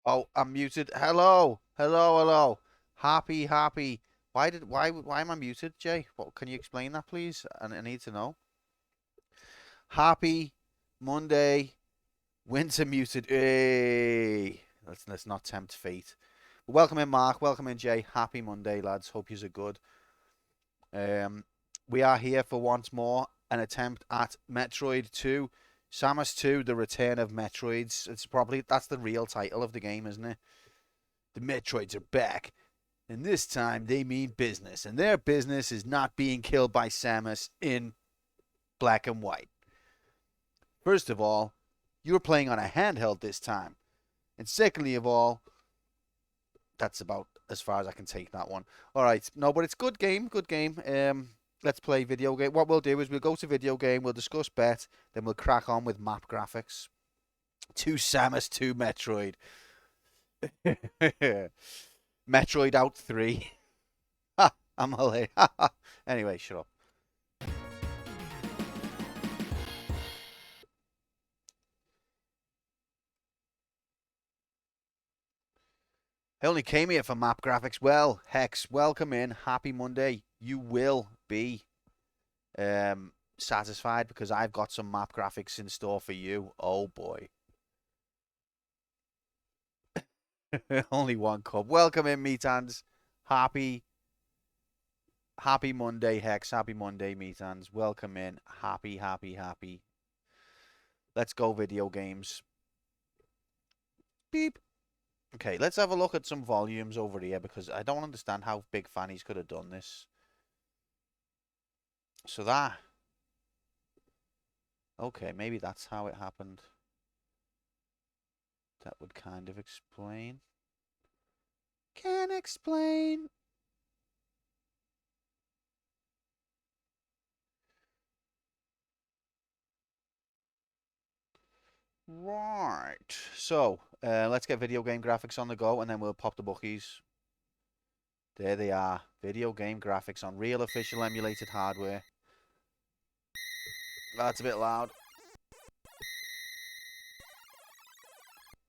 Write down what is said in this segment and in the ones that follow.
Oh, I'm muted. Hello, hello, hello. Happy, happy. Why am I muted, Jay? What can you explain that, please? I need to know. Happy Monday. Winter muted. Hey, let's not tempt fate. Welcome in, Mark. Welcome in, Jay. Happy Monday, lads. Hope yous are good. We are here for once more an attempt at Metroid 2. Samus 2, The Return of Metroids. That's the real title of the game, isn't it? The Metroids are back. And this time they mean business. And their business is not being killed by Samus in black and white. First of all, you're playing on a handheld this time. And secondly of all, that's about as far as I can take that one. All right. No, but it's good game. Good game. Let's play video game. What we'll do is we'll go to video game, we'll discuss bet, then we'll crack on with map graphics. 2 Samus, 2 Metroid. Metroid out 3. Ha, I'm hilarious. Anyway, shut up. I only came here for map graphics. Well, Hex, welcome in. Happy Monday. You will be satisfied because I've got some map graphics in store for you. Oh boy. Only one cup. Welcome in, meat hands. Happy Monday, Hex. Happy Monday, meat hands. Welcome in. Happy, happy, happy. Let's go video games. Beep. Okay, let's have a look at some volumes over here because I don't understand how Big Fannies could have done this. So that... Okay, maybe that's how it happened. That would kind of explain. Can explain. Right. So, let's get video game graphics on the go and then we'll pop the bookies. There they are. Video game graphics on real official emulated hardware. That's a bit loud.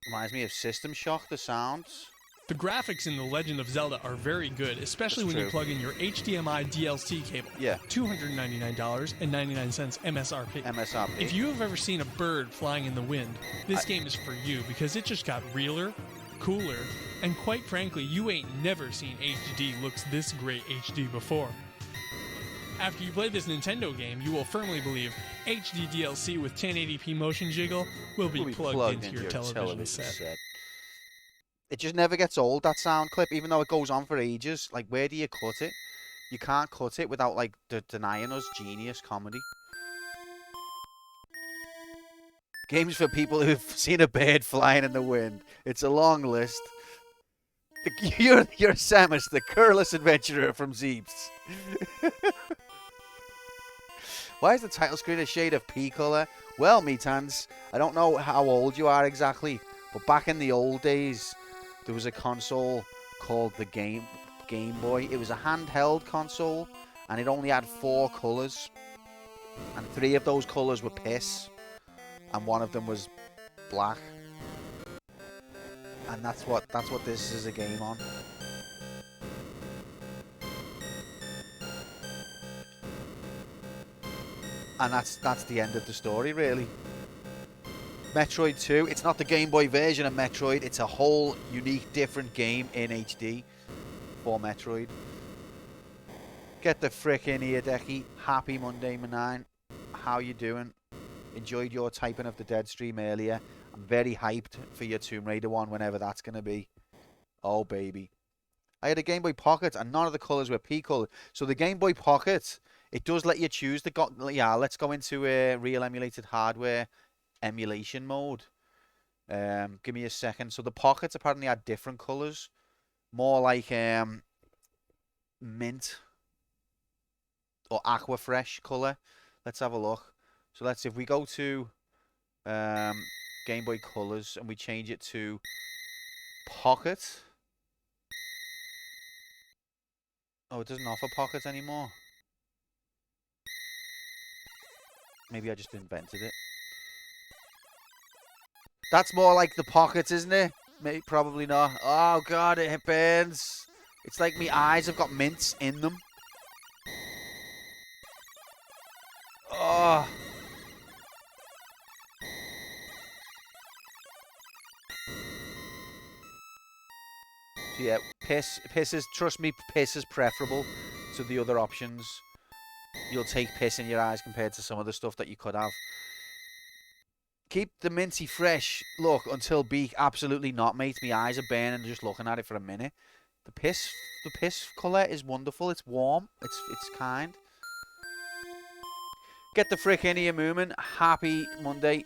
Reminds me of System Shock, the sounds. The graphics in The Legend of Zelda are very good, especially when you plug in your HDMI DLC cable. Yeah. $299.99 MSRP. MSRP. If you have ever seen a bird flying in the wind, this game is for you because it just got realer, cooler, and quite frankly, you ain't never seen HD looks this great HD before. After you play this Nintendo game, you will firmly believe HD DLC with 1080p motion jiggle will be plugged into your television set. It just never gets old, that sound clip, even though it goes on for ages. Like, where do you cut it? You can't cut it without, like, denying us genius comedy. Games for people who've seen a bird flying in the wind. It's a long list. You're Samus, the curless adventurer from Zeeps. Why is the title screen a shade of pea colour? Well, Metans, I don't know how old you are exactly, but back in the old days, there was a console called the Game Boy. It was a handheld console, and it only had 4 colours, and 3 of those colours were piss, and 1 of them was black. And that's what this is a game on. And that's the end of the story, really. Metroid 2, it's not the Game Boy version of Metroid, it's a whole unique, different game in HD for Metroid. Get the frick in here, Decky. Happy Monday, man. How you doing? Enjoyed your typing of the Dead stream earlier. I'm very hyped for your Tomb Raider one, whenever that's going to be. Oh, baby. I had a Game Boy Pocket, and none of the colours were pea coloured. So the Game Boy Pocket, it does let you choose the... Yeah, let's go into real emulated hardware emulation mode. Give me a second. So the Pockets apparently had different colours. More like mint or aqua fresh colour. Let's have a look. So let's see if we go to Game Boy Colors and we change it to Pocket. Oh, it doesn't offer Pockets anymore. Maybe I just invented it. That's more like the Pockets, isn't it? Maybe, probably not. Oh god, it burns. It's like my eyes have got mints in them. Oh. So yeah, piss is, trust me, piss is preferable to the other options. You'll take piss in your eyes compared to some of the stuff that you could have. Keep the minty fresh look until beak. Absolutely not, mate. My eyes are burning just looking at it for a minute. The piss colour is wonderful. It's warm. It's kind. Get the frick in here, Moomin. Happy Monday.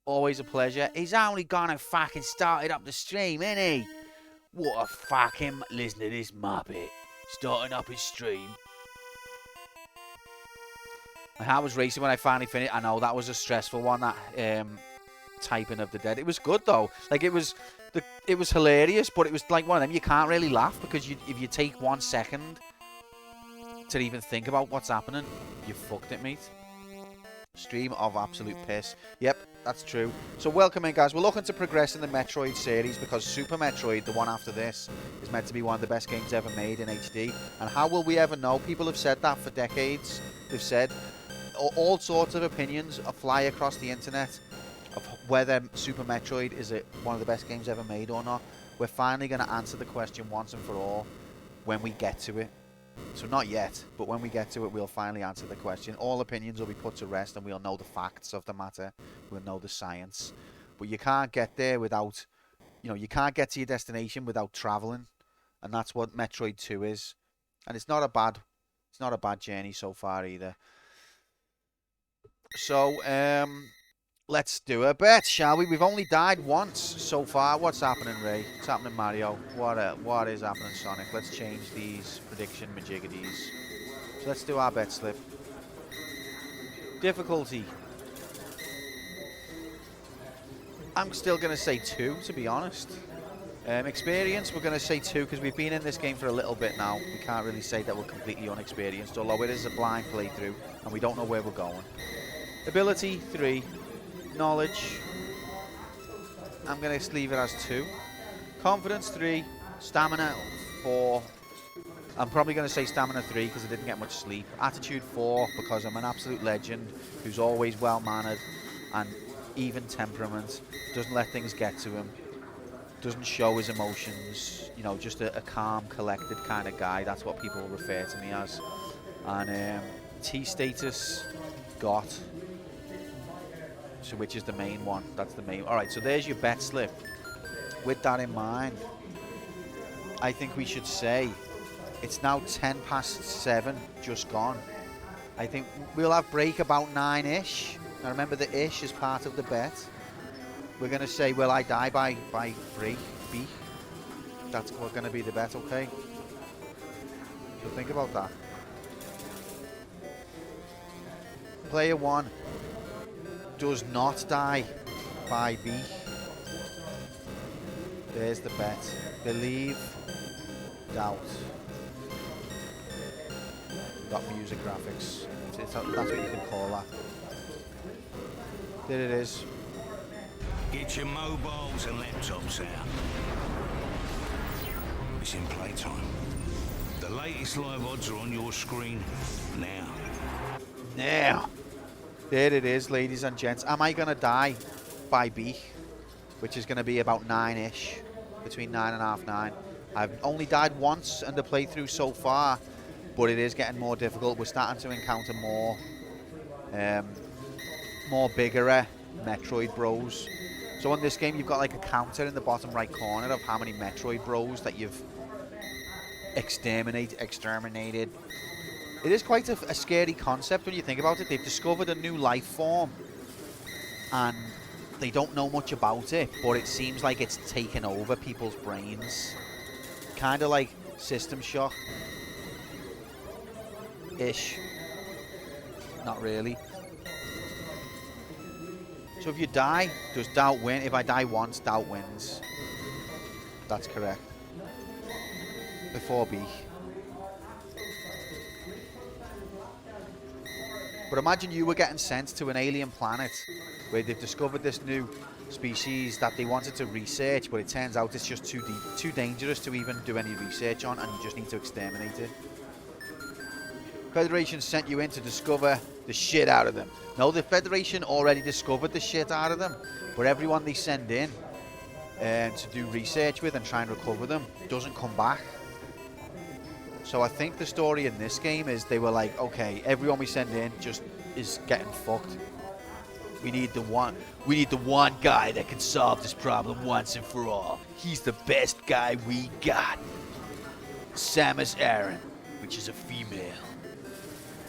Always a pleasure. He's only gonna fucking started up the stream, ain't he? What a fucking... Listen to this muppet. Starting up his stream. My heart was racing when I finally finished. I know that was a stressful one, that typing of the Dead. It was good though. Like it was hilarious, but it was like one of them you can't really laugh because if you take 1 second to even think about what's happening, you fucked it, mate. Stream of absolute piss. Yep, that's true. So welcome in, guys. We're looking to progress in the Metroid series because Super Metroid, the one after this, is meant to be one of the best games ever made in HD. And how will we ever know? People have said that for decades. They've said all sorts of opinions fly across the internet of whether Super Metroid is one of the best games ever made or not. We're finally going to answer the question once and for all when we get to it. So not yet, but when we get to it, we'll finally answer the question. All opinions will be put to rest and we'll know the facts of the matter. We'll know the science. But you can't get there without, you can't get to your destination without traveling. And that's what Metroid 2 is. And it's not a bad journey so far either. So, let's do a bet, shall we? We've only died once so far. What's happening, Ray? What's happening, Mario? What is happening, Sonic? Let's change these prediction majiggities. So let's do our bet slip. Difficulty. I'm still going to say 2, to be honest. Experience, we're going to say 2 because we've been in this game for a little bit now. We can't really say that we're completely unexperienced, although it is a blind playthrough and we don't know where we're going. Ability, 3. Knowledge, I'm going to leave it as 2. Confidence, 3. Stamina, 4. I'm probably going to say stamina 3 because I didn't get much sleep. Attitude, 4 because I'm an absolute legend who's always well-mannered and even temperament. Doesn't let things get to him. doesn't show his emotions. You know, just a calm, collected kind of guy. That's what people refer to me as. And T status, got. So which is the main one? That's the main. All right. So there's your bet slip. With that in mind, I think we should say it's now 7:10, just gone. I think we'll have break about 9-ish. Now remember, the ish is part of the bet. We're going to say, will I die by 3 B? That's going to be the bet, okay? So think about that. Player 1 does not die by B. There's the bet. Believe, doubt. Got music graphics. That's what you can call that. There it is. Get your mobiles and laptops out. It's in playtime. The latest live odds are on your screen now. Now. There it is, ladies and gents. Am I going to die by B? Which is going to be about 9-ish. Between 9.5, 9. I've only died once in the playthrough so far. But it is getting more difficult. We're starting to encounter more bigger Metroid bros. So in this game, you've got like a counter in the bottom right corner of how many Metroid bros that you've exterminated. It is quite a scary concept when you think about it. They've discovered a new life form, and they don't know much about it, but it seems like it's taken over people's brains. Kind of like System Shock. Ish. Not really. So if you die, does doubt win? If I die once, doubt wins. That's correct. Before B. But imagine you were getting sent to an alien planet where they've discovered this new species that they wanted to research, but it turns out it's just too dangerous to even do any research on, and you just need to exterminate it. Federation sent you in to discover the shit out of them. No, the Federation already discovered the shit out of them, but everyone they send in to do research with and try and recover them doesn't come back. So I think the story in this game is they were like, okay, everyone we send in just is getting fucked. We need the one guy that can solve this problem once and for all. He's the best guy we got. Samus Aran, which is a female.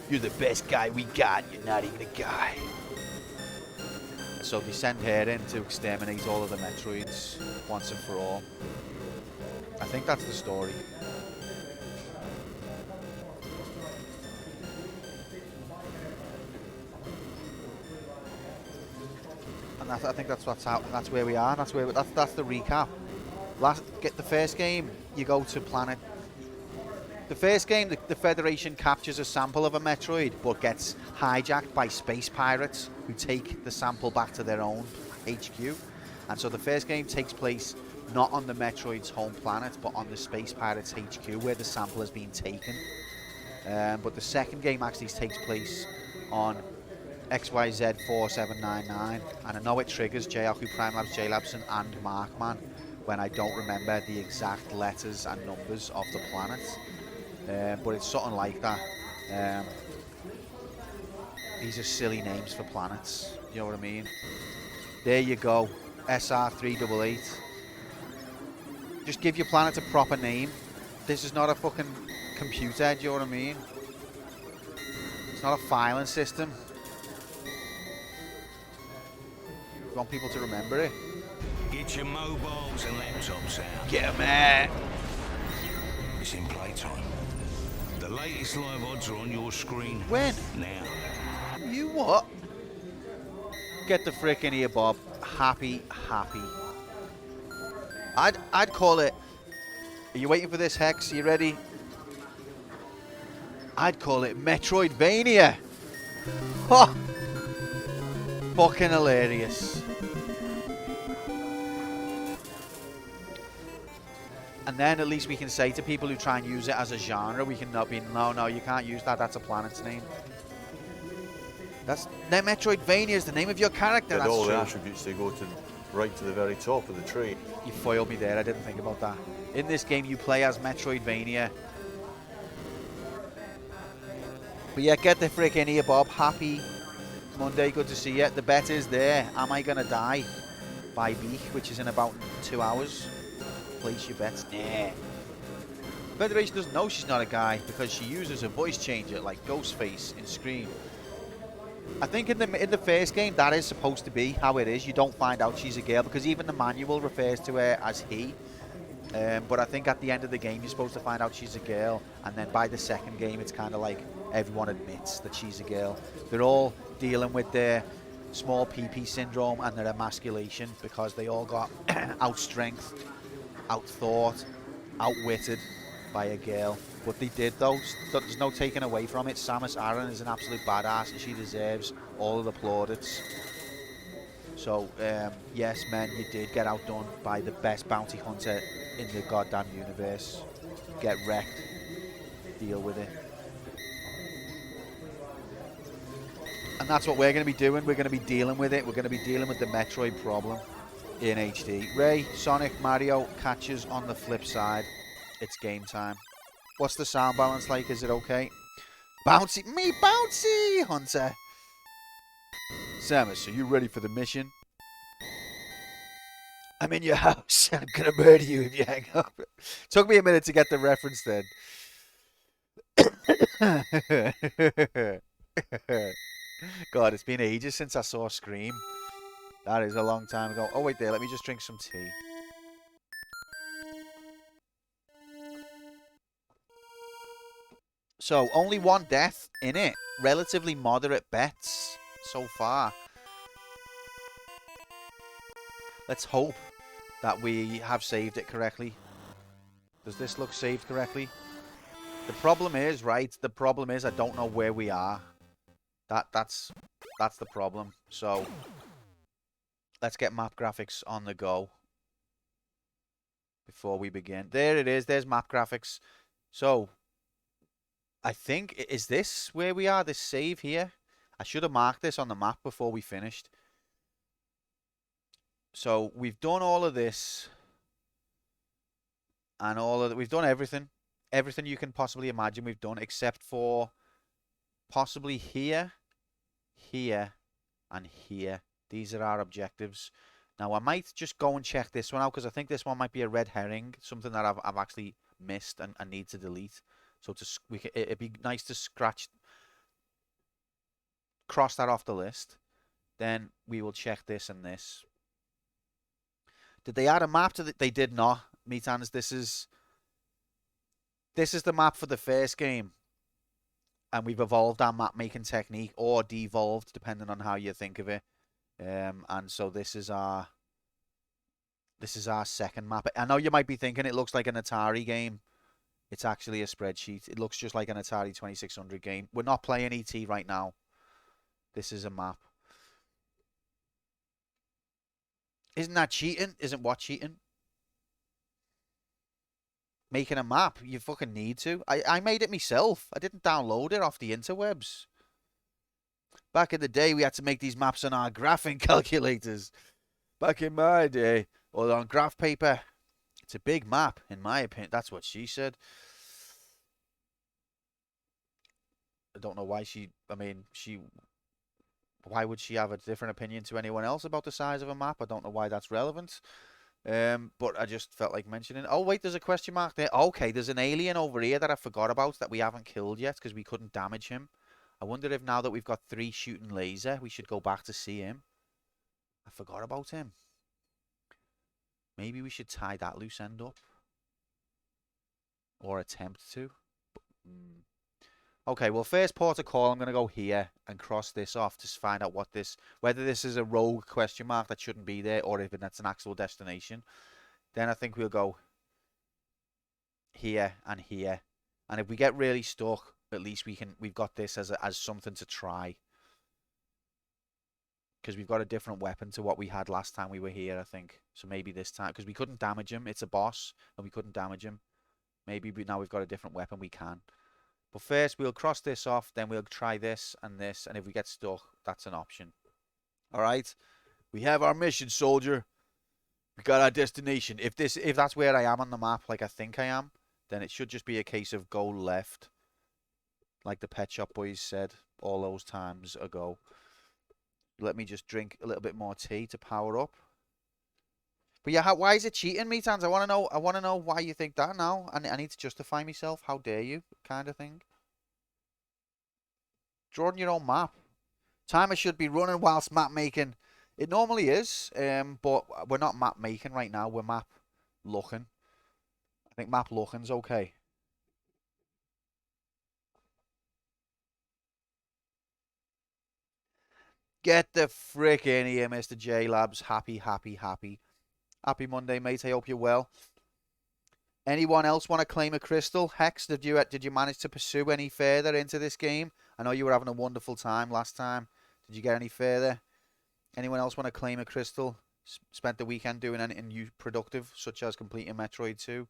You're the best guy we got. You're not even a guy. So they send her in to exterminate all of the Metroids once and for all. I think that's the story. And I think that's where we are. That's the recap. Get the first game. You go to planet. The first game, the Federation captures a sample of a Metroid, but gets hijacked by space pirates who take the sample back to their own HQ. And so the first game takes place not on the Metroid's home planet, but on the space pirates HQ, where the sample has been taken. But the second game actually takes place on XYZ 4799, and I know it triggers J-Aku Prime Labs, J-Labson, and Markman when I don't remember the exact letters and numbers of the planet. But it's something like that. These are silly names for planets, you know what I mean? There you go, SR388. Just give your planet a proper name. This is not a fucking computer, do you know what I mean? It's not a filing system. You want people to remember it. Get your mobiles and laptops out. Get 'em out. It's in playtime. The latest live odds are on your screen. When? Now. You what? Get the frick in here, Bob. Happy. I'd call it. Are you waiting for this, Hex? Are you ready? I'd call it Metroidvania. Ha! Fucking hilarious. And then at least we can say to people who try and use it as a genre, we can not be, no, you can't use that. That's a planet's name. That's Metroidvania is the name of your character. Get That's all the true. attributes they go to right to the very top of the tree. You foiled me there. I didn't think about that. In this game, you play as Metroidvania. But yeah, get the frick in here, Bob. Happy Monday. Good to see you. The bet is there. Am I going to die by week, which is in about 2 hours? Place your bets. Nah. Federation doesn't know she's not a guy because she uses a voice changer like Ghostface in Scream. I think in the first game that is supposed to be how it is. You don't find out she's a girl because even the manual refers to her as he. But I think at the end of the game you're supposed to find out she's a girl, and then by the second game it's kind of like everyone admits that she's a girl. They're all dealing with their small PP syndrome and their emasculation because they all got out-strengthed, out-thought, outwitted by a girl. But they did though. There's no taking away from it. Samus Aran is an absolute badass and she deserves all of the plaudits. So yes, men, you did get outdone by the best bounty hunter in the goddamn universe. Get wrecked. Deal with it. And that's what we're going to be doing. We're going to be dealing with it. We're going to be dealing with the Metroid problem in HD. Ray, Sonic, Mario catches on the flip side. It's game time. What's the sound balance like? Is it okay? Bouncy, me bouncy, Hunter. Samus, are you ready for the mission? I'm in your house. I'm gonna murder you if you hang up. Took me a minute to get the reference then. God, it's been ages since I saw Scream. That is a long time ago. Oh, wait there. Let me just drink some tea. So, only one death in it. Relatively moderate bets so far. Let's hope that we have saved it correctly. Does this look saved correctly? The problem is, right? The problem is I don't know where we are. That's the problem. So, let's get map graphics on the go before we begin. There it is. There's map graphics. So, I think, is this where we are? This save here? I should have marked this on the map before we finished. So, we've done all of this. And all of that. We've done everything. Everything you can possibly imagine we've done, except for possibly here, here, and here. These are our objectives. Now, I might just go and check this one out, because I think this one might be a red herring. Something that I've actually missed and need to delete. So it'd be nice to cross that off the list. Then we will check this and this. Did they add a map to They did not. Metans, this is the map for the first game. And we've evolved our map making technique, or devolved, depending on how you think of it. And so this is our second map. I know you might be thinking it looks like an Atari game. It's actually a spreadsheet. It looks just like an Atari 2600 game. We're not playing ET right now. This is a map. Isn't that cheating? Isn't what cheating? Making a map. You fucking need to. I made it myself. I didn't download it off the interwebs. Back in the day, we had to make these maps on our graphing calculators. Back in my day. Or on graph paper. It's a big map, in my opinion. That's what she said. I don't know why why would she have a different opinion to anyone else about the size of a map? I don't know why that's relevant. But I just felt like mentioning. Oh, wait, there's a question mark there. Okay, there's an alien over here that I forgot about that we haven't killed yet because we couldn't damage him. I wonder if now that we've got 3 shooting laser, we should go back to see him. I forgot about him. Maybe we should tie that loose end up. Or attempt to. Okay, well, first port of call, I'm going to go here and cross this off to find out whether this is a rogue question mark that shouldn't be there, or if that's an actual destination. Then I think we'll go here and here. And if we get really stuck, at least we've got this as something to try. Because we've got a different weapon to what we had last time we were here, I think. So maybe this time, because we couldn't damage him. It's a boss, and we couldn't damage him. Maybe now we've got a different weapon, we can. But first, we'll cross this off, then we'll try this, and if we get stuck, that's an option. Alright? We have our mission, soldier. We got our destination. If that's where I am on the map, like I think I am, then it should just be a case of go left, like the Pet Shop Boys said all those times ago. Let me just drink a little bit more tea to power up. But yeah, why is it cheating, Metans? I want to know. I want to know why you think that now. I need to justify myself. How dare you, kind of thing. Drawing your own map. Timer should be running whilst map making. It normally is, but we're not map making right now. We're map looking. I think map looking's okay. Get the frick in here, Mr. J Labs. Happy, happy, happy. Happy Monday, mate. I hope you're well. Anyone else want to claim a crystal? Hex, did you manage to pursue any further into this game? I know you were having a wonderful time last time. Did you get any further? Anyone else want to claim a crystal? Spent the weekend doing anything new productive, such as completing Metroid 2?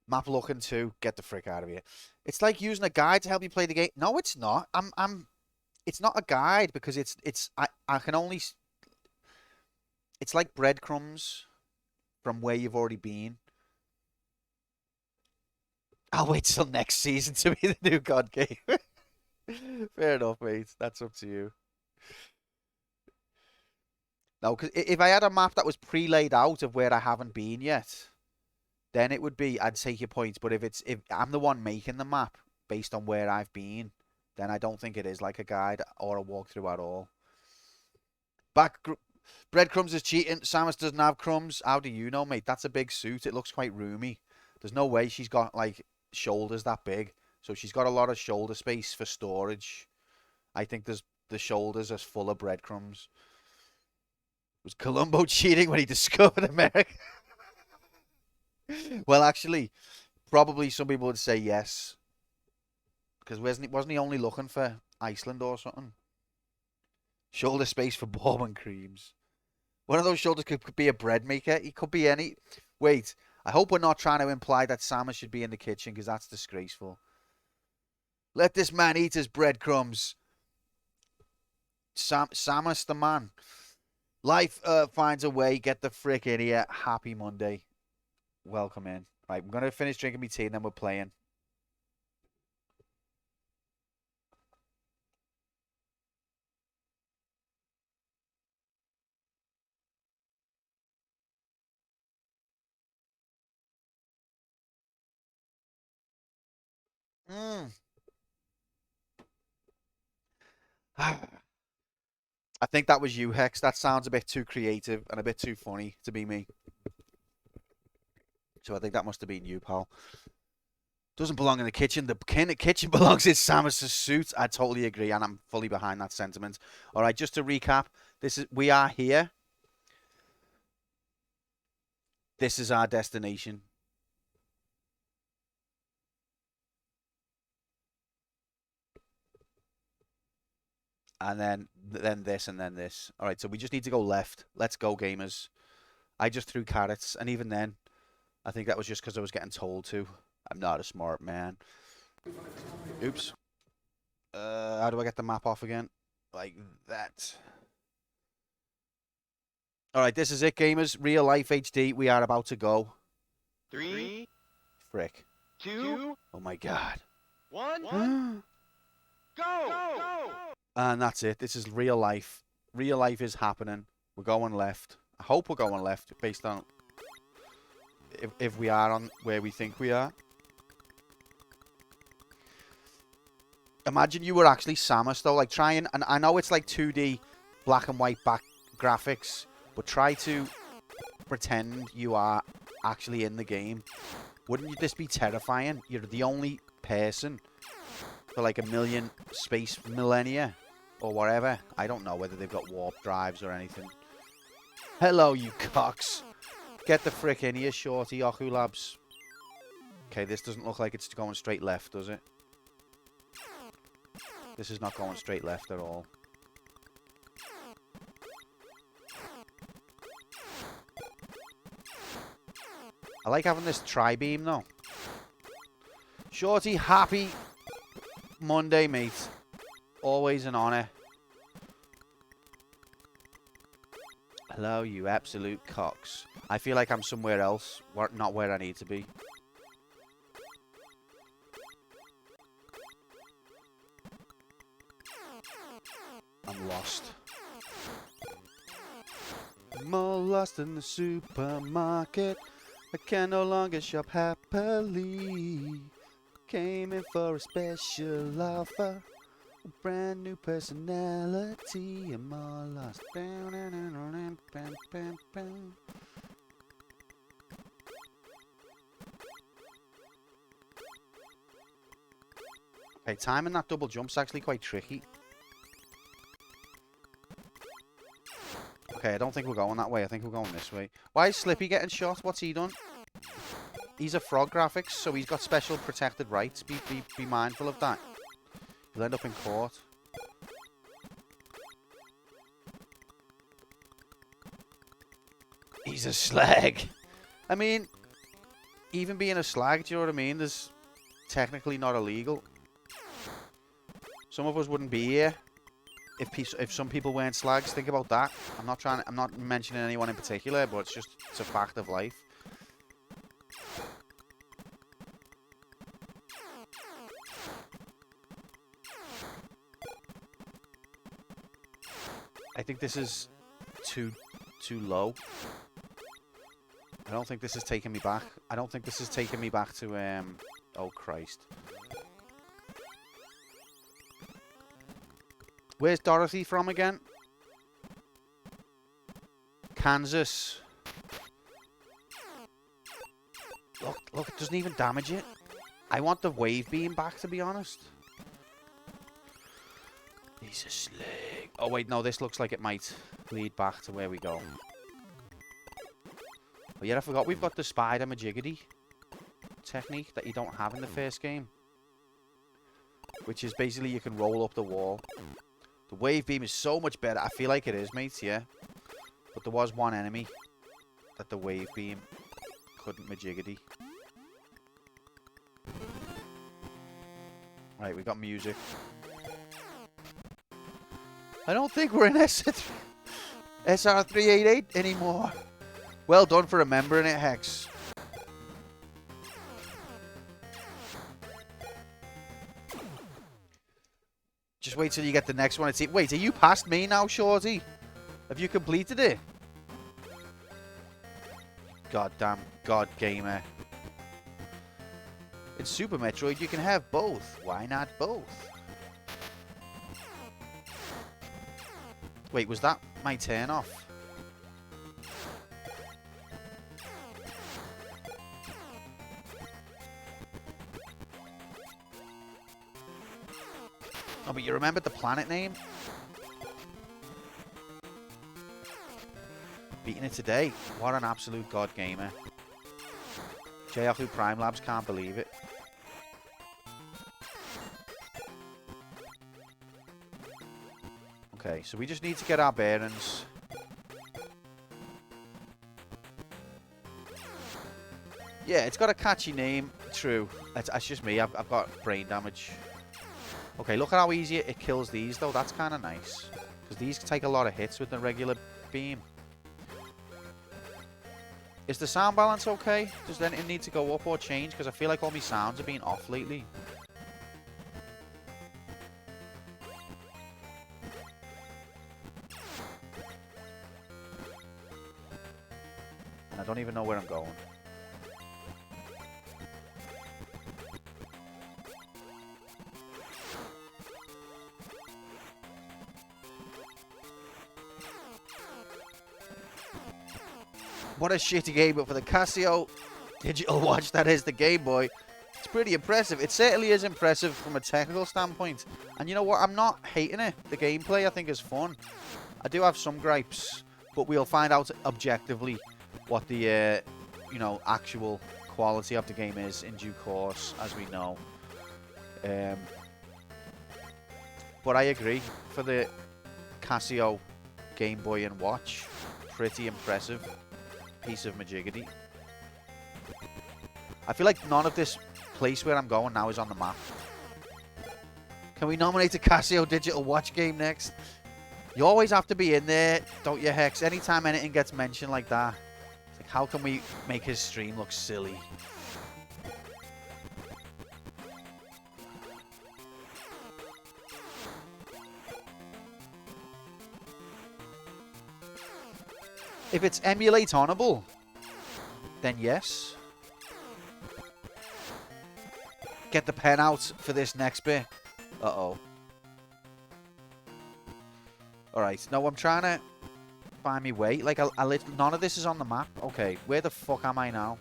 Map looking too. Get the frick out of here. It's like using a guide to help you play the game. No, it's not. It's not a guide because I can only. It's like breadcrumbs from where you've already been. I'll wait till next season to be the new God game. Fair enough, mate. That's up to you. No, because if I had a map that was pre-laid out of where I haven't been yet, then it would be, I'd take your points. But if I'm the one making the map based on where I've been, then I don't think it is like a guide or a walkthrough at all. Breadcrumbs is cheating. Samus doesn't have crumbs. How do you know, mate? That's a big suit. It looks quite roomy. There's no way she's got, like, shoulders that big. So she's got a lot of shoulder space for storage. I think the shoulders are full of breadcrumbs. Was Columbo cheating when he discovered America? Well, actually, probably some people would say yes. Because wasn't he only looking for Iceland or something? Shoulder space for bourbon creams. One of those shoulders could be a bread maker. He could be any... Wait, I hope we're not trying to imply that Samus should be in the kitchen, because that's disgraceful. Let this man eat his breadcrumbs. Samus the man. Life finds a way. Get the frick in here. Happy Monday. Welcome in. Right, I'm going to finish drinking my tea and then we're playing. I think that was you, Hex. That sounds a bit too creative and a bit too funny to be me. So I think that must have been you, pal. Doesn't belong in the kitchen. The kitchen belongs in Samus' suit. I totally agree, and I'm fully behind that sentiment. All right, just to recap, we are here. This is our destination. And then this, and then this. All right, so we just need to go left. Let's go, gamers. I just threw carrots, and even then, I think that was just because I was getting told to. I'm not a smart man. Oops. How do I get the map off again? Like that. All right, this is it, gamers. Real life HD. We are about to go. 3, Frick. 2, Oh my god. 1, go! And that's it. This is real life. Real life is happening. We're going left. I hope we're going left based on if we are on where we think we are. Imagine you were actually Samus though, like and I know it's like 2D black and white back graphics, but try to pretend you are actually in the game. Wouldn't this be terrifying? You're the only person for like a million space millennia or whatever. I don't know whether they've got warp drives or anything. Hello, you cocks. Get the frick in here, shorty, Oku Labs. Okay, this doesn't look like it's going straight left, does it? This is not going straight left at all. I like having this tri-beam, though. Shorty, happy Monday, mate. Always an honour. Hello, you absolute cocks. I feel like I'm somewhere else, not where I need to be. I'm lost. I'm all lost in the supermarket. I can no longer shop happily. Came in for a special offer. A brand new personality. I'm all lost. Okay, timing that double jump's actually quite tricky. Okay, I don't think we're going that way. I think we're going this way. Why is Slippy getting shot? What's he done? He's a frog graphics, so he's got special protected rights. Be mindful of that. He'll end up in court. He's a slag. I mean, even being a slag, do you know what I mean? There's technically not illegal. Some of us wouldn't be here if some people weren't slags. Think about that. I'm not mentioning anyone in particular, but it's a fact of life. I think this is too low. I don't think this is taking me back. I don't think this is taking me back to oh Christ. Where's Dorothy from again? Kansas. Look, it doesn't even damage it. I want the wave beam back, to be honest. He's a slag. Oh wait, no, this looks like it might lead back to where we go. Oh yeah, I forgot we've got the spider majiggity technique that you don't have in the first game. Which is basically you can roll up the wall. The wave beam is so much better. I feel like it is, mates, yeah. But there was one enemy that the wave beam couldn't majiggity. Right, we got music. I don't think we're in SR388 anymore. Well done for remembering it, Hex. Just wait till you get the next one. Wait, are you past me now, Shorty? Have you completed it? Goddamn God Gamer. In Super Metroid, you can have both. Why not both? Wait, was that my turn off? Oh, but you remembered the planet name? Beating it today. What an absolute God Gamer. J-Yahoo Prime Labs can't believe it. Okay, so we just need to get our bearings. Yeah, it's got a catchy name. True. That's just me. I've got brain damage. Okay, look at how easy it kills these, though. That's kind of nice. Because these take a lot of hits with the regular beam. Is the sound balance okay? Does anything need to go up or change? Because I feel like all my sounds are being off lately. And I don't even know where I'm going. What a shitty game, but for the Casio digital watch that is the Game Boy, it's pretty impressive. It certainly is impressive from a technical standpoint. And you know what? I'm not hating it. The gameplay I think is fun. I do have some gripes, but we'll find out objectively what the you know, actual quality of the game is in due course, as we know. But I agree, for the Casio Game Boy and watch, pretty impressive piece of majiggity. I feel like none of this place where I'm going now is on the map. Can we nominate a Casio digital watch game next? You always have to be in there, don't you, Hex? Anytime anything gets mentioned like that, it's like, how can we make his stream look silly? If it's emulate honorable, then yes. Get the pen out for this next bit. Uh-oh. Alright, no, I'm trying to find me way. Like, none of this is on the map. Okay, where the fuck am I now?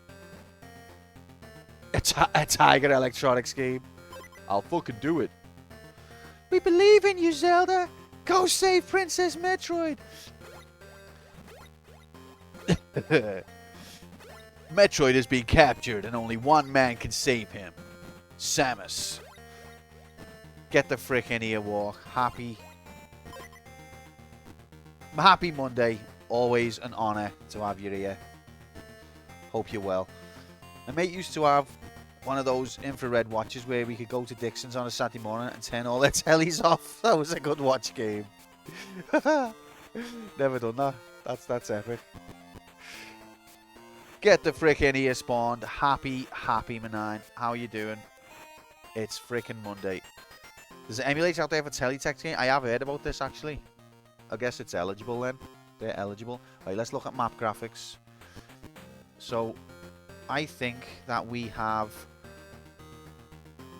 A Tiger Electronics game. I'll fucking do it. We believe in you, Zelda. Go save Princess Metroid. Metroid has been captured and only one man can save him. Samus. Get the frick in here, Walk. Happy Monday. Always an honour to have you here. Hope you're well. My mate used to have one of those infrared watches where we could go to Dixon's on a Saturday morning and turn all their tellies off. That was a good watch game. Never done that. That's epic. Get the frick in here, Spawned. Happy Manine. How you doing? It's frickin' Monday. There's an emulator out there for Teletext game. I have heard about this, actually. I guess it's eligible then. They're eligible. Right, let's look at map graphics. So, I think that we have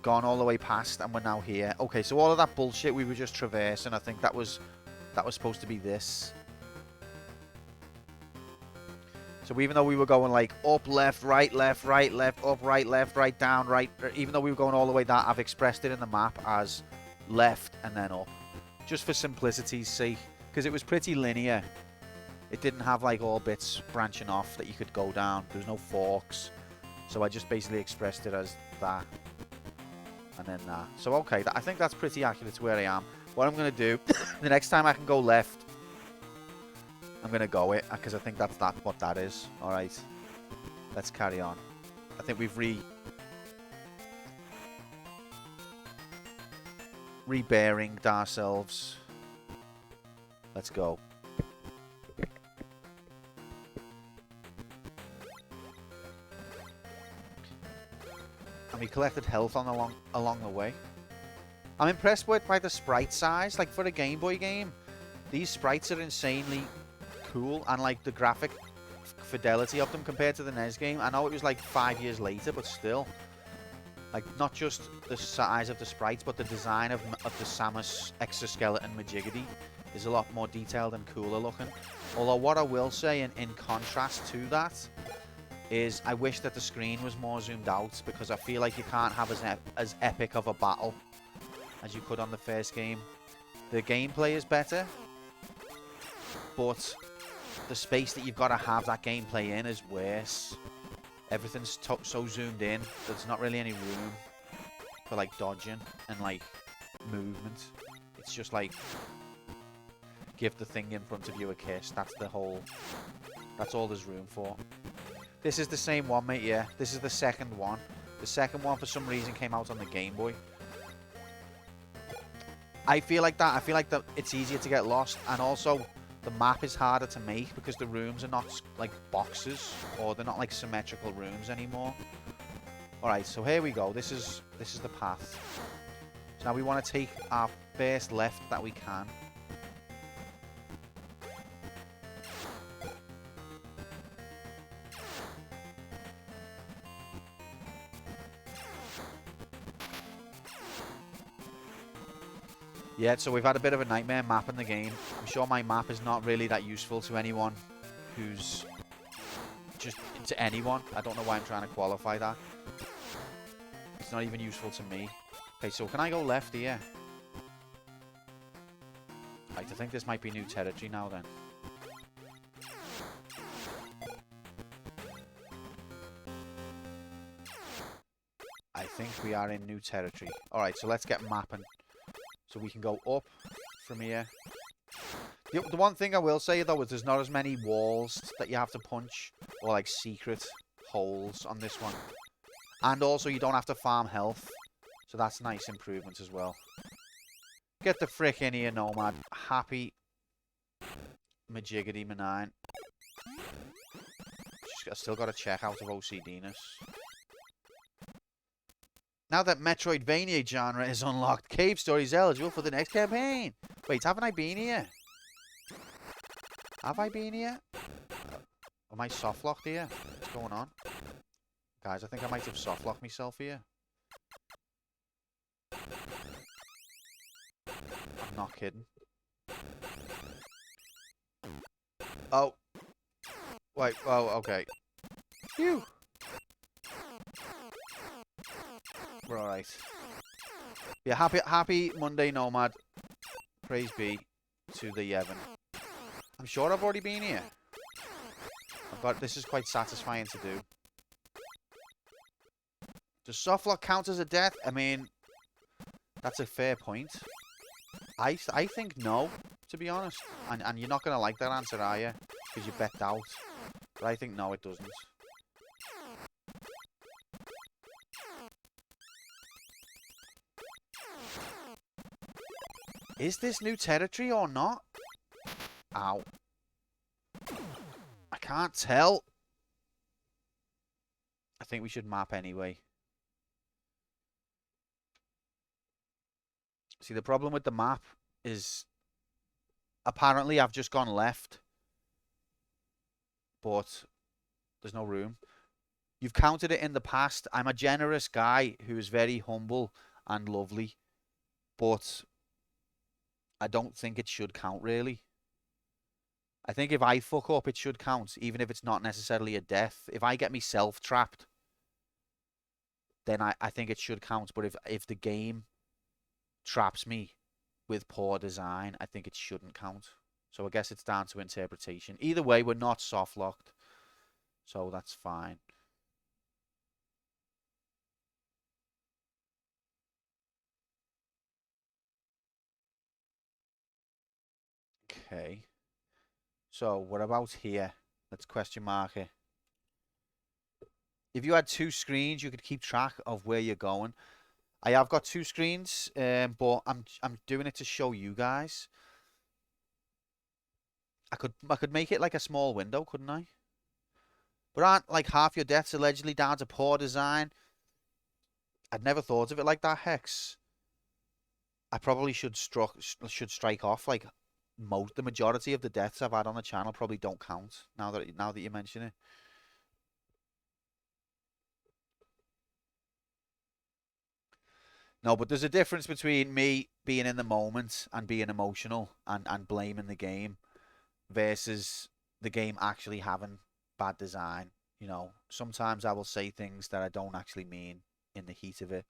gone all the way past and we're now here. Okay, so all of that bullshit we were just traversing, I think that was supposed to be this. So even though we were going like up, left, right, left, up, right, left, right, down, right, even though we were going all the way that, I've expressed it in the map as left and then up. Just for simplicity's sake, because it was pretty linear. It didn't have like all bits branching off that you could go down. There was no forks. So I just basically expressed it as that. And then that. So okay, I think that's pretty accurate to where I am. What I'm going to do, the next time I can go left, I'm going to go it, because I think that's what that is. Alright. Let's carry on. I think we've re-bearinged ourselves. Let's go. And we collected health along the way. I'm impressed by the sprite size. Like, for a Game Boy game, these sprites are insanely cool, and like the graphic fidelity of them compared to the NES game. I know it was like 5 years later, but still, like, not just the size of the sprites, but the design of the Samus exoskeleton Majigity is a lot more detailed and cooler looking. Although what I will say in contrast to that is I wish that the screen was more zoomed out, because I feel like you can't have as epic of a battle as you could on the first game. The gameplay is better, but the space that you've got to have that gameplay in is worse. Everything's so zoomed in, there's not really any room for like dodging and like movement. It's just like, give the thing in front of you a kiss. That's all there's room for. This is the same one, mate, yeah. This is the second one. The second one, for some reason, came out on the Game Boy. I feel like that it's easier to get lost, and also the map is harder to make because the rooms are not like boxes, or they're not like symmetrical rooms anymore. Alright, so here we go. This is the path. So now we want to take our first left that we can. Yeah, so we've had a bit of a nightmare mapping the game. I'm sure my map is not really that useful to anyone who's just to anyone. I don't know why I'm trying to qualify that. It's not even useful to me. Okay, so can I go left here? Right, I think this might be new territory now then. I think we are in new territory. Alright, so let's get mapping. So we can go up from here. The one thing I will say, though, is there's not as many walls that you have to punch, or like secret holes on this one. And also you don't have to farm health. So that's nice improvements as well. Get the frick in here, Nomad. Happy Majiggity Manine. I still got to check out of OCDness. Now that Metroidvania genre is unlocked, Cave Story is eligible for the next campaign. Wait, haven't I been here? Have I been here? Am I softlocked here? What's going on? Guys, I think I might have softlocked myself here. I'm not kidding. Oh. Wait, oh, okay. Phew. We're alright. Yeah, happy Monday, Nomad. Praise be to the Evan. I'm sure I've already been here. But this is quite satisfying to do. Does softlock count as a death? I mean, that's a fair point. I think no, to be honest. And you're not going to like that answer, are you? Because you bet out. But I think no, it doesn't. Is this new territory or not? Ow. I can't tell. I think we should map anyway. See, the problem with the map is apparently I've just gone left. But there's no room. You've counted it in the past. I'm a generous guy who is very humble and lovely. But I don't think it should count, really. I think if I fuck up, it should count, even if it's not necessarily a death. If I get myself trapped, then I think it should count. But if the game traps me with poor design, I think it shouldn't count. So I guess it's down to interpretation. Either way, we're not soft locked. So that's fine. Okay. So what about here? Let's question mark it. If you had two screens, you could keep track of where you're going. I have got two screens, but I'm doing it to show you guys. I could make it like a small window, couldn't I? But aren't like half your deaths allegedly down to poor design? I'd never thought of it like that, Hex. I probably should strike off like the majority of the deaths I've had on the channel probably don't count now that you mention it. No, but there's a difference between me being in the moment and being emotional and blaming the game versus the game actually having bad design. You know, sometimes I will say things that I don't actually mean in the heat of it.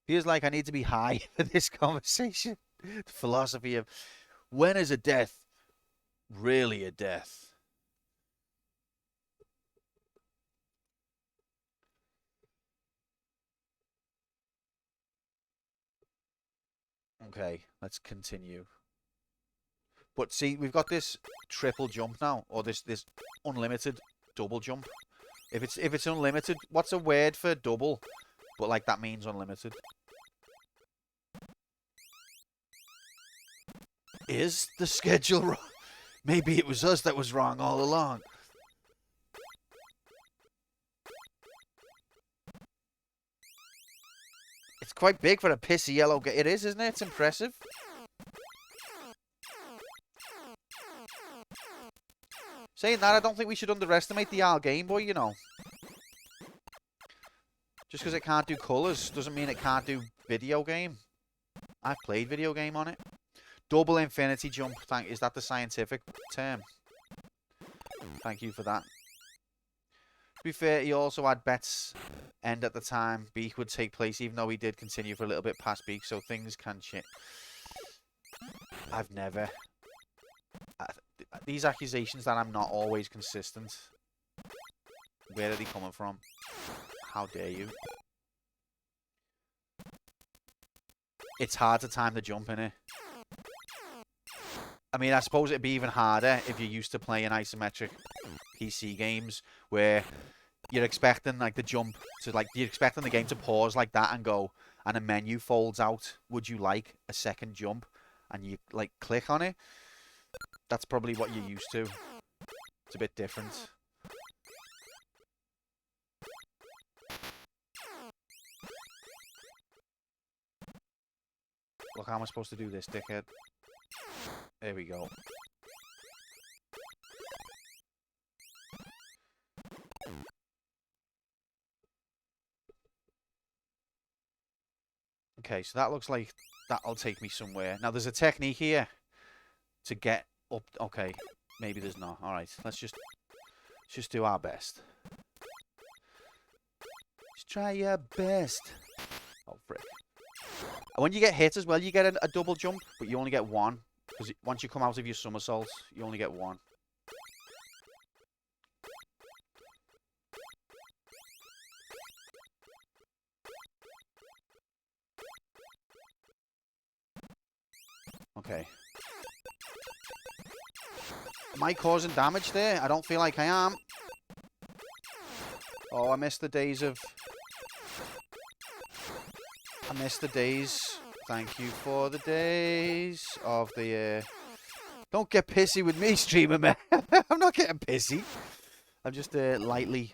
Feels like I need to be high for this conversation. The philosophy of when is a death really a death? Okay, let's continue. But see, we've got this triple jump now, or this unlimited double jump. If it's unlimited, what's a word for double? But like that means unlimited. Is the schedule wrong? Maybe it was us that was wrong all along. It's quite big for a pissy yellow game. It is, isn't it? It's impressive. Saying that, I don't think we should underestimate the AL Game Boy, you know. Just because it can't do colours doesn't mean it can't do video game. I've played video game on it. Double infinity jump. Is that the scientific term? Thank you for that. To be fair, he also had bets end at the time Beak would take place, even though he did continue for a little bit past Beak, so things can change. I've never... These accusations that I'm not always consistent. Where are they coming from? How dare you? It's hard to time the jump, innit? I mean, I suppose it'd be even harder if you're used to playing isometric PC games where you're expecting like the jump to you're expecting the game to pause like that and go, and a menu folds out. Would you like a second jump? And you like click on it. That's probably what you're used to. It's a bit different. Look, how am I supposed to do this, dickhead? There we go. Okay, so that looks like that'll take me somewhere. Now, there's a technique here to get up. Okay, maybe there's not. All right, let's just do our best. Just try your best. Oh, frick. And when you get hit as well, you get a double jump, but you only get one. Because once you come out of your somersault, you only get one. Okay. Am I causing damage there? I don't feel like I am. Oh, I miss the days of... I miss the days. Thank you for the days of the... Don't get pissy with me, streamer man. I'm not getting pissy. I'm just lightly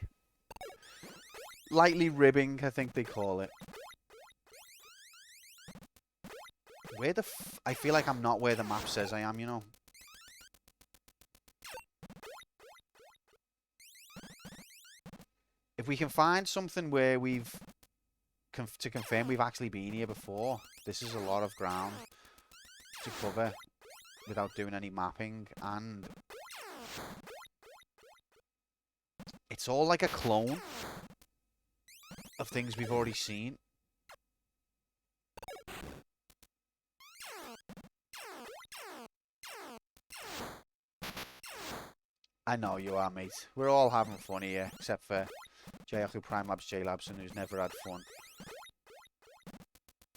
ribbing, I think they call it. Where the I feel like I'm not where the map says I am, you know. If we can find something where we've... to confirm we've actually been here before. This is a lot of ground to cover without doing any mapping, and it's all like a clone of things we've already seen. I know you are, mate. We're all having fun here, except for J-Aku Prime Labs, J-Labson, who's never had fun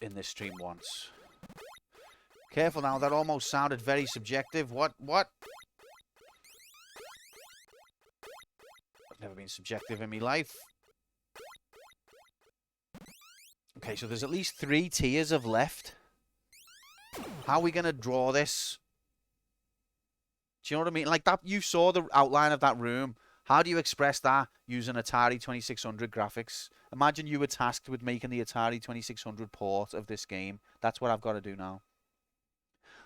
in this stream once. Careful now, that almost sounded very subjective. What? I've never been subjective in my life. Okay, so there's at least 3 tiers of left. How are we going to draw this? Do you know what I mean? Like that, you saw the outline of that room. How do you express that using Atari 2600 graphics? Imagine you were tasked with making the Atari 2600 port of this game. That's what I've got to do now.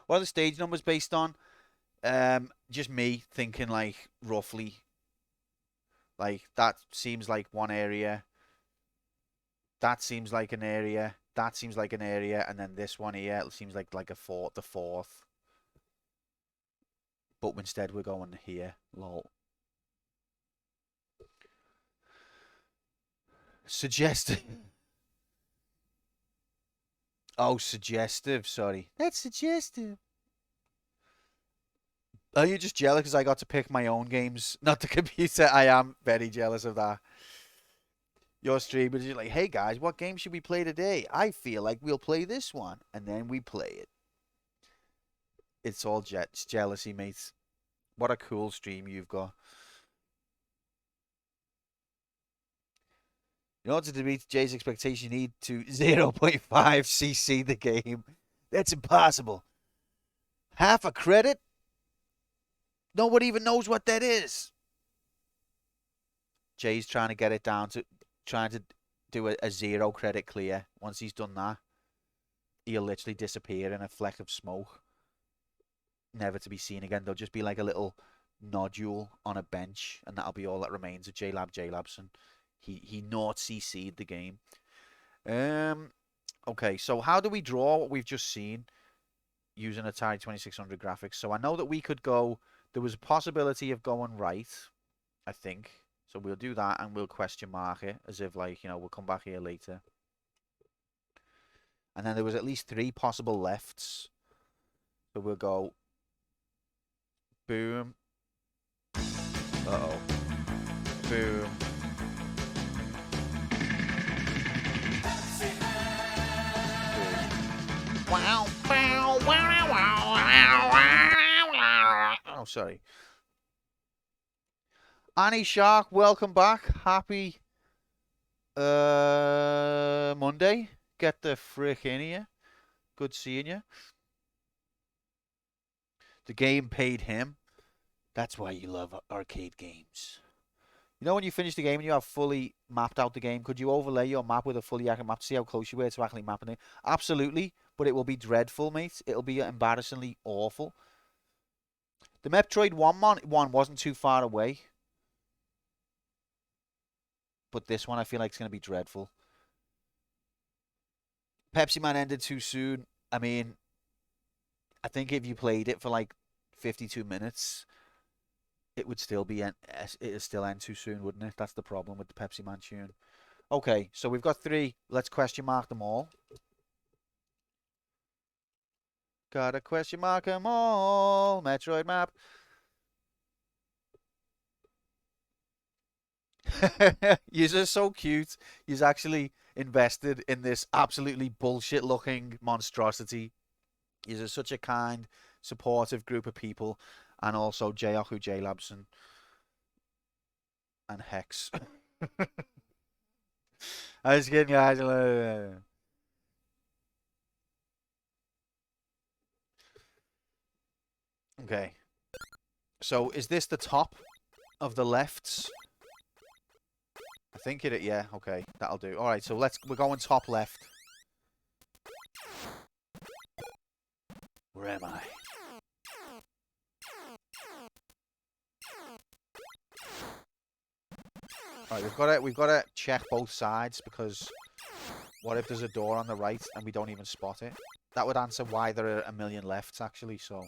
What are the stage numbers based on? Just me thinking, like, roughly. Like, that seems like one area. That seems like an area. That seems like an area. And then this one here, it seems like the fourth. But instead we're going here. Lol. Suggestive. Oh, suggestive. Sorry. That's suggestive. Are you just jealous because I got to pick my own games, not the computer? I am very jealous of that. Your streamers are like, hey guys, what game should we play today? I feel like we'll play this one. And then we play it. It's all jealousy, mates. What a cool stream you've got. In order to meet Jay's expectation, you need to 0.5 cc the game. That's impossible. Half a credit? Nobody even knows what that is. Jay's trying to get it down to... trying to do a 0 credit clear. Once he's done that, he'll literally disappear in a fleck of smoke. Never to be seen again. There'll just be like a little nodule on a bench, and that'll be all that remains of J-Labson. He not CC'd the game. Okay, so how do we draw what we've just seen using Atari 2600 graphics? So I know that we could go... There was a possibility of going right, I think. So we'll do that, and we'll question mark it, as if, like, you know, we'll come back here later. And then there was at least 3 possible lefts. So we'll go... Boom. Uh-oh. Boom. Wow, wow, wow, wow, wow. Oh, sorry. Annie Shark, welcome back. Happy Monday. Get the frick in here. Good seeing you. The game paid him. That's why you love arcade games. You know when you finish the game and you have fully mapped out the game, could you overlay your map with a fully accurate map to see how close you were to actually mapping it? Absolutely, but it will be dreadful, mate. It'll be embarrassingly awful. The Metroid 1 wasn't too far away. But this one I feel like it's going to be dreadful. Pepsi Man ended too soon. I mean, I think if you played it for like 52 minutes, it would still be it'd still end too soon, wouldn't it? That's the problem with the Pepsi Man tune. Okay, so we've got 3. Let's question mark them all. Gotta question mark them all. Metroid map. You're so cute. You're actually invested in this absolutely bullshit looking monstrosity. You're such a kind, supportive group of people. And also J-Oku, J-Labs and Hex. I was kidding, guys. Okay. So is this the top of the lefts? I think it. Yeah. Okay, that'll do. All right. So we're going top left. Where am I? All right. We've got to check both sides because what if there's a door on the right and we don't even spot it? That would answer why there are a million lefts actually. So.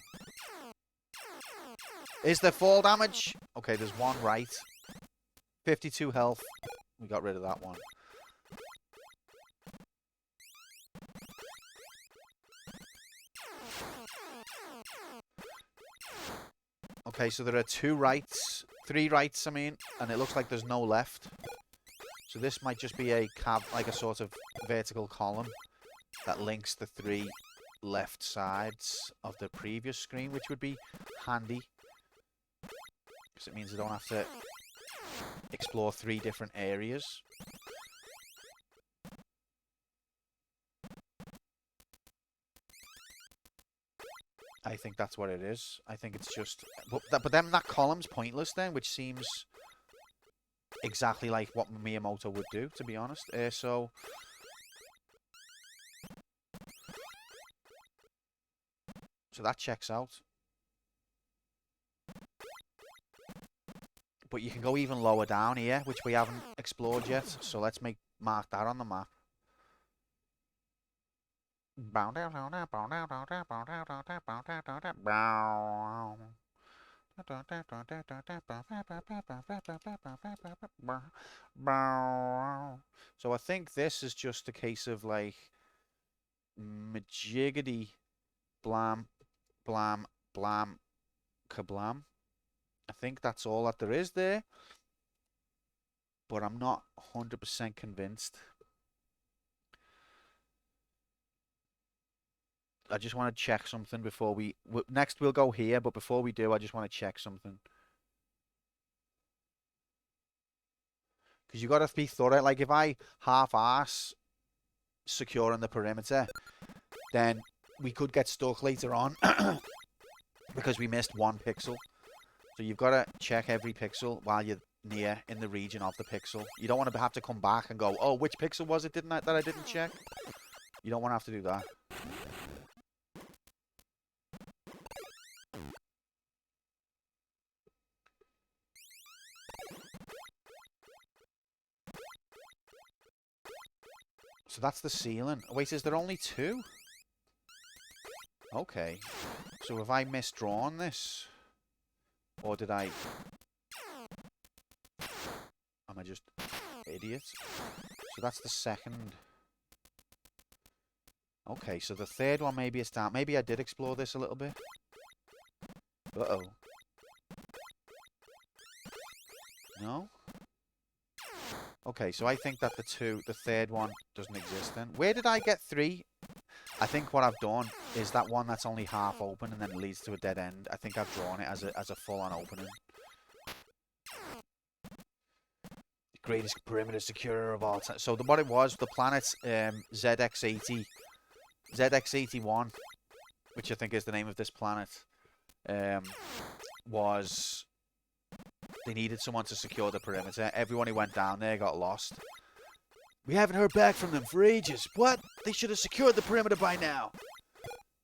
Is there fall damage? Okay, there's one right. 52 health. We got rid of that one. Okay, so there are 2 rights. 3 rights, I mean. And it looks like there's no left. So this might just be a like a sort of vertical column that links the 3 left sides of the previous screen, which would be handy. Because it means I don't have to explore 3 different areas. I think that's what it is. I think it's just... But then that column's pointless then, which seems exactly like what Miyamoto would do, to be honest. So that checks out. But you can go even lower down here, which we haven't explored yet. So let's mark that on the map. So I think this is just a case of like majiggity blam blam blam kablam. I think that's all that there is there. But I'm not 100% convinced. I just want to check something before we... Next we'll go here, but before we do, I just want to check something. Because you've got to be thorough. Like, if I half-arse securing the perimeter, then we could get stuck later on because we missed 1 pixel. So you've got to check every pixel while you're near in the region of the pixel. You don't want to have to come back and go, oh, which pixel was it that I didn't check? You don't want to have to do that. So that's the ceiling. Wait, is there only 2? Okay. So have I misdrawn this? Or did I... Am I just idiot? So that's the second. Okay, so the third one maybe is down. Maybe I did explore this a little bit. Uh-oh. No? Okay, so I think that the third one doesn't exist then. Where did I get 3? I think what I've done is that one that's only half open and then it leads to a dead end. I think I've drawn it as a full-on opening. The greatest perimeter securer of all time. So what it was, the planet's ZX81, which I think is the name of this planet. was they needed someone to secure the perimeter. Everyone who went down there got lost. We haven't heard back from them for ages. What? They should have secured the perimeter by now.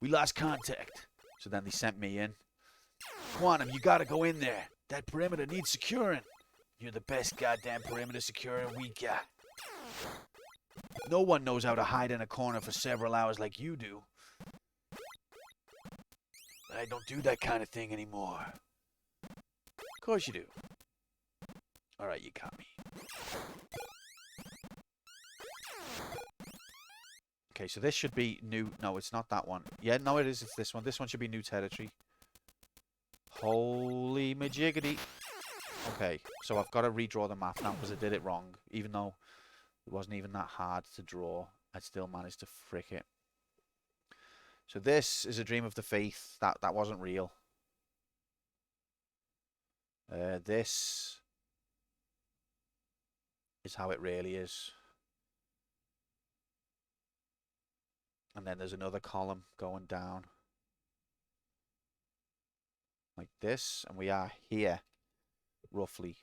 We lost contact. So then they sent me in. Quantum, you gotta go in there. That perimeter needs securing. You're the best goddamn perimeter securing we got. No one knows how to hide in a corner for several hours like you do. I don't do that kind of thing anymore. Of course you do. Alright, you got me. Okay, so this should be new. No, it's not that one. Yeah, no, it is. It's this one. This one should be new territory. Holy majiggity. Okay, so I've got to redraw the map now because I did it wrong. Even though it wasn't even that hard to draw, I still managed to frick it. So this is a dream of the faith. That wasn't real. This is how it really is. And then there's another column going down. Like this. And we are here. Roughly.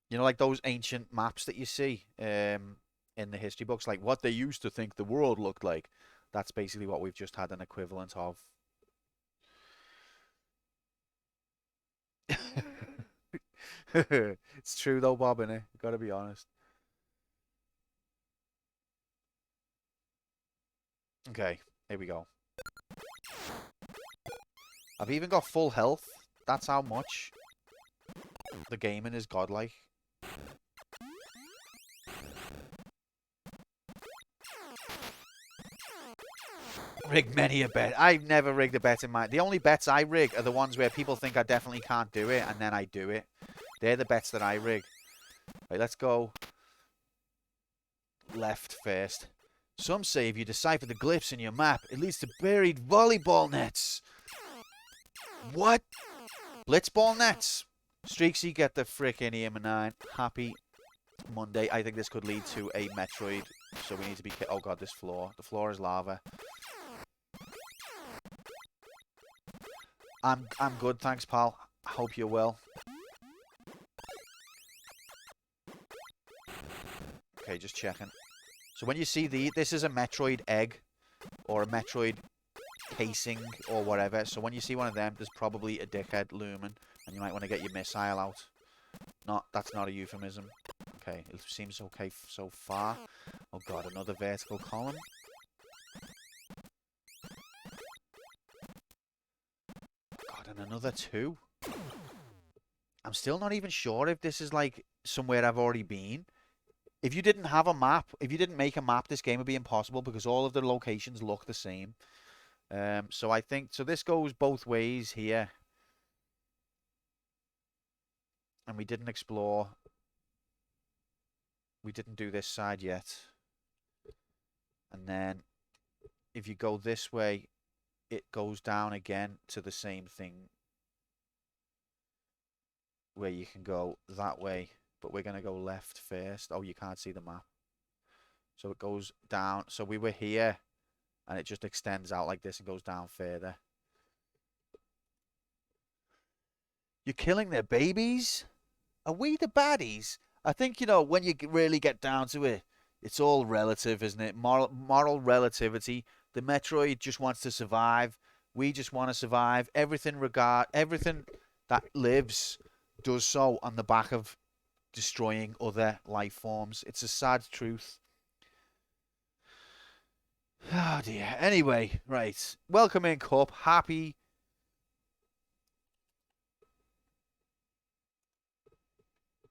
You know, like those ancient maps that you see in the history books. Like what they used to think the world looked like. That's basically what we've just had an equivalent of. It's true though, Bob, innit? Gotta be honest. Okay, here we go. I've even got full health. That's how much the gaming is godlike. Rig many a bet. I've never rigged a bet in my... The only bets I rig are the ones where people think I definitely can't do it, and then I do it. They're the bets that I rig. Right, let's go left first. Some say if you decipher the glyphs in your map, it leads to buried volleyball nets. What? Blitzball nets? Streaksy, get the frick in here, man. Happy Monday. I think this could lead to a Metroid. So we need to be... Oh god, this floor. The floor is lava. I'm good, thanks, pal. I hope you're well. Okay, just checking. So when you see this is a Metroid egg or a Metroid casing or whatever. So when you see one of them, there's probably a dickhead looming, and you might want to get your missile out. That's not a euphemism. Okay, it seems okay so far. Oh god, another vertical column. God, and another two. I'm still not even sure if this is like somewhere I've already been. If you didn't have a map, if you didn't make a map, this game would be impossible because all of the locations look the same. So I think, so this goes both ways here. And we didn't explore. We didn't do this side yet. And then if you go this way, it goes down again to the same thing. Where you can go that way. But we're going to go left first. Oh, you can't see the map. So it goes down. So we were here. And it just extends out like this and goes down further. You're killing their babies? Are we the baddies? I think, you know, when you really get down to it, it's all relative, isn't it? Moral relativity. The Metroid just wants to survive. We just want to survive. Everything that lives does so on the back of destroying other life forms. It's a sad truth. Oh dear. Anyway, right. Welcome in, Cup. Happy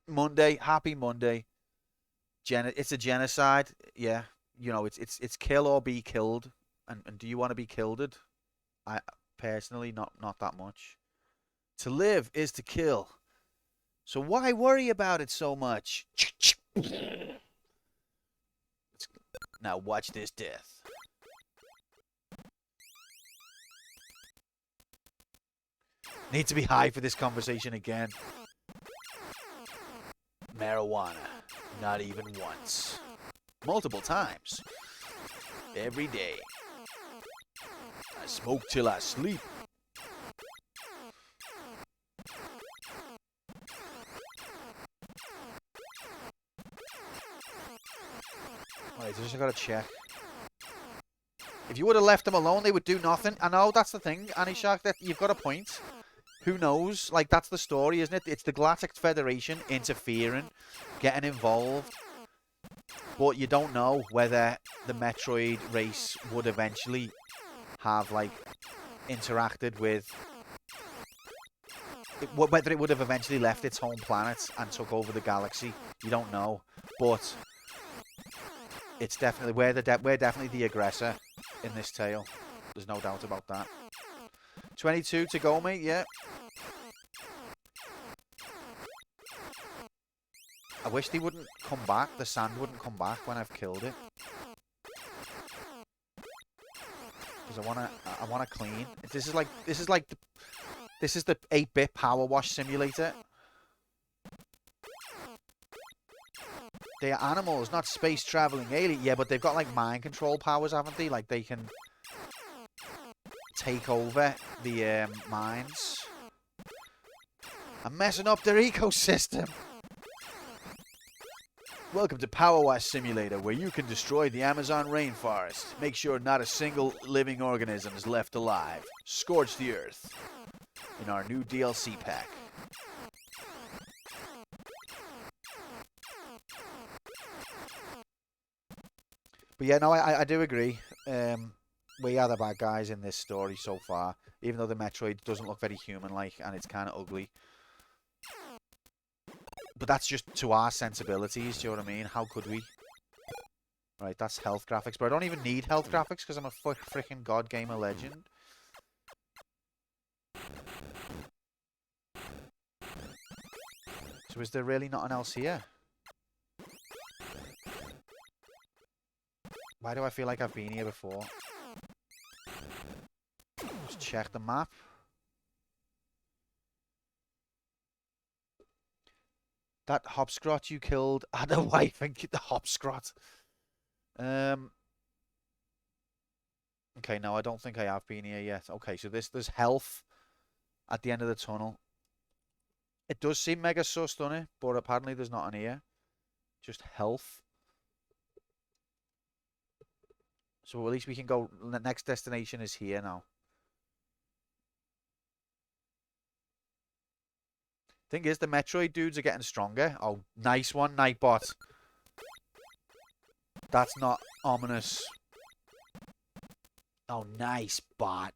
Monday. Happy Monday. It's a genocide. Yeah. You know, it's kill or be killed. And do you want to be killed? I personally not that much. To live is to kill. So why worry about it so much? Now watch this death. Need to be high for this conversation again. Marijuana. Not even once. Multiple times. Every day. I Smoke till I sleep. Alright, I just gotta check. If you would have left them alone, they would do nothing. I know, that's the thing, Annie Shark, that you've got a point. Who knows? Like, that's the story, isn't it? It's the Galactic Federation interfering, getting involved. But you don't know whether the Metroid race would eventually have, like, interacted with... whether it would have eventually left its home planet and took over the galaxy. You don't know. But it's definitely... we're definitely the aggressor in this tale. There's no doubt about that. 22 to go, mate, yeah. I wish they wouldn't come back. The sand wouldn't come back when I've killed it. Because I wanna clean. This is the 8-bit power wash simulator. They are animals, not space traveling aliens. Yeah, but they've got like mind control powers, haven't they? Like they can take over the mines. I'm messing up their ecosystem. Welcome to Power Wash Simulator, where you can destroy the Amazon rainforest. Make sure not a single living organism is left alive. Scorch the earth in our new DLC pack. But yeah, no, I do agree. We are the bad guys in this story so far, even though the Metroid doesn't look very human-like and it's kind of ugly. But that's just to our sensibilities, do you know what I mean? How could we? Right, that's health graphics. But I don't even need health graphics because I'm a freaking God Gamer legend. So is there really nothing else here? Why do I feel like I've been here before? Just check the map. That hopscrot you killed had a wife and the hopscrot. Okay, no, I don't think I have been here yet. Okay, so there's health at the end of the tunnel. It does seem mega sus, doesn't it? But apparently there's not an here. Just health. So at least we can go. The next destination is here now. Thing is, the Metroid dudes are getting stronger. Oh, nice one, Nightbot. That's not ominous. Oh, nice bot.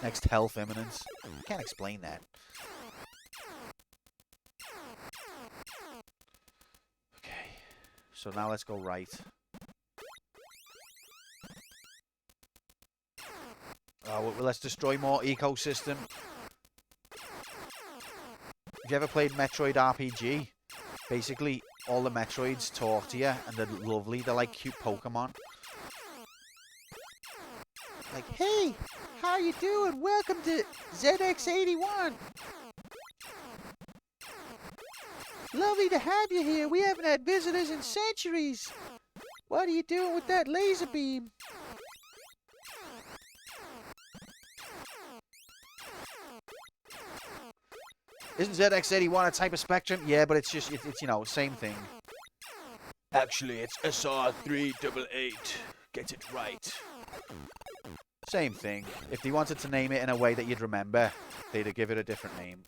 Next health imminence. Can't explain that. Okay. So now let's go right. Oh, well, let's destroy more ecosystem. Have you ever played Metroid RPG? Basically, all the Metroids talk to you, and they're lovely. They're like cute Pokemon. Like, hey, how you doing? Welcome to ZX81. Lovely to have you here. We haven't had visitors in centuries. What are you doing with that laser beam? Isn't ZX81 a type of Spectrum? Yeah, but it's just, it's you know, same thing. Actually, it's SR388. Get it right. Same thing. If they wanted to name it in a way that you'd remember, they'd give it a different name.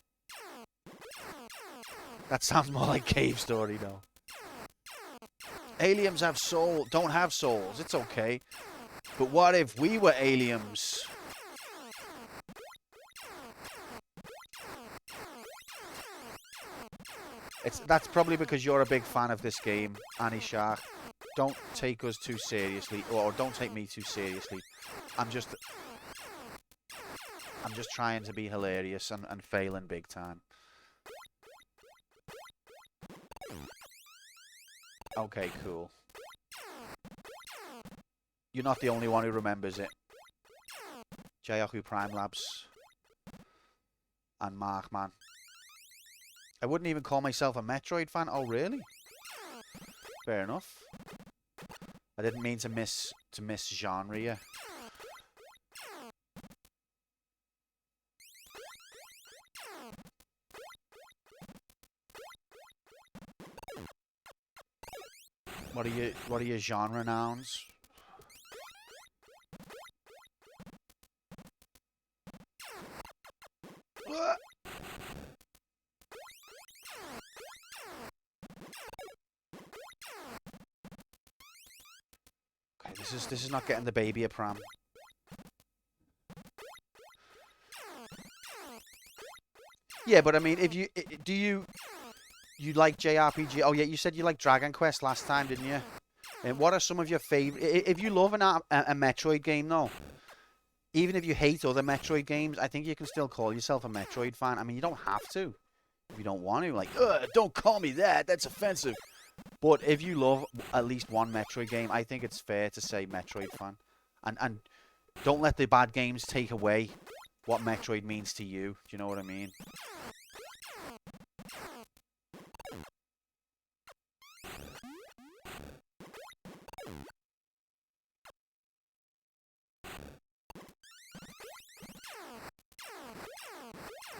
That sounds more like Cave Story, though. Aliens have soul, don't have souls. It's okay. But what if we were aliens? That's probably because you're a big fan of this game, Annie Shark. Don't take us too seriously, or don't take me too seriously. I'm just trying to be hilarious and failing big time. Okay, cool. You're not the only one who remembers it. Jayaku Prime Labs and Markman. I wouldn't even call myself a Metroid fan. Oh, really? Fair enough. I didn't mean to miss genre you. What are your genre nouns? Okay, this is not getting the baby a pram. Yeah, but I mean, if you do you like JRPG? Oh yeah, you said you liked Dragon Quest last time, didn't you? And what are some of your favorite? If you love a Metroid game, though, even if you hate other Metroid games, I think you can still call yourself a Metroid fan. I mean, you don't have to if you don't want to. Like, don't call me that. That's offensive. But if you love at least one Metroid game, I think it's fair to say Metroid fan. And don't let the bad games take away what Metroid means to you. Do you know what I mean?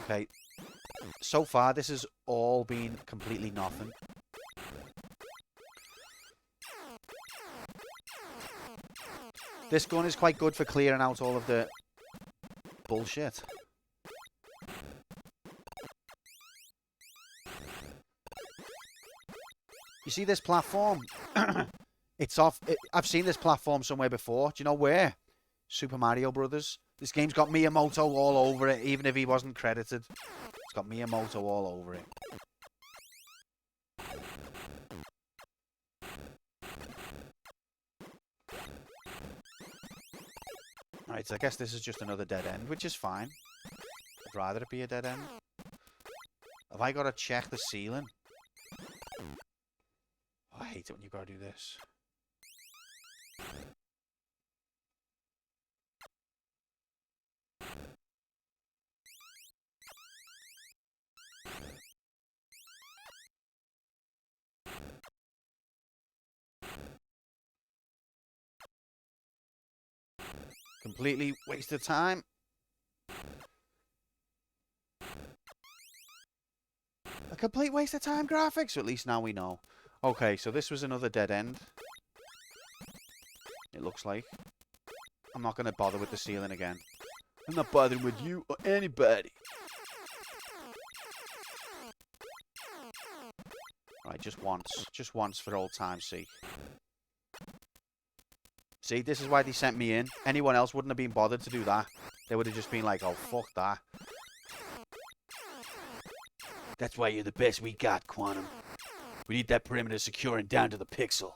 Okay. So far, this has all been completely nothing. This gun is quite good for clearing out all of the bullshit. You see this platform? It's off. I've seen this platform somewhere before. Do you know where? Super Mario Brothers. This game's got Miyamoto all over it, even if he wasn't credited. It's got Miyamoto all over it. Alright, so I guess this is just another dead end, which is fine. I'd rather it be a dead end. Have I got to check the ceiling? Oh, I hate it when you got to do this. Completely wasted time. A complete waste of time graphics. So at least now we know. Okay, so this was another dead end. It looks like. I'm not going to bother with the ceiling again. I'm not bothering with you or anybody. Right, just once. Just once for old time's sake. See, this is why they sent me in. Anyone else wouldn't have been bothered to do that. They would have just been like, oh, fuck that. That's why you're the best we got, Quantum. We need that perimeter secure and down to the pixel.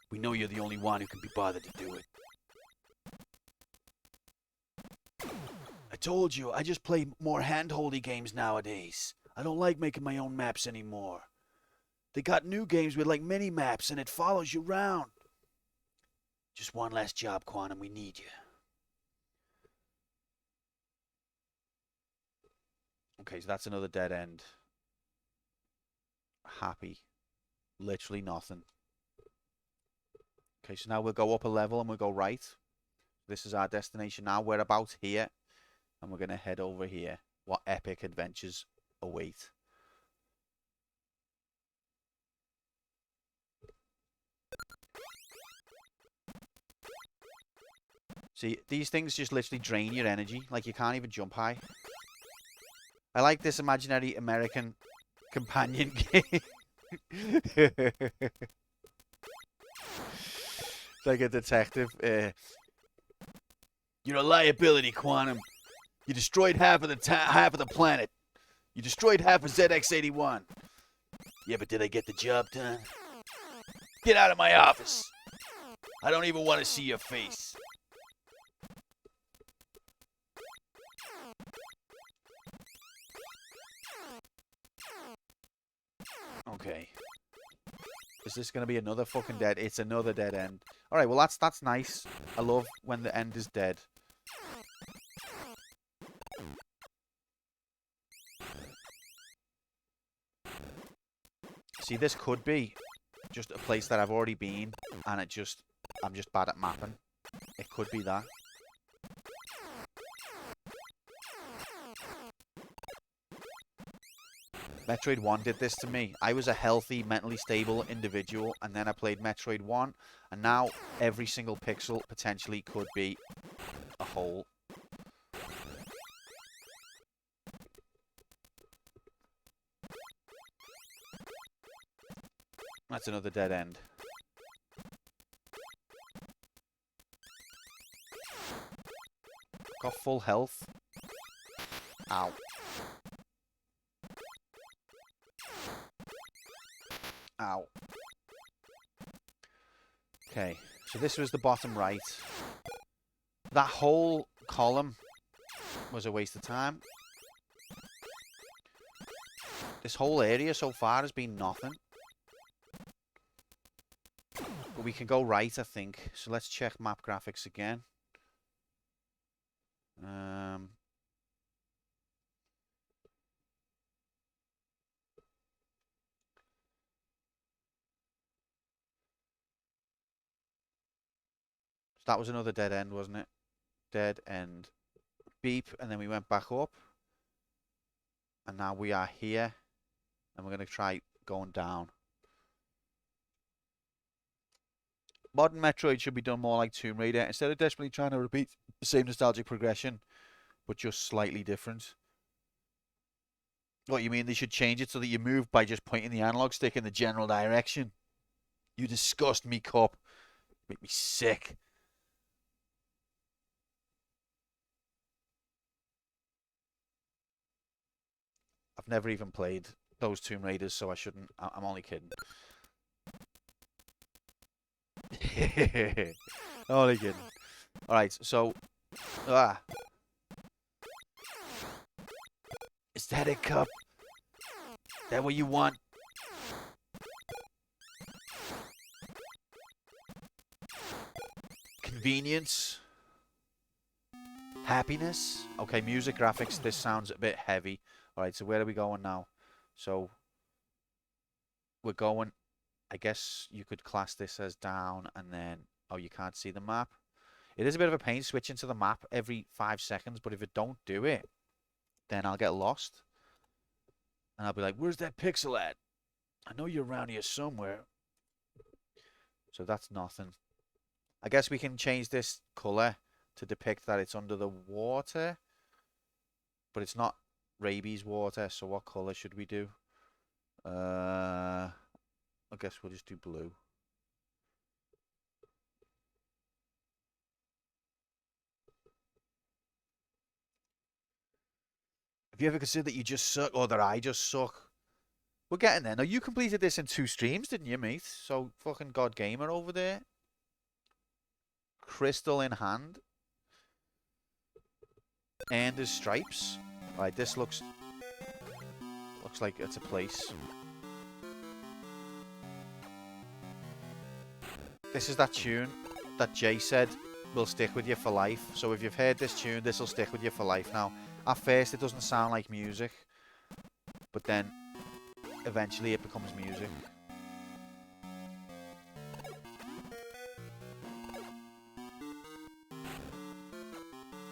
We know you're the only one who can be bothered to do it. I told you, I just play more hand-holdy games nowadays. I don't like making my own maps anymore. They got new games with like mini-maps and it follows you around. Just one last job, Quantum. We need you. Okay, so that's another dead end. Happy. Literally nothing. Okay, so now we'll go up a level and we'll go right. This is our destination now. We're about here. And we're going to head over here. What epic adventures await. See, these things just literally drain your energy. Like, you can't even jump high. I like this imaginary American companion game. It's like a detective. You're a liability, Quantum. You destroyed half of the planet. You destroyed half of ZX81. Yeah, but did I get the job done? Get out of my office. I don't even want to see your face. Okay. Is this going to be another fucking dead? It's another dead end. Alright, well that's nice. I love when the end is dead. See, this could be just a place that I've already been, and I'm just bad at mapping. It could be that. Metroid 1 did this to me. I was a healthy, mentally stable individual, and then I played Metroid 1, and now every single pixel potentially could be a hole. That's another dead end. Got full health. Ow. Ow. Okay, so this was the bottom right. That whole column was a waste of time. This whole area so far has been nothing. But we can go right, I think. So let's check map graphics again. So that was another dead end, wasn't it? Dead end. Beep, and then we went back up. And now we are here. And we're going to try going down. Modern Metroid should be done more like Tomb Raider. Instead of desperately trying to repeat the same nostalgic progression, but just slightly different. What, you mean they should change it so that you move by just pointing the analog stick in the general direction? You disgust me, Cup. Make me sick. I've never even played those Tomb Raiders, so I shouldn't. I'm only kidding. Only kidding. Alright, so... Is that it, Cup? That what you want? Convenience? Happiness? Okay, music graphics, this sounds a bit heavy. Alright, so where are we going now? So, we're going... I guess you could class this as down and then... Oh, you can't see the map. It is a bit of a pain switching to the map every 5 seconds, but if it don't do it, then I'll get lost. And I'll be like, where's that pixel at? I know you're around here somewhere. So that's nothing. I guess we can change this colour to depict that it's under the water. But it's not rabies water, so what colour should we do? I guess we'll just do blue. Have you ever considered that you just suck or that I just suck? We're getting there. Now, you completed this in 2 streams, didn't you, mate? So, fucking God Gamer over there. Crystal in hand. And his stripes. Right, this looks like it's a place. This is that tune that Jay said will stick with you for life. So if you've heard this tune, this will stick with you for life now. At first, it doesn't sound like music. But then, eventually, it becomes music.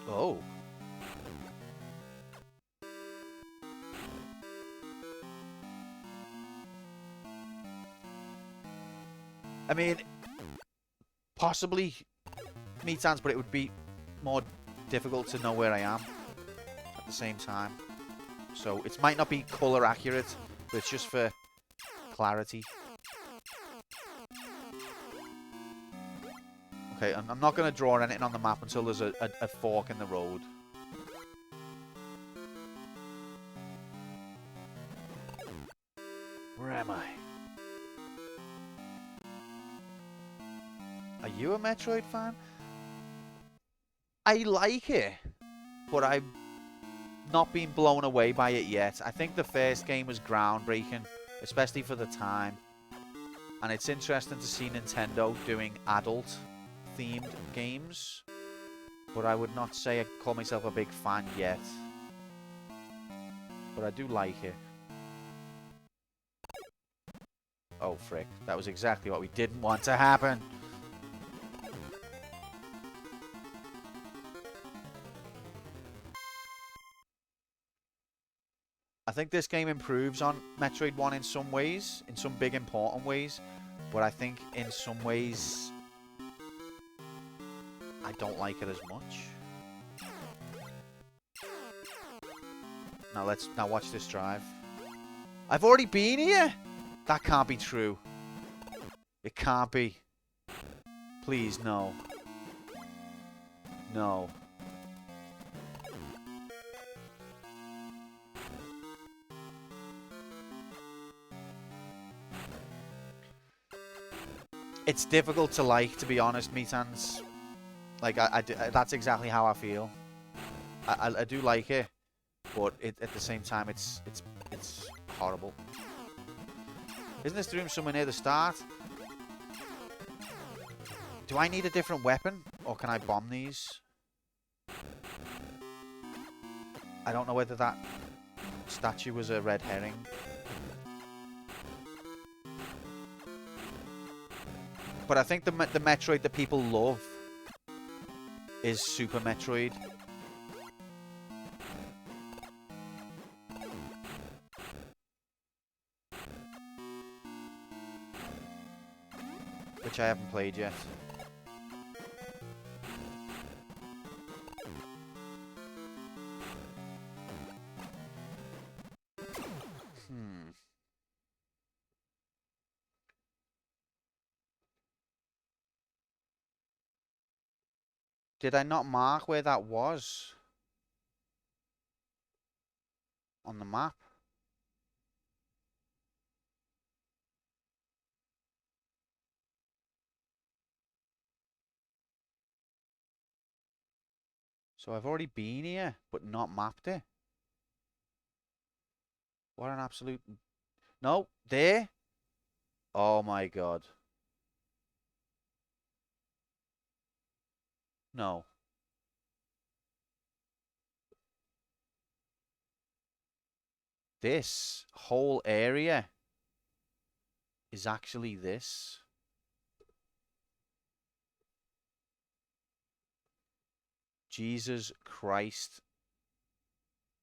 Oh. I mean, possibly Metans, but it would be more difficult to know where I am at the same time. So it might not be color accurate, but it's just for clarity. Okay, I'm not going to draw anything on the map until there's a fork in the road. Where am I? Are you a Metroid fan? I like it, but I've not been blown away by it yet. I think the first game was groundbreaking, especially for the time. And it's interesting to see Nintendo doing adult-themed games. But I would not say I call myself a big fan yet. But I do like it. Oh, frick. That was exactly what we didn't want to happen. I think this game improves on Metroid 1 in some ways, in some big important ways, but I think in some ways I don't like it as much. Now watch this drive. I've already been here? That can't be true. It can't be. Please, no. No. It's difficult to like, to be honest, Metans. Like, that's exactly how I feel. I do like it, but at the same time, it's horrible. Isn't this room somewhere near the start? Do I need a different weapon, or can I bomb these? I don't know whether that statue was a red herring. But I think the Metroid that people love is Super Metroid. Which I haven't played yet. Did I not mark where that was? On the map? So I've already been here, but not mapped it. What an absolute... No, there. Oh my god. No. This whole area is actually this. Jesus Christ.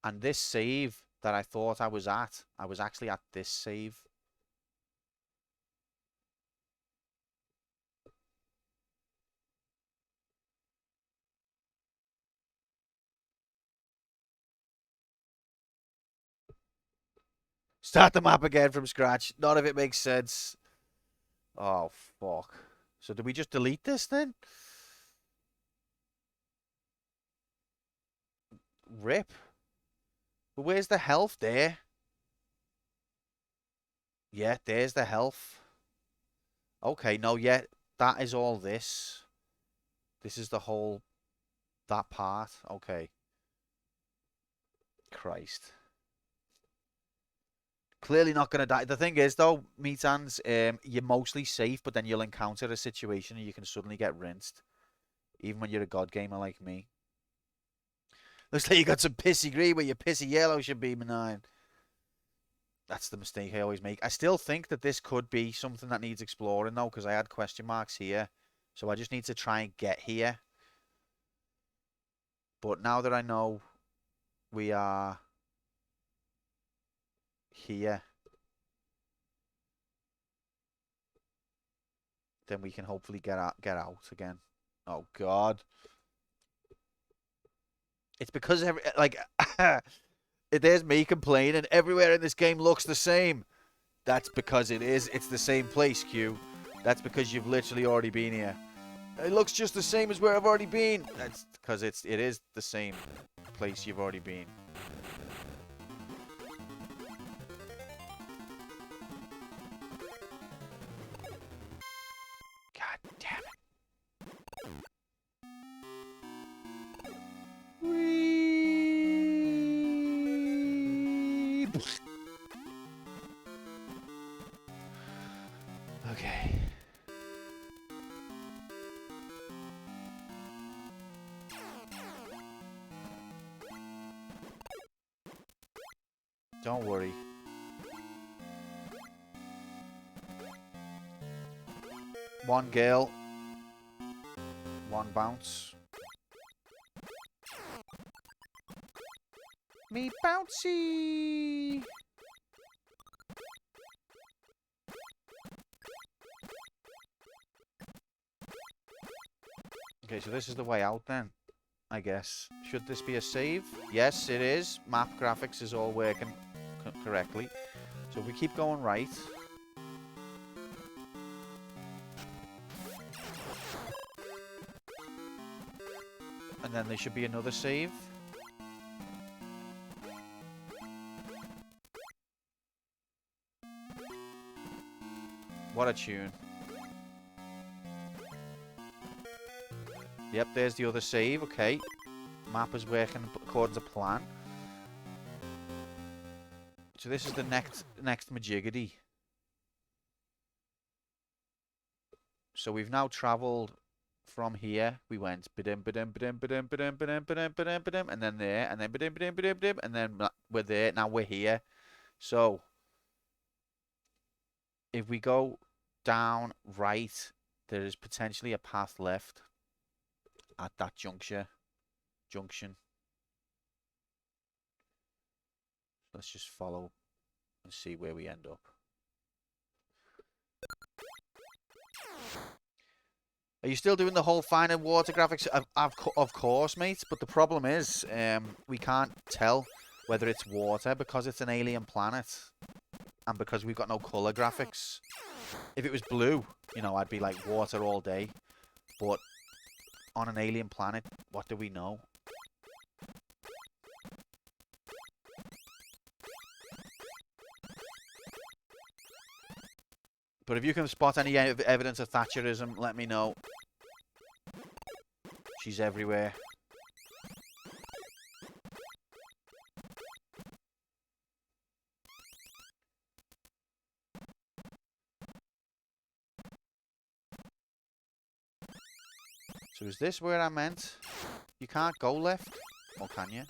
And this save that I thought I was actually at this save. Start the map again from scratch. None of it makes sense. Oh, fuck. So do we just delete this then? Rip. But where's the health there? Yeah, there's the health. Okay, no, yeah, that is all this. This is the whole... that part. Okay. Christ. Clearly not going to die. The thing is, though, Metans, you're mostly safe, but then you'll encounter a situation and you can suddenly get rinsed. Even when you're a god gamer like me. Looks like you got some pissy green where your pissy yellow should be, benign. That's the mistake I always make. I still think that this could be something that needs exploring, though, because I had question marks here. So I just need to try and get here. But now that I know we are here, then we can hopefully get out again. Oh, God. It's because there's me complaining. Everywhere in this game looks the same. That's because it is. It's the same place, Q. That's because you've literally already been here. It looks just the same as where I've already been. That's because it is the same place you've already been. God damn it. Okay. Don't worry. One girl. One bounce. Me bouncy! Okay, so this is the way out then, I guess. Should this be a save? Yes, it is. Map graphics is all working correctly. So if we keep going right. And then there should be another save. What a tune. Yep, there's the other save. Okay. Map is working according to plan. So this is the next majiggity. So we've now travelled from here. We went bidim bidim bidim bidim bidim bidim bidim bidim bidim, and then there, and then bidim bidim bidim bidim, and then we're there. Now we're here. So if we go down right, there is potentially a path left at that junction. Let's just follow and see where we end up. Are you still doing the whole finer water graphics? Of course, mate. But the problem is, we can't tell whether it's water because it's an alien planet, and because we've got no color graphics. If it was blue, you know, I'd be like water all day. But on an alien planet, what do we know? But if you can spot any evidence of Thatcherism, let me know. She's everywhere. So is this where I meant? You can't go left? Or can you?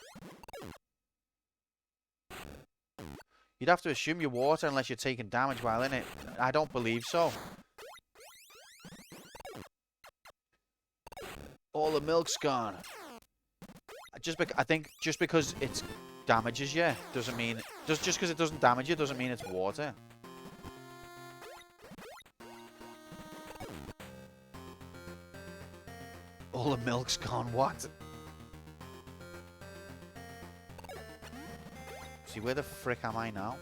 You'd have to assume you're water unless you're taking damage while in it. I don't believe so. All the milk's gone. I think just because it damages you doesn't mean... Just because it doesn't damage you doesn't mean it's water. All the milk's gone. What? See, where the frick am I now?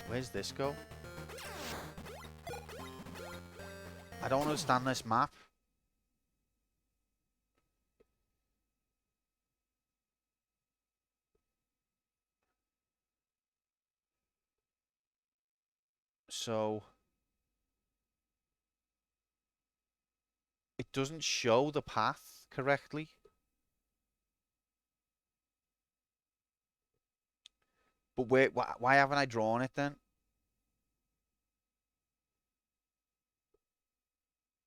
Where's this go? I don't understand this map. So... it doesn't show the path correctly. But why haven't I drawn it then?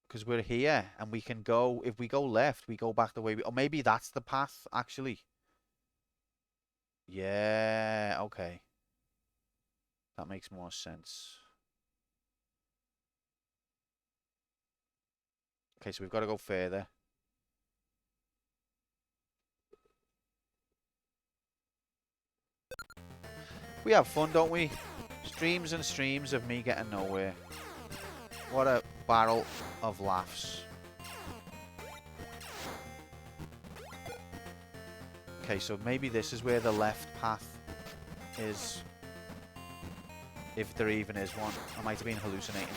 Because we're here and we can go, if we go left, we go back the way we, or maybe that's the path actually. Yeah, okay. That makes more sense. Okay, so we've got to go further. We have fun, don't we? Streams and streams of me getting nowhere. What a barrel of laughs. Okay, so maybe this is where the left path is. If there even is one. I might have been hallucinating.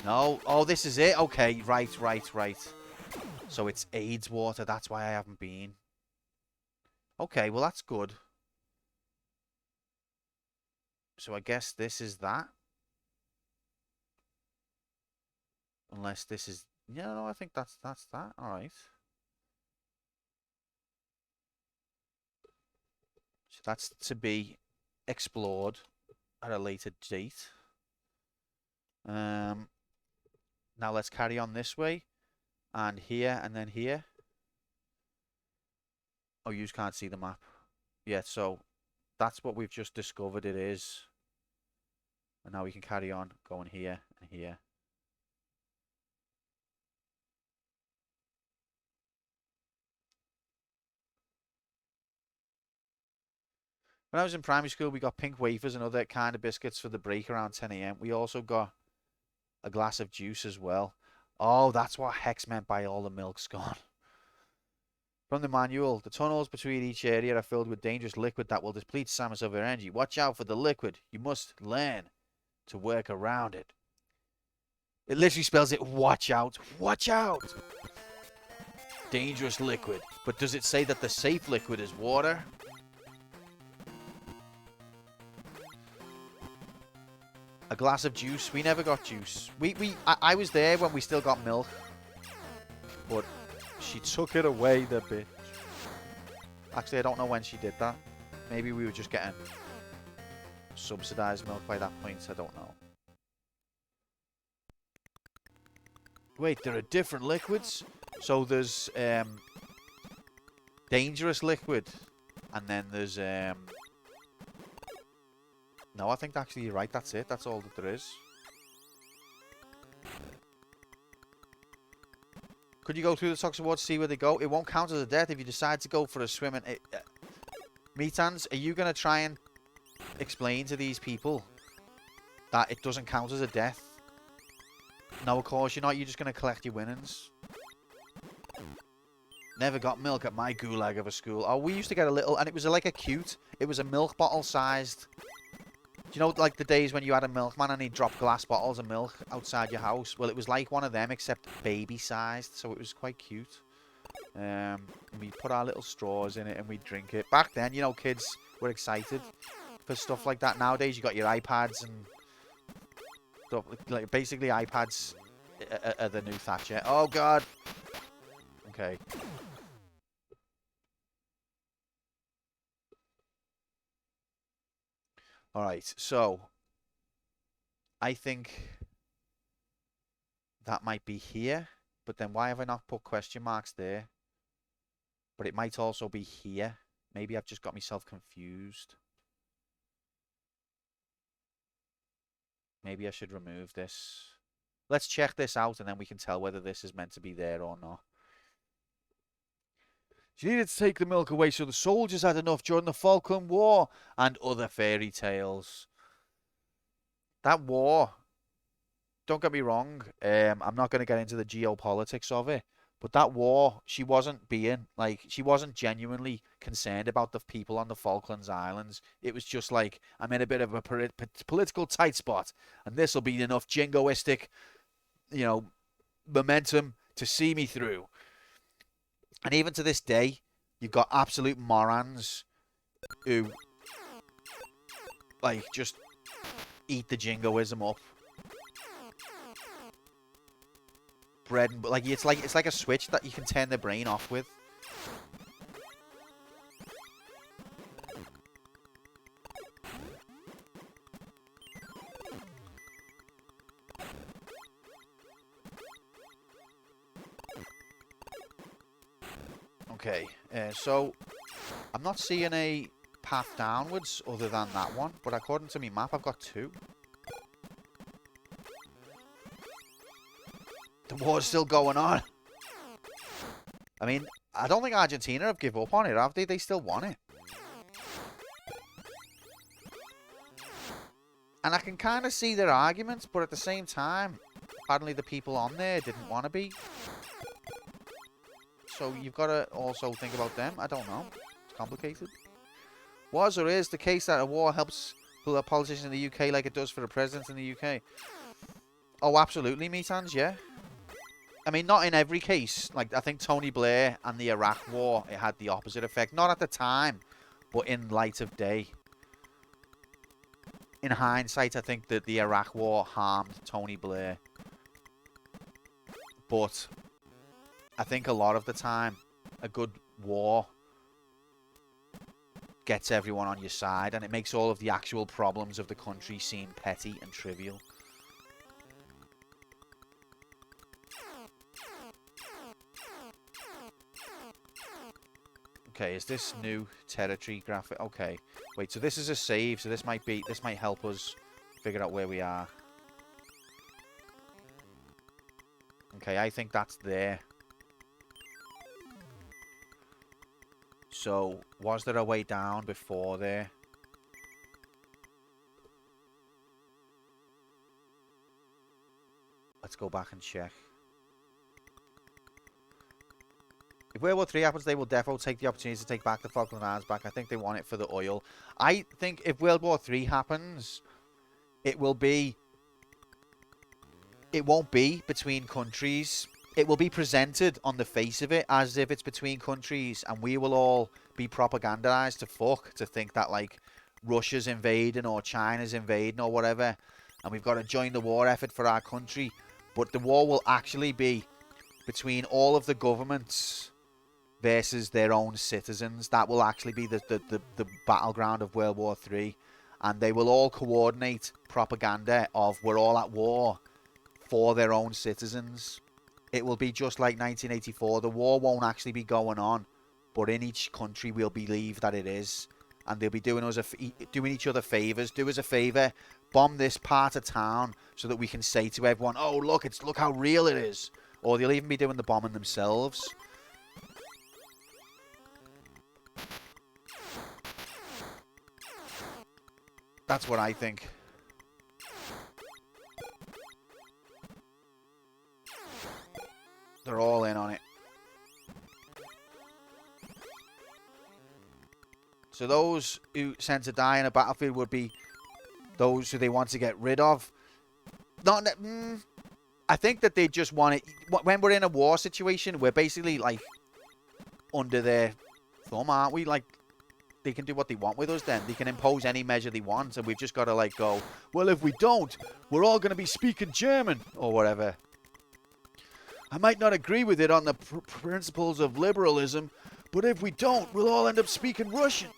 No. Oh, this is it. Okay, right. So it's AIDS water. That's why I haven't been. Okay, well, that's good. So I guess this is that. Unless this is... Yeah, no, I think that's that. All right. So that's to be explored at a later date. Now let's carry on this way. And here, and then here. Oh, you can't see the map. Yeah, so that's what we've just discovered it is. And now we can carry on going here and here. When I was in primary school, we got pink wafers and other kind of biscuits for the break around 10 a.m. We also got a glass of juice as well. Oh, that's what Hex meant by all the milk's gone. From the manual, the tunnels between each area are filled with dangerous liquid that will deplete Samus of her energy. Watch out for the liquid. You must learn to work around it. It literally spells it, watch out. Watch out! Dangerous liquid. But does it say that the safe liquid is water? A glass of juice. We never got juice. I was there when we still got milk. But she took it away, the bitch. Actually, I don't know when she did that. Maybe we were just getting subsidized milk by that point. I don't know. Wait, there are different liquids? So there's dangerous liquid. And then there's no, I think actually you're right. That's it. That's all that there is. Could you go through the toxic water to see where they go? It won't count as a death if you decide to go for a swim. And Metans, are you going to try and explain to these people that it doesn't count as a death? No, of course you're not. You're just going to collect your winnings. Never got milk at my gulag of a school. Oh, we used to get a little, and it was like a cute. It was a milk bottle sized. Do you know, like the days when you had a milkman and he'd drop glass bottles of milk outside your house? Well, it was like one of them, except baby-sized, so it was quite cute. We put our little straws in it and we'd drink it. Back then, you know, kids were excited for stuff like that. Nowadays, you got your iPads and stuff. Like, basically, iPads are the new Thatcher. Oh, God. Okay. Alright, so I think that might be here, but then why have I not put question marks there? But it might also be here. Maybe I've just got myself confused. Maybe I should remove this. Let's check this out and then we can tell whether this is meant to be there or not. She needed to take the milk away so the soldiers had enough during the Falkland War and other fairy tales. That war, don't get me wrong, I'm not going to get into the geopolitics of it, but that war, she wasn't genuinely concerned about the people on the Falklands Islands. It was just like, I'm in a bit of a political tight spot, and this will be enough jingoistic, you know, momentum to see me through. And even to this day, you've got absolute morons who, like, just eat the jingoism up. Bread and like it's like a switch that you can turn the brain off with. Okay, so I'm not seeing a path downwards other than that one, but according to my map, I've got two. The war's still going on. I mean, I don't think Argentina have given up on it, have they? They still want it. And I can kind of see their arguments, but at the same time, apparently the people on there didn't want to be. So you've got to also think about them. I don't know. It's complicated. Was or is the case that a war helps politicians in the UK like it does for the presidents in the UK? Oh, absolutely, Metans, yeah. I mean, not in every case. Like, I think Tony Blair and the Iraq War, it had the opposite effect. Not at the time, but in light of day. In hindsight, I think that the Iraq War harmed Tony Blair. But I think a lot of the time, a good war gets everyone on your side, and it makes all of the actual problems of the country seem petty and trivial. Okay, is this new territory graphic? Okay. Wait, so this is a save, so this might help us figure out where we are. Okay, I think that's there. So, was there a way down before there? Let's go back and check. If World War III happens, they will definitely take the opportunity to take back the Falkland Islands back. I think they want it for the oil. I think if World War III happens, it won't be between countries. It will be presented on the face of it as if it's between countries, and we will all be propagandized to think that, like, Russia's invading or China's invading or whatever, and we've got to join the war effort for our country. But the war will actually be between all of the governments versus their own citizens. That will actually be the battleground of World War III. And they will all coordinate propaganda of we're all at war for their own citizens. It will be just like 1984. The war won't actually be going on, but in each country we'll believe that it is. And they'll be doing each other favours. Do us a favour, bomb this part of town so that we can say to everyone, oh, look how real it is. Or they'll even be doing the bombing themselves. That's what I think. They're all in on it. So those who sent to die in a battlefield would be those who they want to get rid of. I think that they just want it. When we're in a war situation, we're basically, like, under their thumb, aren't we? Like, they can do what they want with us then. They can impose any measure they want, and we've just got to, like, go, well, if we don't, we're all going to be speaking German, or whatever. I might not agree with it on the principles of liberalism, but if we don't, we'll all end up speaking Russian.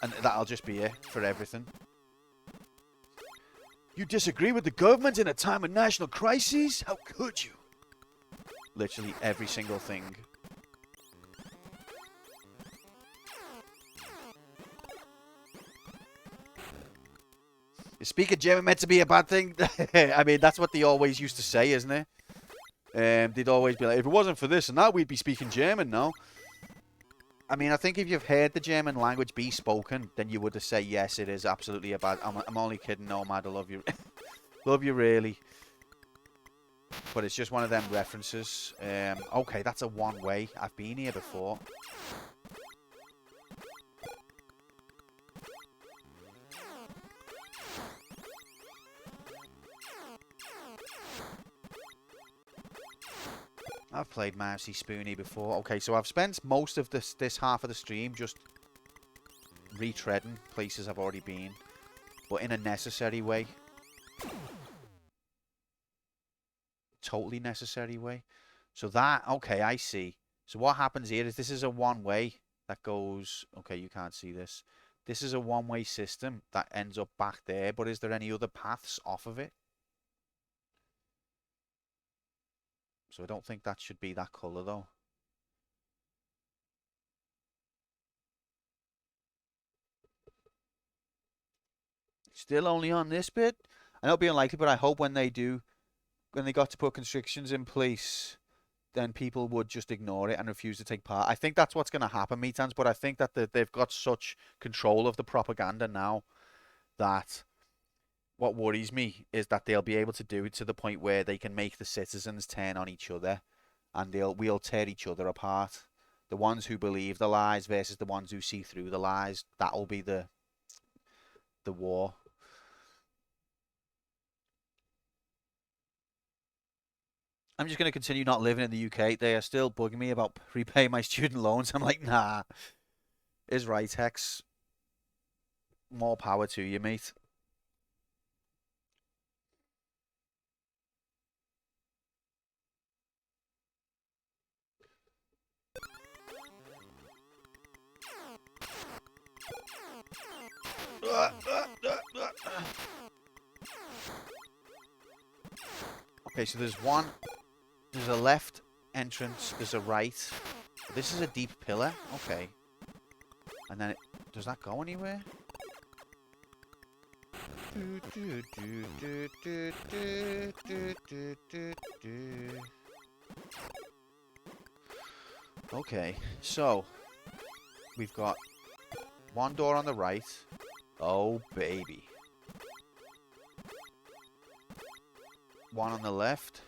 And that'll just be it for everything. You disagree with the government in a time of national crises? How could you? Literally every single thing. Is speaking German meant to be a bad thing? I mean, that's what they always used to say, isn't it? They'd always be like, if it wasn't for this and that, we'd be speaking German now. I mean, I think if you've heard the German language be spoken, then you would have said, yes, it is absolutely a bad... I'm only kidding, Nomad, I love you. Love you, really. But it's just one of them references. Okay, that's a one-way. I've been here before. I've played Mousy Spoony before. Okay, so I've spent most of this half of the stream just retreading places I've already been, but in a necessary way. Totally necessary way. So that, okay, I see. So what happens here is this is a one-way that goes... Okay, you can't see this. This is a one-way system that ends up back there, but is there any other paths off of it? So I don't think that should be that colour, though. Still only on this bit? I know it'll be unlikely, but I hope when they got to put constrictions in place, then people would just ignore it and refuse to take part. I think that's what's going to happen, Metans, but I think that they've got such control of the propaganda now that... What worries me is that they'll be able to do it to the point where they can make the citizens turn on each other, and we'll tear each other apart. The ones who believe the lies versus the ones who see through the lies. That'll be the war. I'm just going to continue not living in the UK. They are still bugging me about repaying my student loans. I'm like, nah. Is right, Hex. More power to you, mate. Okay, so there's a left entrance, there's a right. This is a deep pillar. Okay. And then does that go anywhere? Okay, so we've got one door on the right. Oh, baby. One on the left.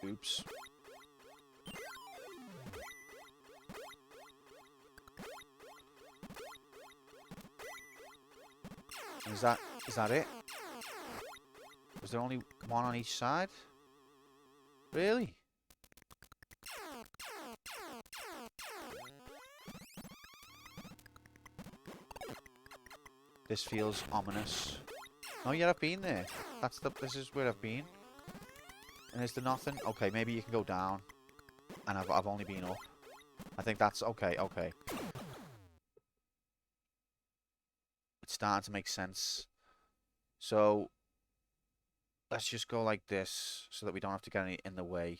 Oops. Is that it? Was there only one on each side? Really? This feels ominous. Oh yeah, I've been there. This is where I've been. And is there nothing? Okay, maybe you can go down. And I've only been up. I think that's okay, okay. It's starting to make sense. So let's just go like this so that we don't have to get any in the way.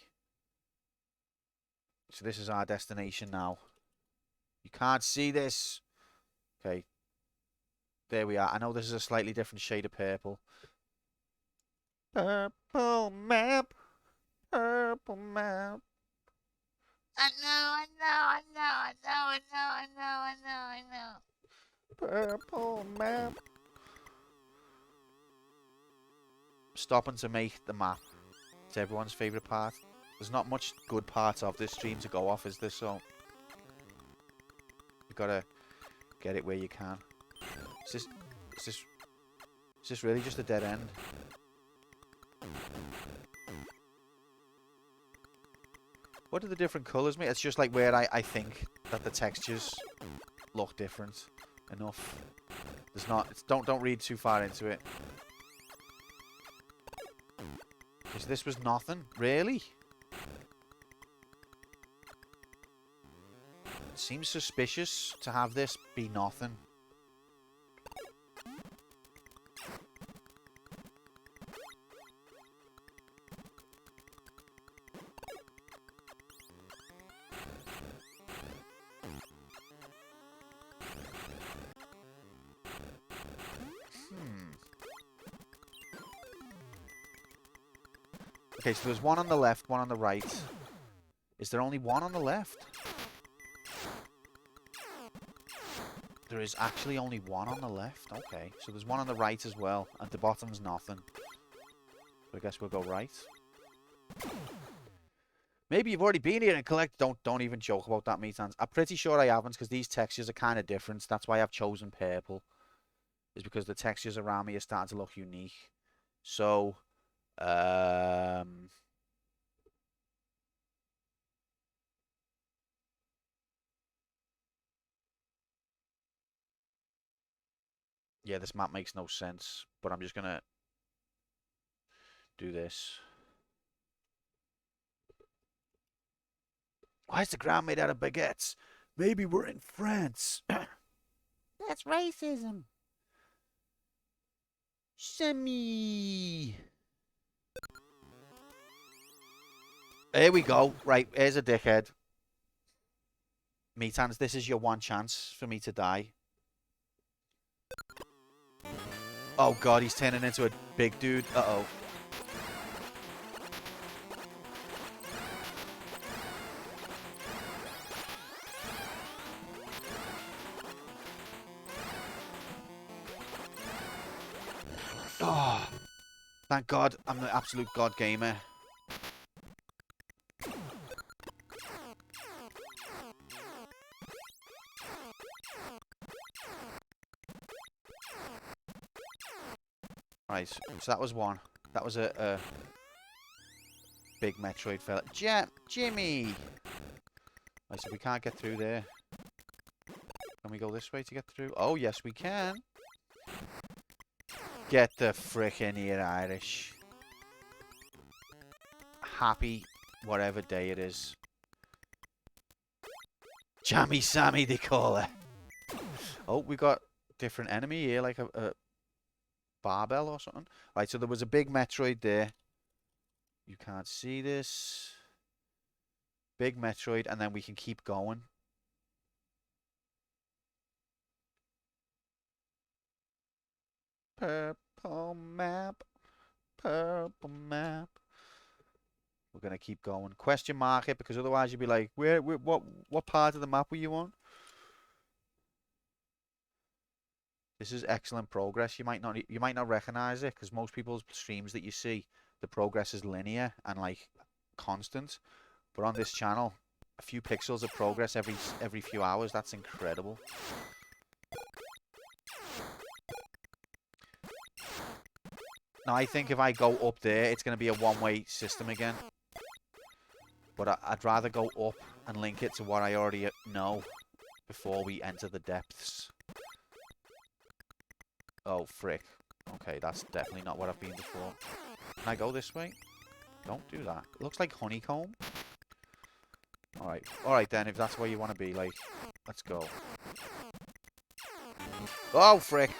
So this is our destination now. You can't see this. Okay. There we are. I know this is a slightly different shade of purple. Purple map. Purple map. I know. Purple map. Stopping to make the map. It's everyone's favourite part. There's not much good parts of this stream to go off, is there? So you gotta get it where you can. Is this really just a dead end? What do the different colours mean? It's just like where I think that the textures look different enough. There's not. Don't read too far into it. Because this was nothing, really. It seems suspicious to have this be nothing. Okay, so there's one on the left, one on the right. Is there only one on the left? There is actually only one on the left. Okay, so there's one on the right as well, and the bottom's nothing. So I guess we'll go right. Maybe you've already been here and collected. Don't even joke about that, Metans. I'm pretty sure I haven't, because these textures are kind of different. That's why I've chosen purple. Is because the textures around me are starting to look unique. So, yeah, this map makes no sense, but I'm just gonna do this. Why is the ground made out of baguettes? Maybe we're in France. That's racism. Semi. Here we go. Right, here's a dickhead. Metans, this is your one chance for me to die. Oh god, he's turning into a big dude. Uh-oh. Oh, thank God I'm the absolute god gamer. Right, so that was one. That was a big Metroid fella. Jimmy! Right, so we can't get through there. Can we go this way to get through? Oh, yes, we can. Get the frickin' here, Irish. Happy whatever day it is. Jammy Sammy, they call her. Oh, we got different enemy here, like a barbell or something. Right, so there was a big Metroid there. You can't see this. Big Metroid, and then we can keep going. Purple map. Purple map. We're gonna keep going. Question mark it, because otherwise you'd be like, what part of the map were you on? This is excellent progress. You might not recognize it, because most people's streams that you see, the progress is linear and like constant. But on this channel, a few pixels of progress every few hours. That's incredible. Now I think if I go up there, it's going to be a one-way system again. But I'd rather go up and link it to what I already know before we enter the depths. Oh, frick. Okay, that's definitely not what I've been before. Can I go this way? Don't do that. It looks like honeycomb. Alright. Alright then, if that's where you want to be, like, let's go. Oh, frick.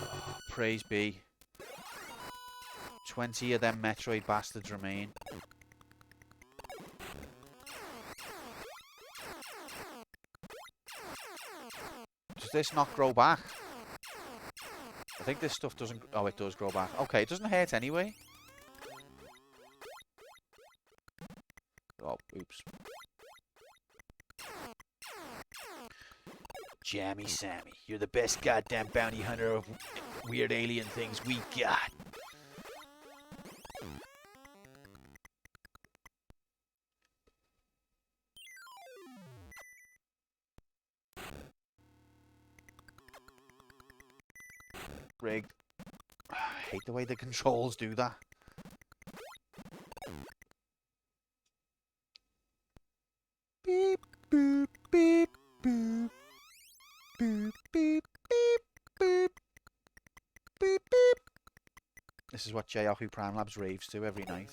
Oh, praise be. 20 of them Metroid bastards remain. Does this not grow back? I think this stuff doesn't... Oh, it does grow back. Okay, it doesn't hurt anyway. Oh, oops. Jammy Sammy, you're the best goddamn bounty hunter of weird alien things we got. Rigged. I hate the way the controls do that. Beep, boop, beep, boop. Boop, beep, beep, boop. Beep, beep. This is what J-Yahoo Prime Labs raves to every night.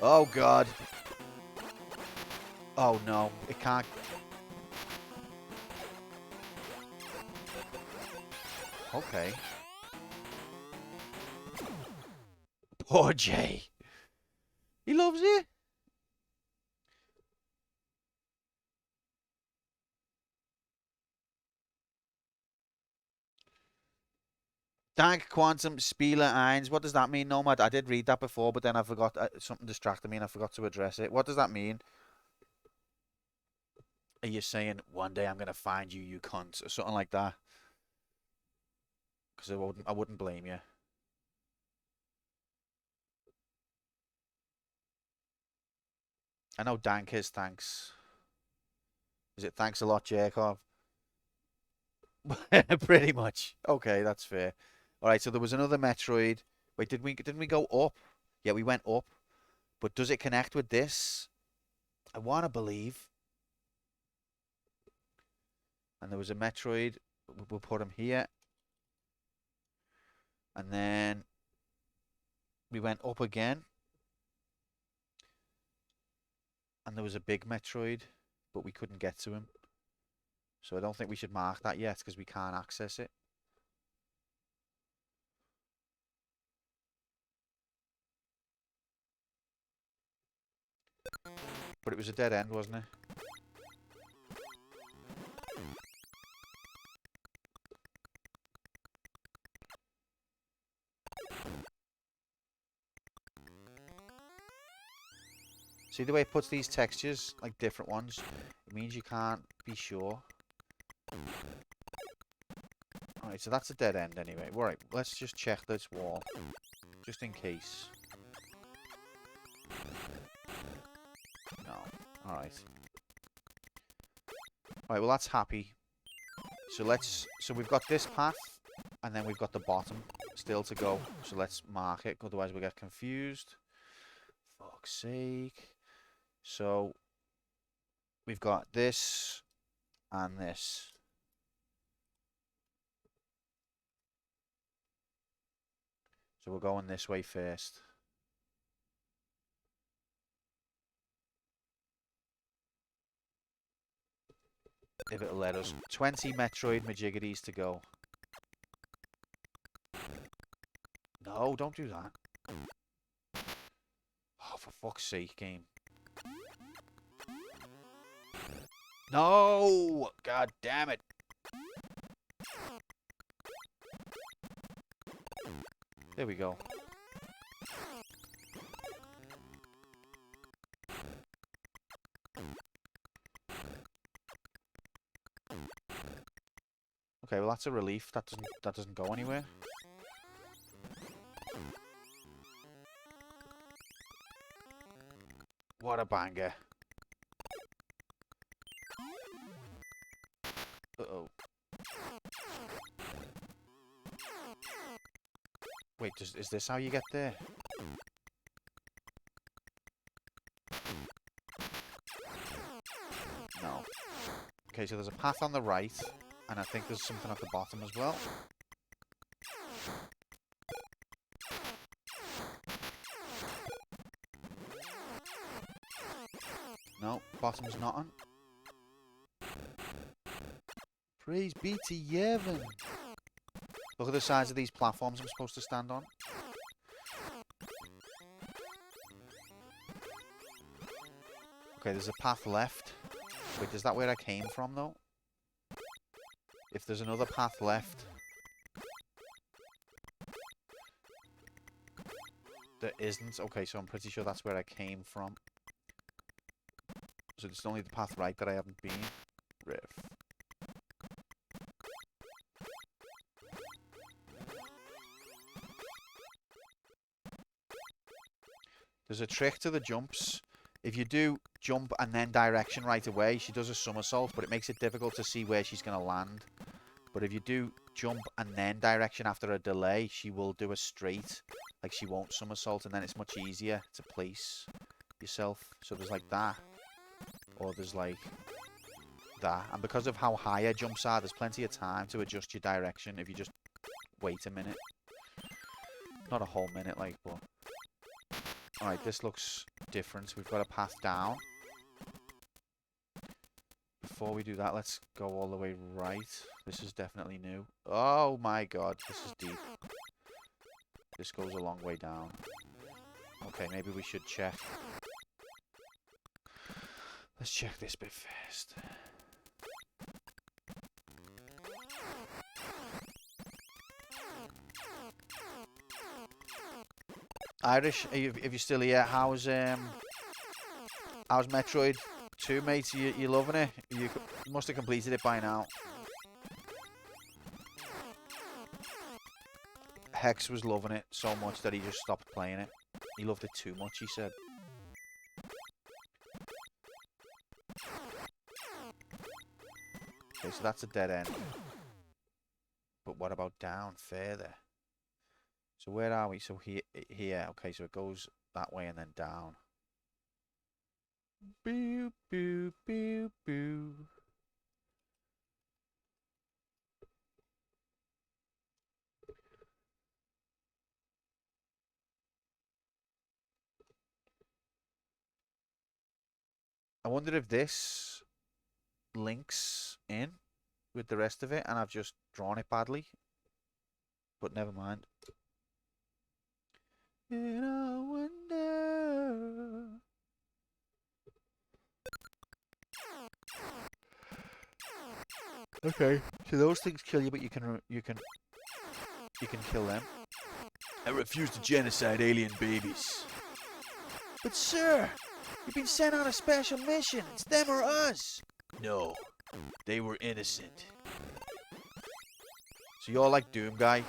Oh god. Oh no, it can't. Okay. Poor Jay. He loves it. Dank Quantum Spieler Eins. What does that mean, Nomad? I did read that before, but then I forgot. Something distracted me and I forgot to address it. What does that mean? Are you saying, one day I'm going to find you, you cunt? Or something like that? Because I wouldn't blame you. I know Dank is thanks. Is it thanks a lot, Jacob? Pretty much. Okay, that's fair. All right, so there was another Metroid. Wait, didn't we go up? Yeah, we went up. But does it connect with this? I want to believe. And there was a Metroid. We'll put him here. And then we went up again. And there was a big Metroid, but we couldn't get to him. So I don't think we should mark that yet because we can't access it. But it was a dead end, wasn't it? See the way it puts these textures, like different ones? It means you can't be sure. Alright, so that's a dead end anyway. Alright, let's just check this wall. Just in case. No. Alright. Alright, well that's happy. So we've got this path, and then we've got the bottom still to go. So let's mark it, otherwise we'll get confused. Fuck's sake. So we've got this and this. So we're going this way first. If it'll let us. 20 Metroid Majiggities to go. No, don't do that. Oh, for fuck's sake, game. No! God damn it. There we go. Okay, well that's a relief. That doesn't go anywhere. What a banger. Uh-oh. Wait, is this how you get there? No. Okay, so there's a path on the right, and I think there's something at the bottom as well. No, bottom's not on. Praise be to Yevon. Look at the size of these platforms I'm supposed to stand on. Okay, there's a path left. Wait, is that where I came from, though? If there's another path left... There isn't. Okay, so I'm pretty sure that's where I came from. So it's only the path right that I haven't been. Riff. There's a trick to the jumps. If you do jump and then direction right away, she does a somersault, but it makes it difficult to see where she's going to land. But if you do jump and then direction after a delay, she will do a straight. Like, she won't somersault, and then it's much easier to place yourself. So there's like that. Or there's like that. And because of how high her jumps are, there's plenty of time to adjust your direction if you just wait a minute. Not a whole minute, like, but... Alright, this looks different. We've got a path down. Before we do that, let's go all the way right. This is definitely new. Oh my god, this is deep. This goes a long way down. Okay, maybe we should check. Let's check this bit first. Irish, if you're still here, how's Metroid 2, mate? You loving it? You must have completed it by now. Hex was loving it so much that he just stopped playing it. He loved it too much, he said. Okay, so that's a dead end. But what about down further? So where are we? So here. Okay, so it goes that way and then down. Boo, boo, boo, boo. I wonder if this links in with the rest of it and I've just drawn it badly. But never mind. And I wonder. Okay, so those things kill you, but you can kill them. I refuse to genocide alien babies. But sir, you've been sent on a special mission. It's them or us. No, they were innocent. So you're like Doom Guy.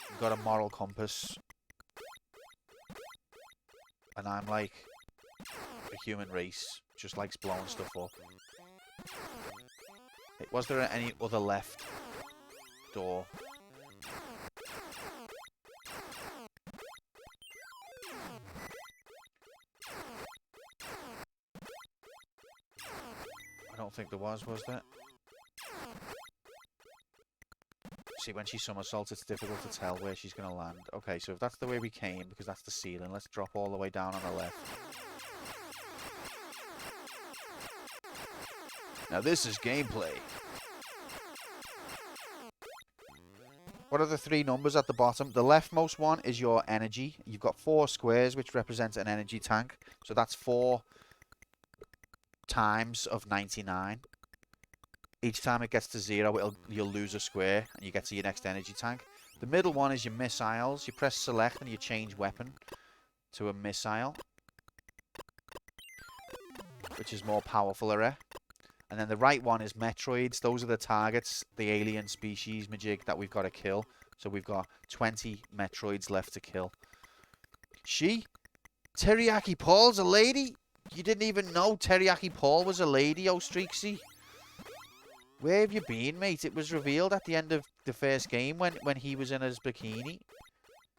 You've got a moral compass. And I'm like a human race, just likes blowing stuff up. Was there any other left door? I don't think there was there? See, when she somersaults, it's difficult to tell where she's going to land. Okay, so if that's the way we came, because that's the ceiling, let's drop all the way down on the left. Now this is gameplay. What are the three numbers at the bottom? The leftmost one is your energy. You've got 4 squares, which represents an energy tank. So that's 4 times of 99. Each time it gets to 0, you'll lose a square, and you get to your next energy tank. The middle one is your missiles. You press select, and you change weapon to a missile, which is more powerful, And then the right one is Metroids. Those are the targets, the alien species majig that we've got to kill. So we've got 20 Metroids left to kill. Teriyaki Paul's a lady? You didn't even know Teriyaki Paul was a lady, oh Streaksy. Where have you been, mate? It was revealed at the end of the first game when he was in his bikini.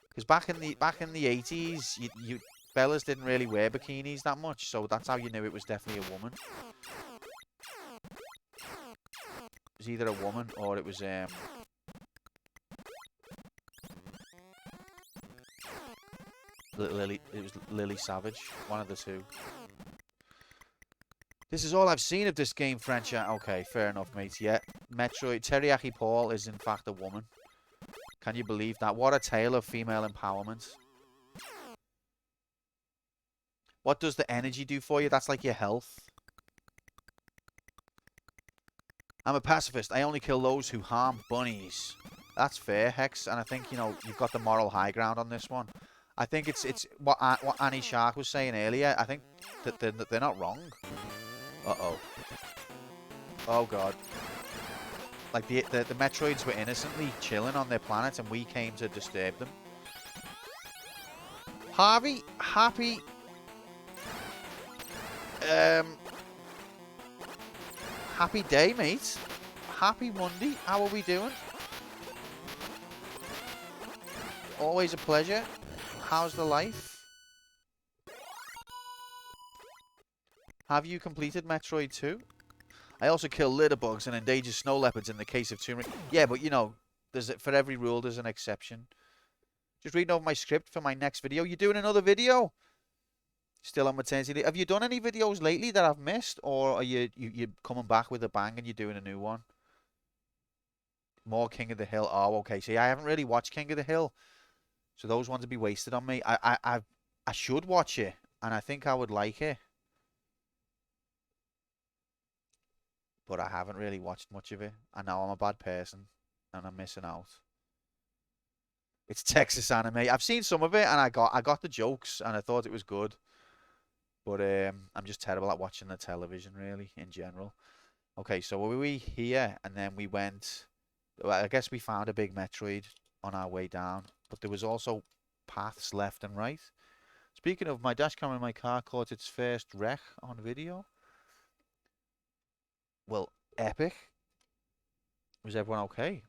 Because back in the 80s, Bellas didn't really wear bikinis that much, so that's how you knew it was definitely a woman. It was either a woman or it was Lily Savage, one of the two. This is all I've seen of this game, French. Okay, fair enough, mate. Yeah, Metroid Teriyaki Paul is in fact a woman. Can you believe that? What a tale of female empowerment. What does the energy do for you? That's like your health. I'm a pacifist. I only kill those who harm bunnies. That's fair, Hex. And I think, you know, you've got the moral high ground on this one. I think it's what Annie Shark was saying earlier. I think that they're not wrong. Uh-oh. Oh, God. Like, the Metroids were innocently chilling on their planet, and we came to disturb them. Harvey, happy... happy day, mate. Happy Monday. How are we doing? Always a pleasure. How's the life? Have you completed Metroid 2? I also kill litter bugs and endanger snow leopards in the case of Tomb Raider. Yeah, but you know, for every rule there's an exception. Just reading over my script for my next video. You doing another video? Still on maternity leave. Have you done any videos lately that I've missed, or are you coming back with a bang and you're doing a new one? More King of the Hill. Oh, okay. See, I haven't really watched King of the Hill, so those ones would be wasted on me. I should watch it, and I think I would like it, but I haven't really watched much of it. I know I'm a bad person, and I'm missing out. It's Texas anime. I've seen some of it, and I got the jokes, and I thought it was good. But I'm just terrible at watching the television, really, in general. Okay, so were we here, and then we went... Well, I guess we found a big Metroid on our way down. But there was also paths left and right. Speaking of, my dash camera in my car caught its first wreck on video. Well, epic. Was everyone okay?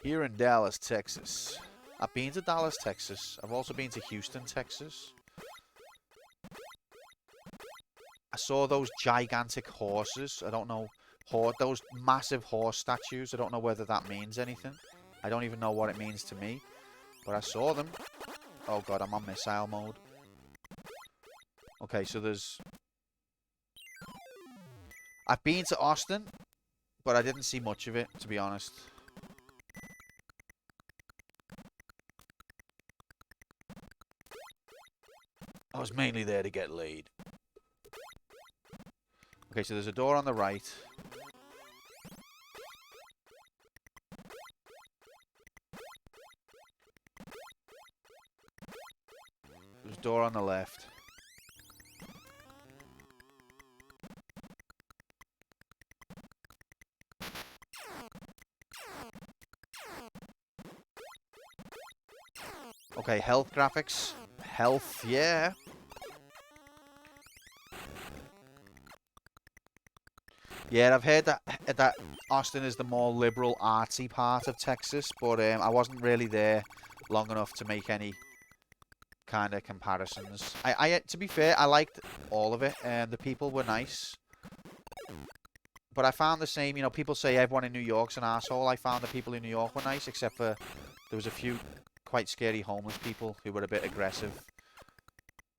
Here in Dallas, Texas. I've been to Dallas, Texas. I've also been to Houston, Texas. I saw those gigantic horses. I don't know. Those massive horse statues. I don't know whether that means anything. I don't even know what it means to me. But I saw them. Oh god, I'm on missile mode. Okay, so there's... I've been to Austin, but I didn't see much of it, to be honest. I was mainly there to get laid. Okay, so there's a door on the right. There's a door on the left. Okay, health graphics. Health, yeah. Yeah, I've heard that Austin is the more liberal, artsy part of Texas, but I wasn't really there long enough to make any kind of comparisons. To be fair, I liked all of it, and the people were nice. But I found the same, you know, people say everyone in New York's an asshole. I found the people in New York were nice, except for there was a few quite scary homeless people who were a bit aggressive.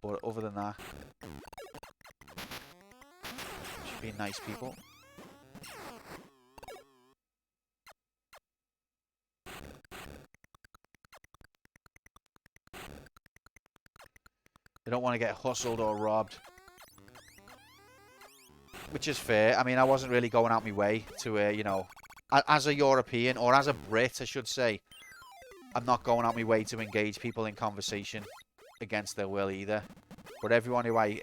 But other than that, just being nice people. They don't want to get hustled or robbed. Which is fair. I mean, I wasn't really going out my way to, you know, as a European, or as a Brit, I should say, I'm not going out my way to engage people in conversation against their will either. But everyone who I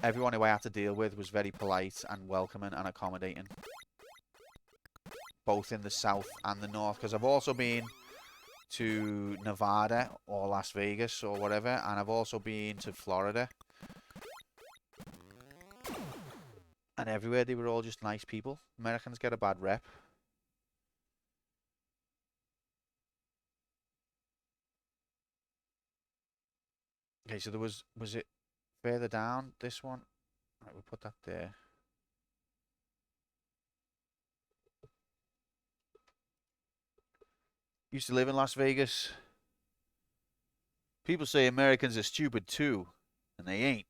had to deal with was very polite and welcoming and accommodating. Both in the south and the north. Because I've also been to Nevada or Las Vegas or whatever, and I've also been to Florida. And everywhere they were all just nice people. Americans get a bad rep. Okay, so there was it further down, this one? Right, we'll put that there. Used to live in Las Vegas. People say Americans are stupid too, and they ain't.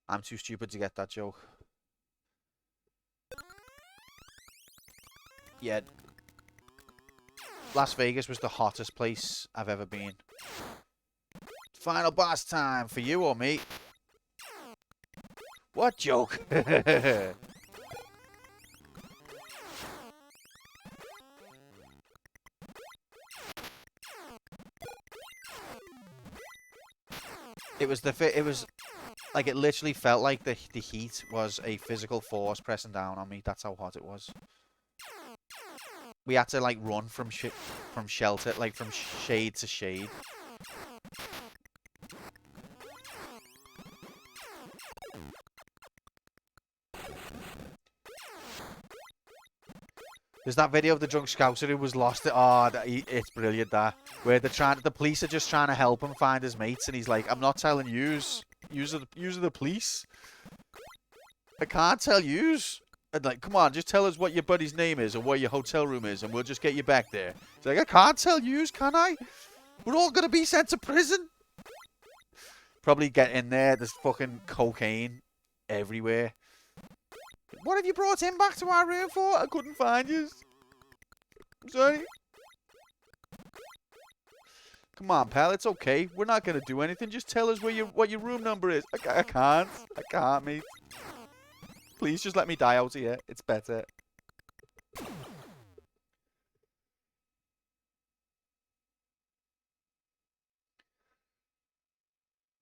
I'm too stupid to get that joke. Yeah. Las Vegas was the hottest place I've ever been. Final boss time for you or me. What joke? It was like, it literally felt like the heat was a physical force pressing down on me. That's how hot it was. We had to like run from shelter, like from shade to shade. There's that video of the drunk scouser who was lost. Oh, it's brilliant, that. Where the police are just trying to help him find his mates, and he's like, I'm not telling yous. Yous are the police. I can't tell yous. And like, come on, just tell us what your buddy's name is or where your hotel room is, and we'll just get you back there. He's like, I can't tell yous, can I? We're all gonna be sent to prison. Probably get in there, there's fucking cocaine everywhere. What have you brought him back to our room for? I couldn't find you. I'm sorry. Come on, pal. It's okay. We're not going to do anything. Just tell us what your room number is. I can't. I can't, mate. Please just let me die out here. It's better.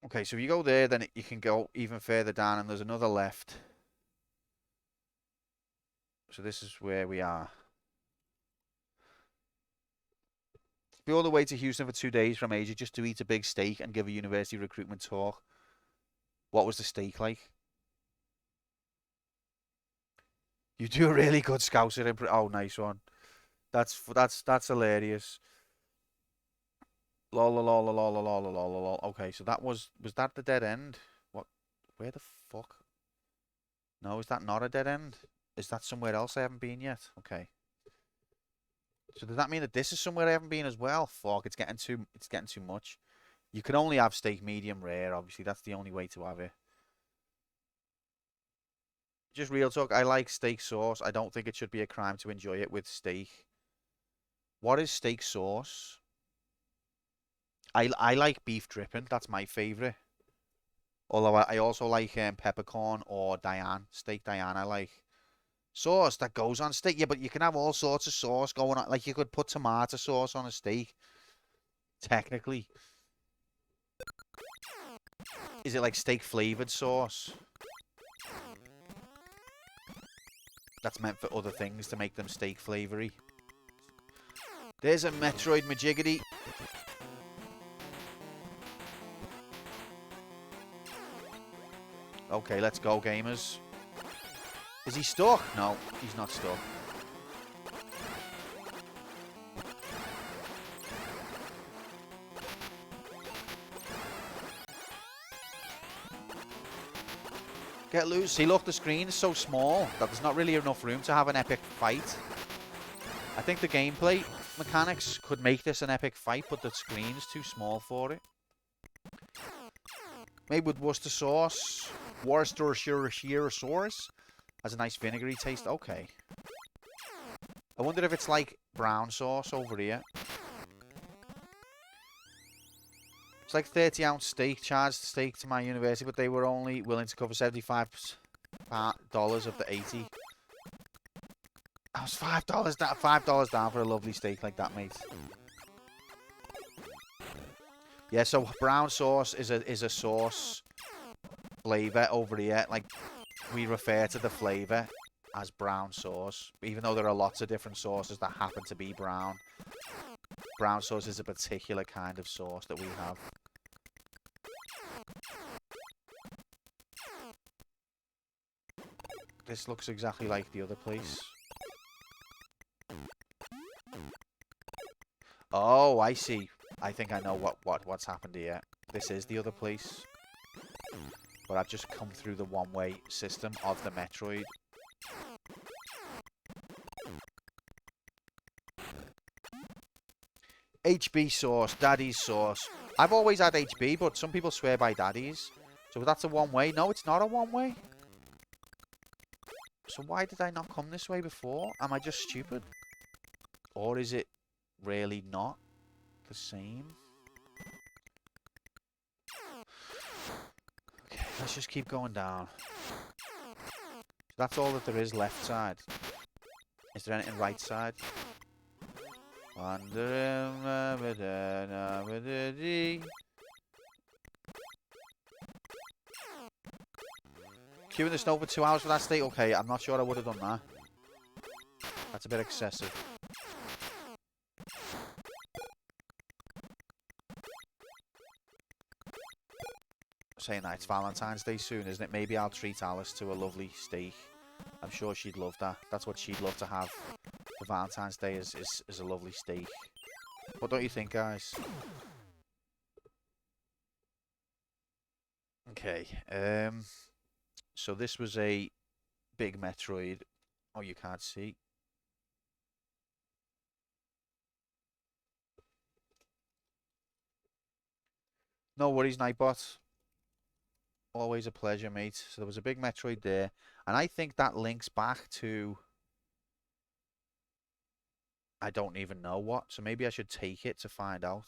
Okay, so if you go there, then you can go even further down, and there's another left. So this is where we are. Flew all the way to Houston for 2 days from Asia just to eat a big steak and give a university recruitment talk. What was the steak like? You do a really good Scouser. Oh, nice one. That's hilarious. Lol, lol, lol, lol, lol, lol, lol, lol. Okay, so that was that the dead end? What? Where the fuck? No, is that not a dead end? Is that somewhere else I haven't been yet? Okay. So does that mean that this is somewhere I haven't been as well? Fuck, it's getting too much. You can only have steak medium rare, obviously. That's the only way to have it. Just real talk, I like steak sauce. I don't think it should be a crime to enjoy it with steak. What is steak sauce? I like beef dripping. That's my favorite. Although I also like peppercorn or Diane. Steak Diane I like. Sauce that goes on steak. Yeah, but you can have all sorts of sauce going on. Like, you could put tomato sauce on a steak. Technically. Is it like steak flavored sauce? That's meant for other things to make them steak flavory. There's a Metroid Majiggity. Okay, let's go, gamers. Is he stuck? No, he's not stuck. Get loose. See, look, the screen is so small that there's not really enough room to have an epic fight. I think the gameplay mechanics could make this an epic fight, but the screen's too small for it. Made with Worcester sauce. Worcestershire sauce. Has a nice vinegary taste. Okay. I wonder if it's like brown sauce over here. It's like 30-ounce steak, charged steak to my university, but they were only willing to cover $75 of the 80. That was $5 down for a lovely steak like that, mate. Yeah, so brown sauce is a sauce flavor over here. Like, we refer to the flavor as brown sauce, even though there are lots of different sauces that happen to be brown. Brown sauce is a particular kind of sauce that we have. This looks exactly like the other place. Oh, I see. I think I know what's happened here. This is the other place. But I've just come through the one-way system of the Metroid. HB sauce, Daddy's sauce. I've always had HB, but some people swear by Daddy's. So that's a one-way. No, it's not a one-way. So why did I not come this way before? Am I just stupid? Or is it really not the same? Okay, let's just keep going down. So that's all that there is left side. Is there anything right side? Queuing the snow for 2 hours for that steak? Okay, I'm not sure I would have done that. That's a bit excessive. Saying that, it's Valentine's Day soon, isn't it? Maybe I'll treat Alice to a lovely steak. I'm sure she'd love that. That's what she'd love to have for Valentine's Day is a lovely steak. What don't you think, guys? Okay, so this was a big Metroid. Oh, you can't see. No worries, Nightbot. Always a pleasure, mate. So there was a big Metroid there. And I think that links back to... I don't even know what. So maybe I should take it to find out.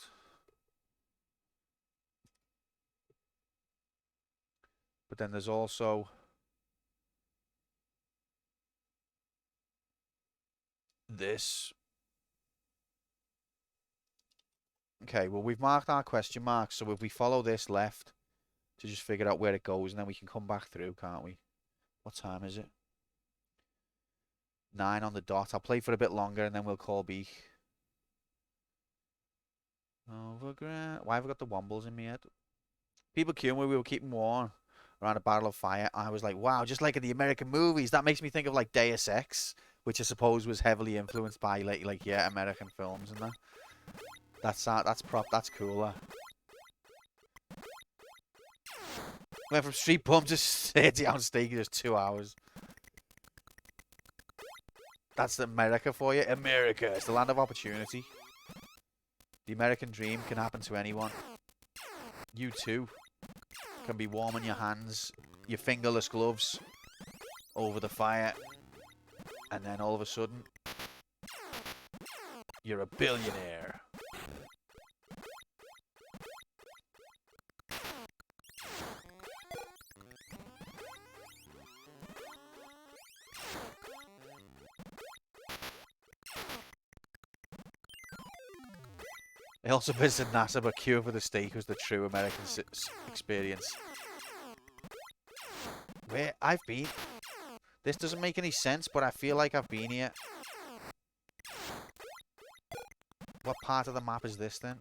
But then there's also... this. Okay, well, we've marked our question marks. So if we follow this left to just figure out where it goes, and then we can come back through, can't we? What time is it? 9 on the dot. I'll play for a bit longer, and then we'll call B. Overground. Why have I got the wombles in my head? People queuing where we were keeping warm around a barrel of fire. I was like, wow, just like in the American movies. That makes me think of like Deus Ex, which I suppose was heavily influenced by like yeah, American films and that. That's cooler. Went from street pump to 30-ounce steak in just 2 hours. That's America for you. America. It's the land of opportunity. The American dream can happen to anyone. You too can be warming your hands, your fingerless gloves over the fire, and then all of a sudden, you're a billionaire. I also visited NASA, but queuing for the steak was the true American experience. Where I've been, This doesn't make any sense, but I feel like I've been here. What part of the map is this then?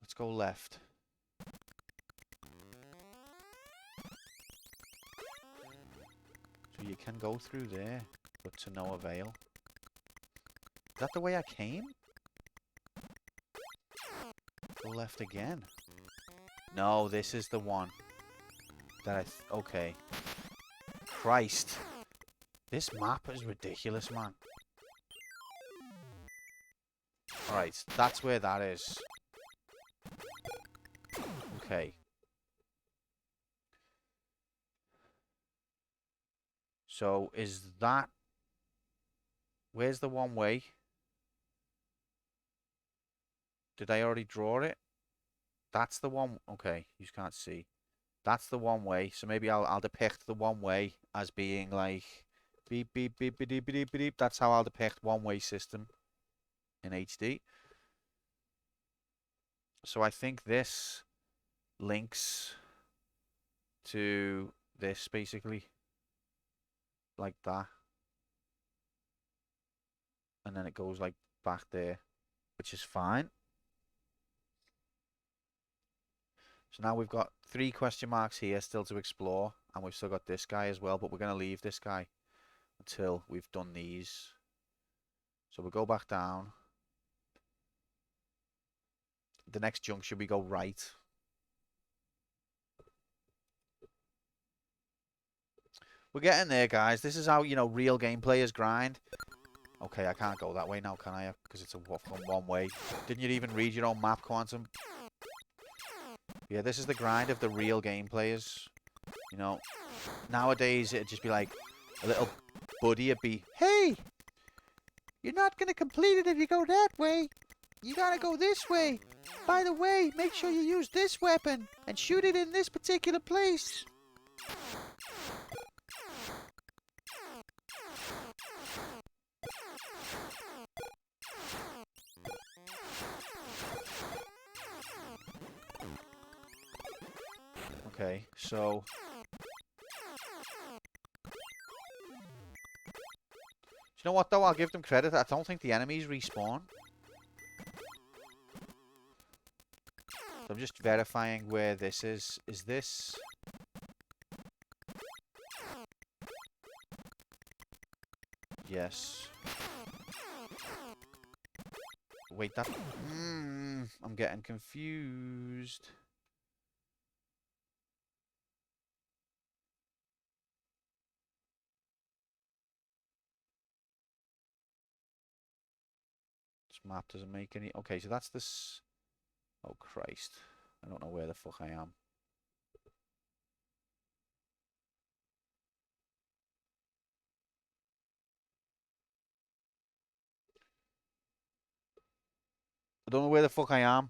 Let's go left. So you can go through there, but to no avail. Is that the way I came? Go left again. No, this is the one that I... okay. Christ. This map is ridiculous, man. Alright, that's where that is. Okay. So, is that... where's the one way? Did I already draw it? That's the one... okay, you can't see. That's the one way. So maybe I'll depict the one way as being like... beep, beep, beep, beep, beep, beep, beep. That's how I'll depict one-way system in HD. So I think this links to this, basically. Like that. And then it goes like back there, which is fine. So now we've got 3 question marks here still to explore, and we've still got this guy as well, but we're going to leave this guy until we've done these. So we'll go back down. The next junction we go right. We're getting there, guys. This is how, you know, real game players grind. Okay, I can't go that way now, can I? Because it's a one way. Didn't you even read your own map, Quantum? Yeah, this is the grind of the real game players. You know, nowadays it'd just be like a little buddy would be, hey, you're not going to complete it if you go that way. You got to go this way. By the way, make sure you use this weapon and shoot it in this particular place. Okay, so... do you know what, though? I'll give them credit. I don't think the enemies respawn. So I'm just verifying where this is. Is this... yes. Wait, that... I'm getting confused. This map doesn't make any... okay, so that's this... oh, Christ. I don't know where the fuck I am. I don't know where the fuck I am.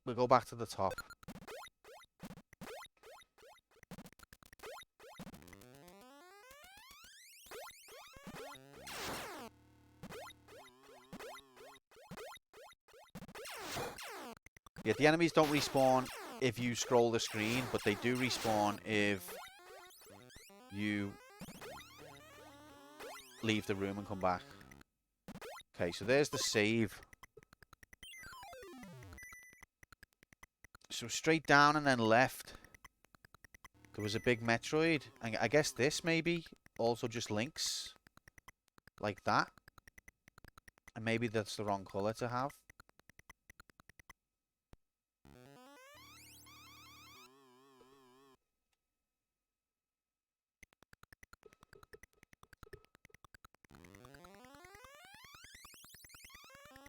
We'll go back to the top. Yeah, the enemies don't respawn if you scroll the screen, but they do respawn if you leave the room and come back. Okay, so there's the save. So straight down and then left. There was a big Metroid. And I guess this maybe also just links like that. And maybe that's the wrong colour to have.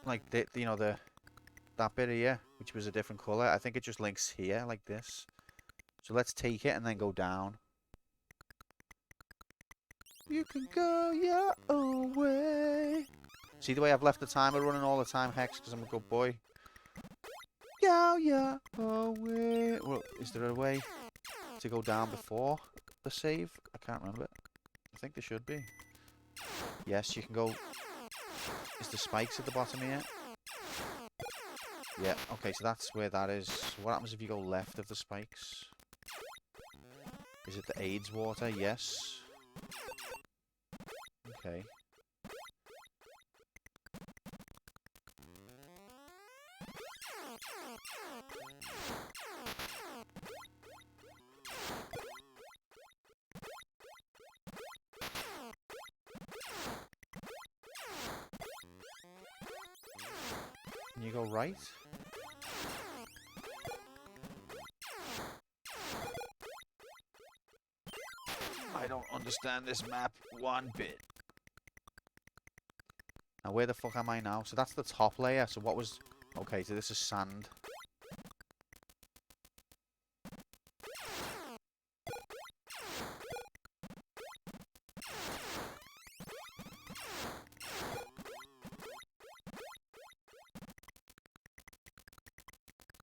Like, you know, that bit here, which was a different colour. I think it just links here, like this. So let's take it and then go down. You can go your own way. See the way I've left the timer running all the time, Hex, because I'm a good boy. Go your own way. Well, is there a way to go down before the save? I can't remember. I think there should be. Yes, you can go... Is the spikes at the bottom here? Yeah, okay, so that's where that is. What happens if you go left of the spikes? Is it the AIDS water? Yes. Okay. Can you go right? I don't understand this map one bit. Now where the fuck am I now? So that's the top layer. So what was... Okay, so this is sand.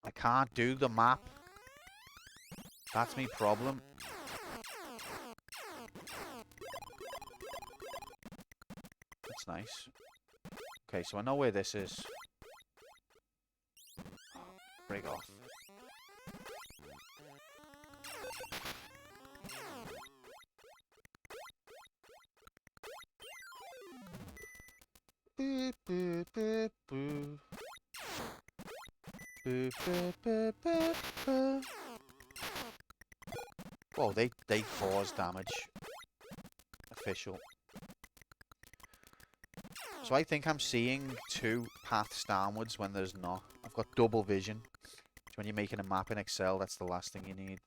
I can't do the map. That's my problem. That's nice. Okay, so I know where this is. Break off. Boo, boo, boo, boo. Boo, boo, boo, boo, boo. Whoa, they cause damage. Official. So I think I'm seeing two paths downwards when there's not. I've got double vision. So when you're making a map in Excel, that's the last thing you need.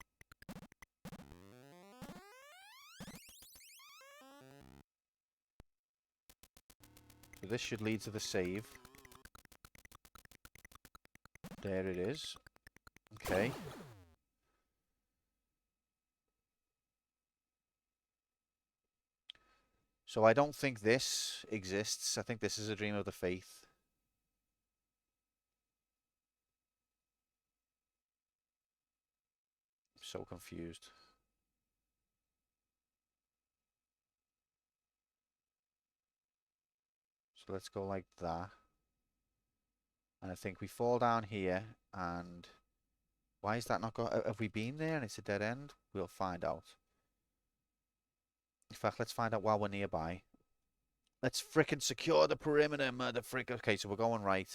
So this should lead to the save. There it is. Okay. So I don't think this exists. I think this is a dream of the faith. I'm so confused. So let's go like that. And I think we fall down here and... Why is that not going? Have we been there and it's a dead end? We'll find out. In fact, let's find out while we're nearby. Let's frickin' secure the perimeter, mother frick. Okay, so we're going right.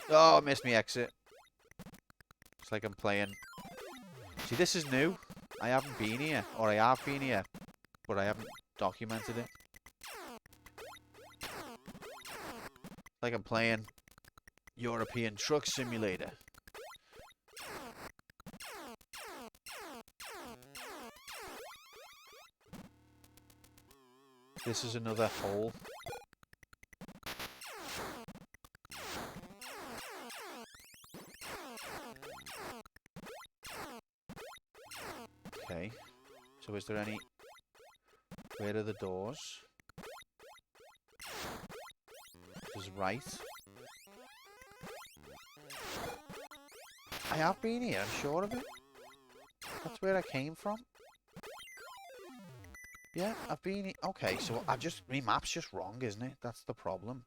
Oh, I missed me exit. It's like I'm playing. See, this is new. I haven't been here. Or I have been here. But I haven't documented it. Like I'm playing European Truck Simulator. This is another hole. Okay. So is there any... Where are the doors? This is right. I have been here, I'm sure of it. That's where I came from. Yeah, I've been here. Okay, so I've just... My map's just wrong, isn't it? That's the problem.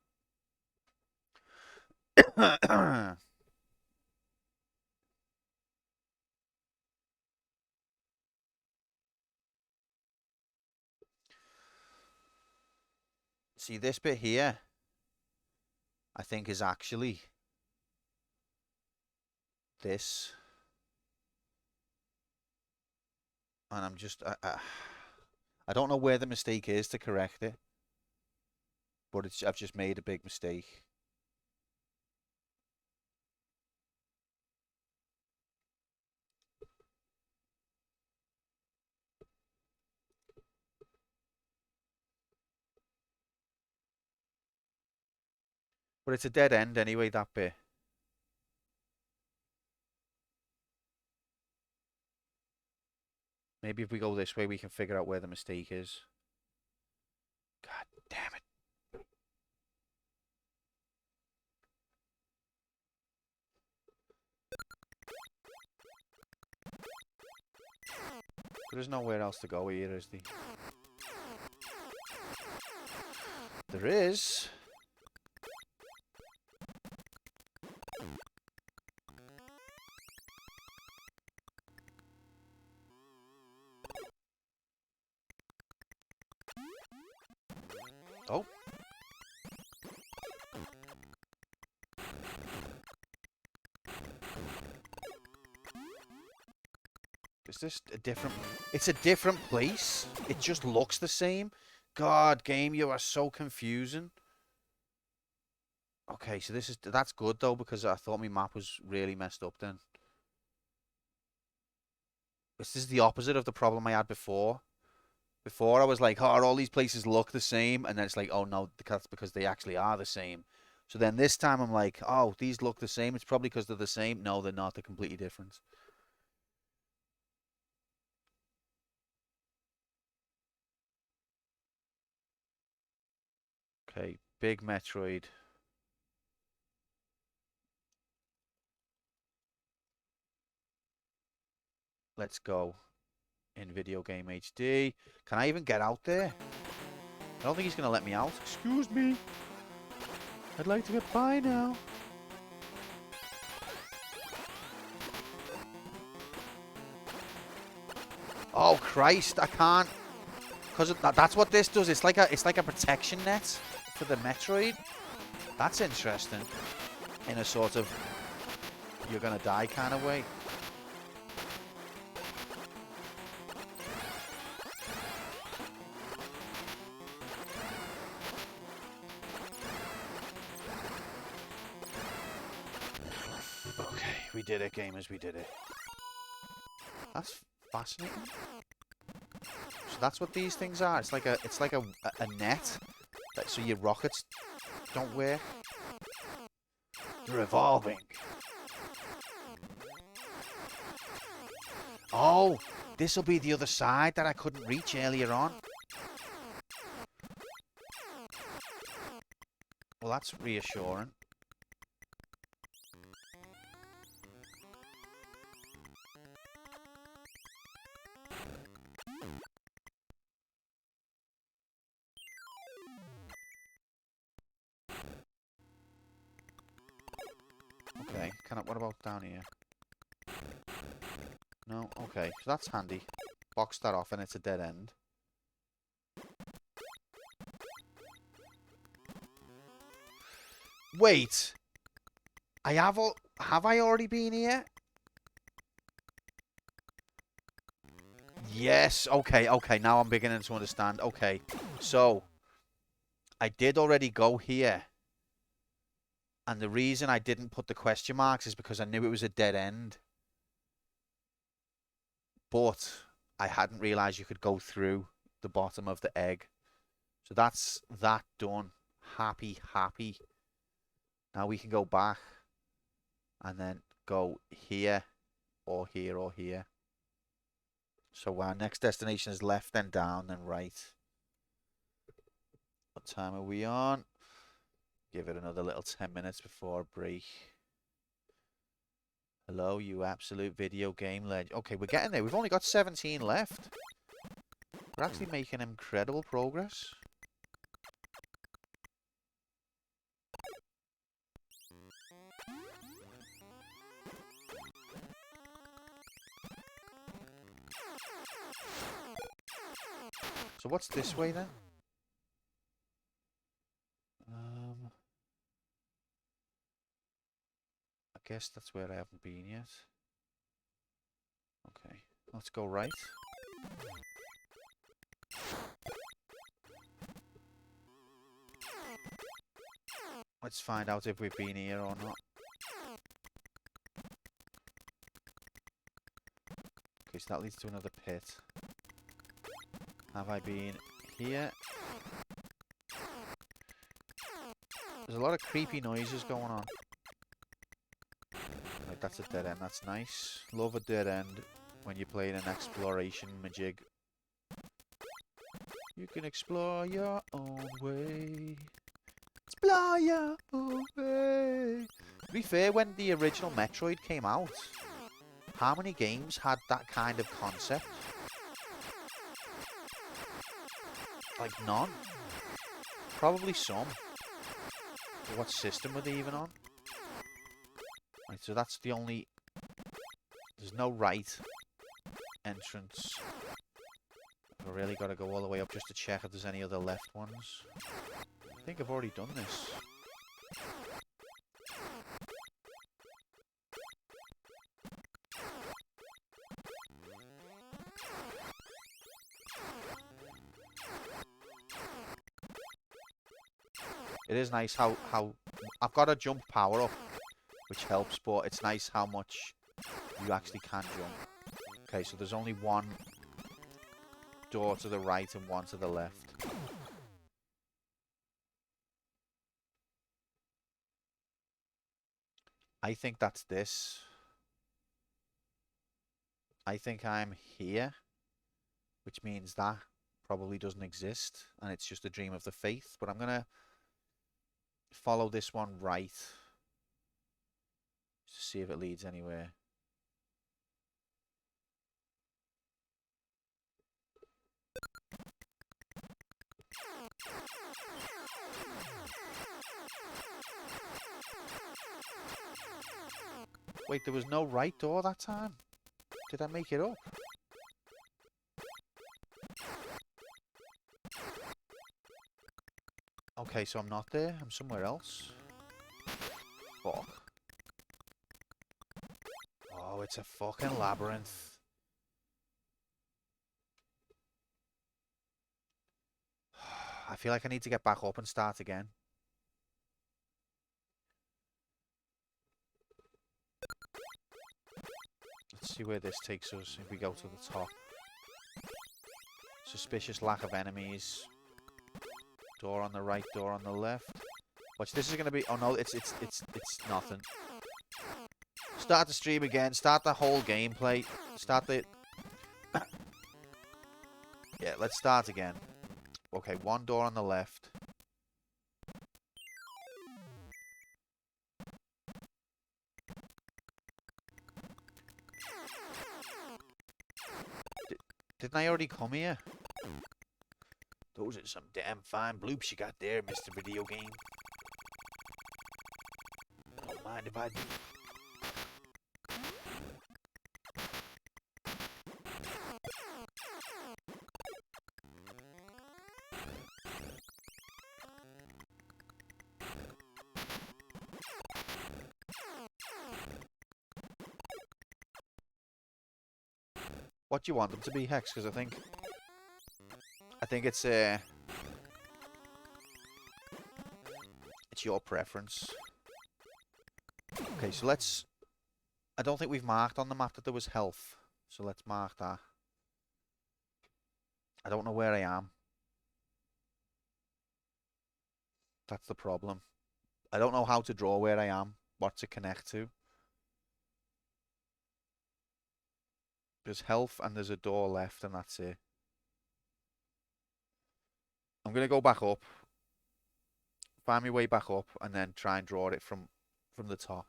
See, this bit here, I think is actually this. And I'm just... I don't know where the mistake is to correct it. But it's, I've just made a big mistake. But it's a dead end anyway, that bit. Maybe if we go this way, we can figure out where the mistake is. God Damn it. There is nowhere else to go here, is there? There is. Oh. Is this a different... It's a different place. It just looks the same. God, game, you are so confusing. Okay, so that's good though, because I thought my map was really messed up then. This is the opposite of the problem I had before. Before I was like, oh, all these places look the same, and then it's like, oh no, that's because they actually are the same. So then this time I'm like, oh, these look the same. It's probably because they're the same. No, they're not. They're completely different. Okay, big Metroid. Let's go. In video game HD. Can I even get out there? I don't think he's going to let me out. Excuse me. I'd like to get by now. Oh Christ, I can't. Because that's what this does. It's like a protection net for the Metroid. That's interesting. In a sort of you're going to die kind of way. We did it, gamers, we did it. That's fascinating. So that's what these things are. It's like a net that, so your rockets don't work. They're evolving. Oh, this will be the other side that I couldn't reach earlier on. Well, that's reassuring. Okay, what about down here? No, okay, so that's handy. Box that off and it's a dead end. Wait! Have I already been here? Yes, okay, now I'm beginning to understand. Okay, so I did already go here. And the reason I didn't put the question marks is because I knew it was a dead end. But I hadn't realized you could go through the bottom of the egg. So that's that done. Happy. Now we can go back and then go here or here or here. So our next destination is left, then down, then right. What time are we on? Give it another little 10 minutes before break. Hello, you absolute video game legend. Okay, we're getting there. We've only got 17 left. We're actually making incredible progress. So what's this way then? I guess that's where I haven't been yet. Okay, let's go right. Let's find out if we've been here or not. Okay, so that leads to another pit. Have I been here? There's a lot of creepy noises going on. Right, that's a dead end. That's nice. Love a dead end when you're playing an exploration majig. You can explore your own way. Explore your own way. To be fair, when the original Metroid came out, how many games had that kind of concept? Like none. Probably some. But what system were they even on? Right, so that's the only... There's no right entrance. I've really got to go all the way up just to check if there's any other left ones. I think I've already done this. It is nice how I've got a jump power up, which helps, but it's nice how much you actually can jump. Okay, so there's only one door to the right and one to the left. I think that's this. I think I'm here, which means that probably doesn't exist, and it's just a dream of the faith. But I'm gonna follow this one right to see if it leads anywhere. Wait, there was no right door that time? Did I make it up? Okay, so I'm not there. I'm somewhere else. Fuck. Oh, it's a fucking labyrinth. I feel like I need to get back up and start again. Let's see where this takes us if we go to the top. Suspicious lack of enemies. Door on the right, door on the left. Watch, this is gonna be... Oh no, it's nothing. Start the stream again. Start the whole gameplay. Start the... Yeah, let's start again. Okay, one door on the left. Didn't I already come here? Those are some damn fine bloops you got there, Mr. Video Game. Don't mind if I do. What do you want them to be, Hex? Because I think it's your preference. Okay, so let's... I don't think we've marked on the map that there was health. So let's mark that. I don't know where I am. That's the problem. I don't know how to draw where I am, what to connect to. There's health and there's a door left and that's it. I'm going to go back up. Find my way back up and then try and draw it from the top.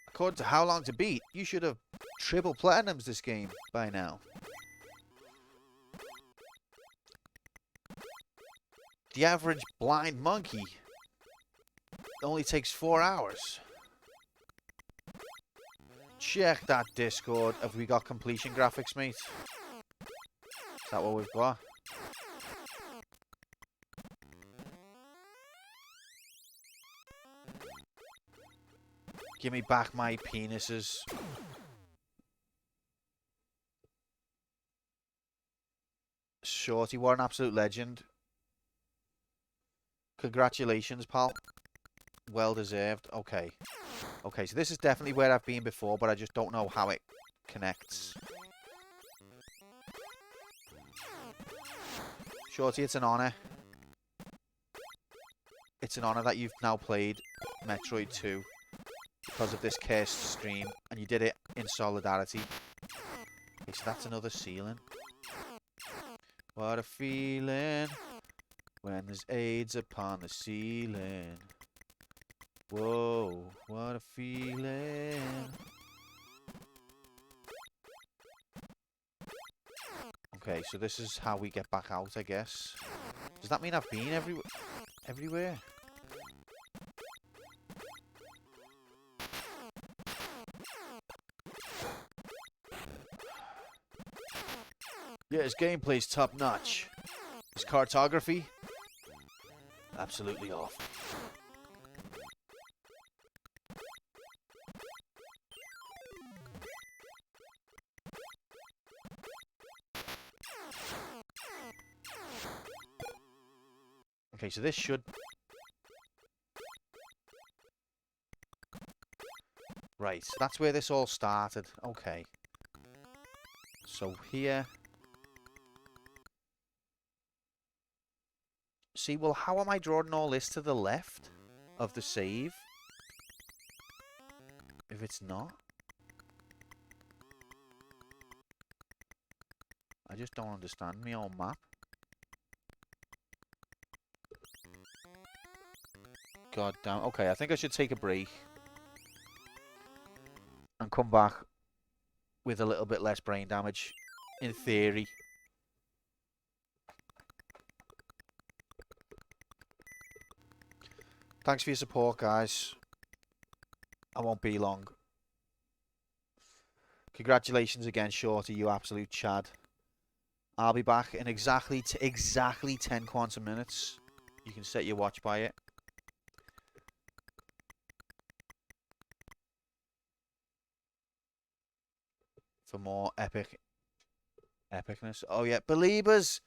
According to How Long to Beat, you should have triple platinums this game by now. The average blind monkey only takes 4 hours. Check that Discord. Have we got completion graphics, mate? Is that what we've got? Give me back my penises. Shorty, what an absolute legend. Congratulations, pal. Well deserved. Okay. Okay, so this is definitely where I've been before, but I just don't know how it connects. Shorty, it's an honour. It's an honour that you've now played Metroid 2. because of this cursed stream, and you did it in solidarity. Okay, so that's another ceiling. What a feeling when there's AIDS upon the ceiling. Whoa, what a feeling. Okay, so this is how we get back out, I guess. Does that mean I've been everywhere? Yeah, his gameplay's top notch. His cartography, absolutely off. Okay, so this should... Right, that's where this all started. Okay. So here... See, well, how am I drawing all this to the left of the save? If it's not? I just don't understand my own map. God damn. Okay, I think I should take a break. And come back with a little bit less brain damage. In theory. Thanks for your support, guys. I won't be long. Congratulations again, Shorty, you absolute Chad. I'll be back in exactly 10 quantum minutes. You can set your watch by it. For more epicness. Oh yeah, Believers.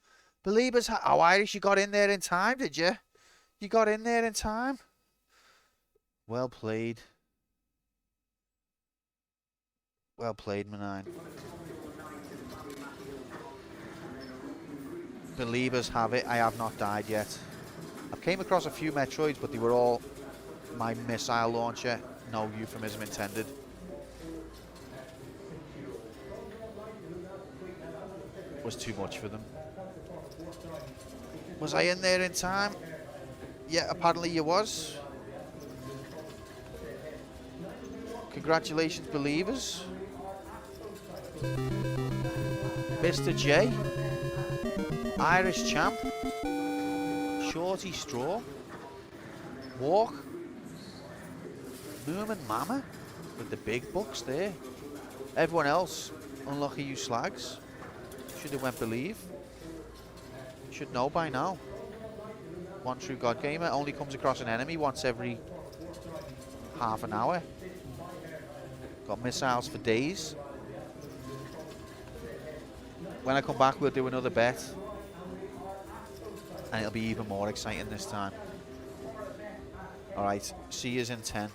Oh, Irish, you got in there in time, did you? You got in there in time. Well played. Well played, Manine. Believers have it. I have not died yet. I've came across a few Metroids, but they were all my missile launcher. No euphemism intended. Was too much for them. Was I in there in time? Yeah, apparently you was. Congratulations, Believers. Mr. J. Irish Champ. Shorty Straw. Walk. Moom and Mama. With the big bucks there. Everyone else, unlucky you slags. Should have went Believe. Should know by now. One true God gamer only comes across an enemy once every half an hour. Got missiles for days. When I come back, we'll do another bet. And it'll be even more exciting this time. Alright, see yous in 10.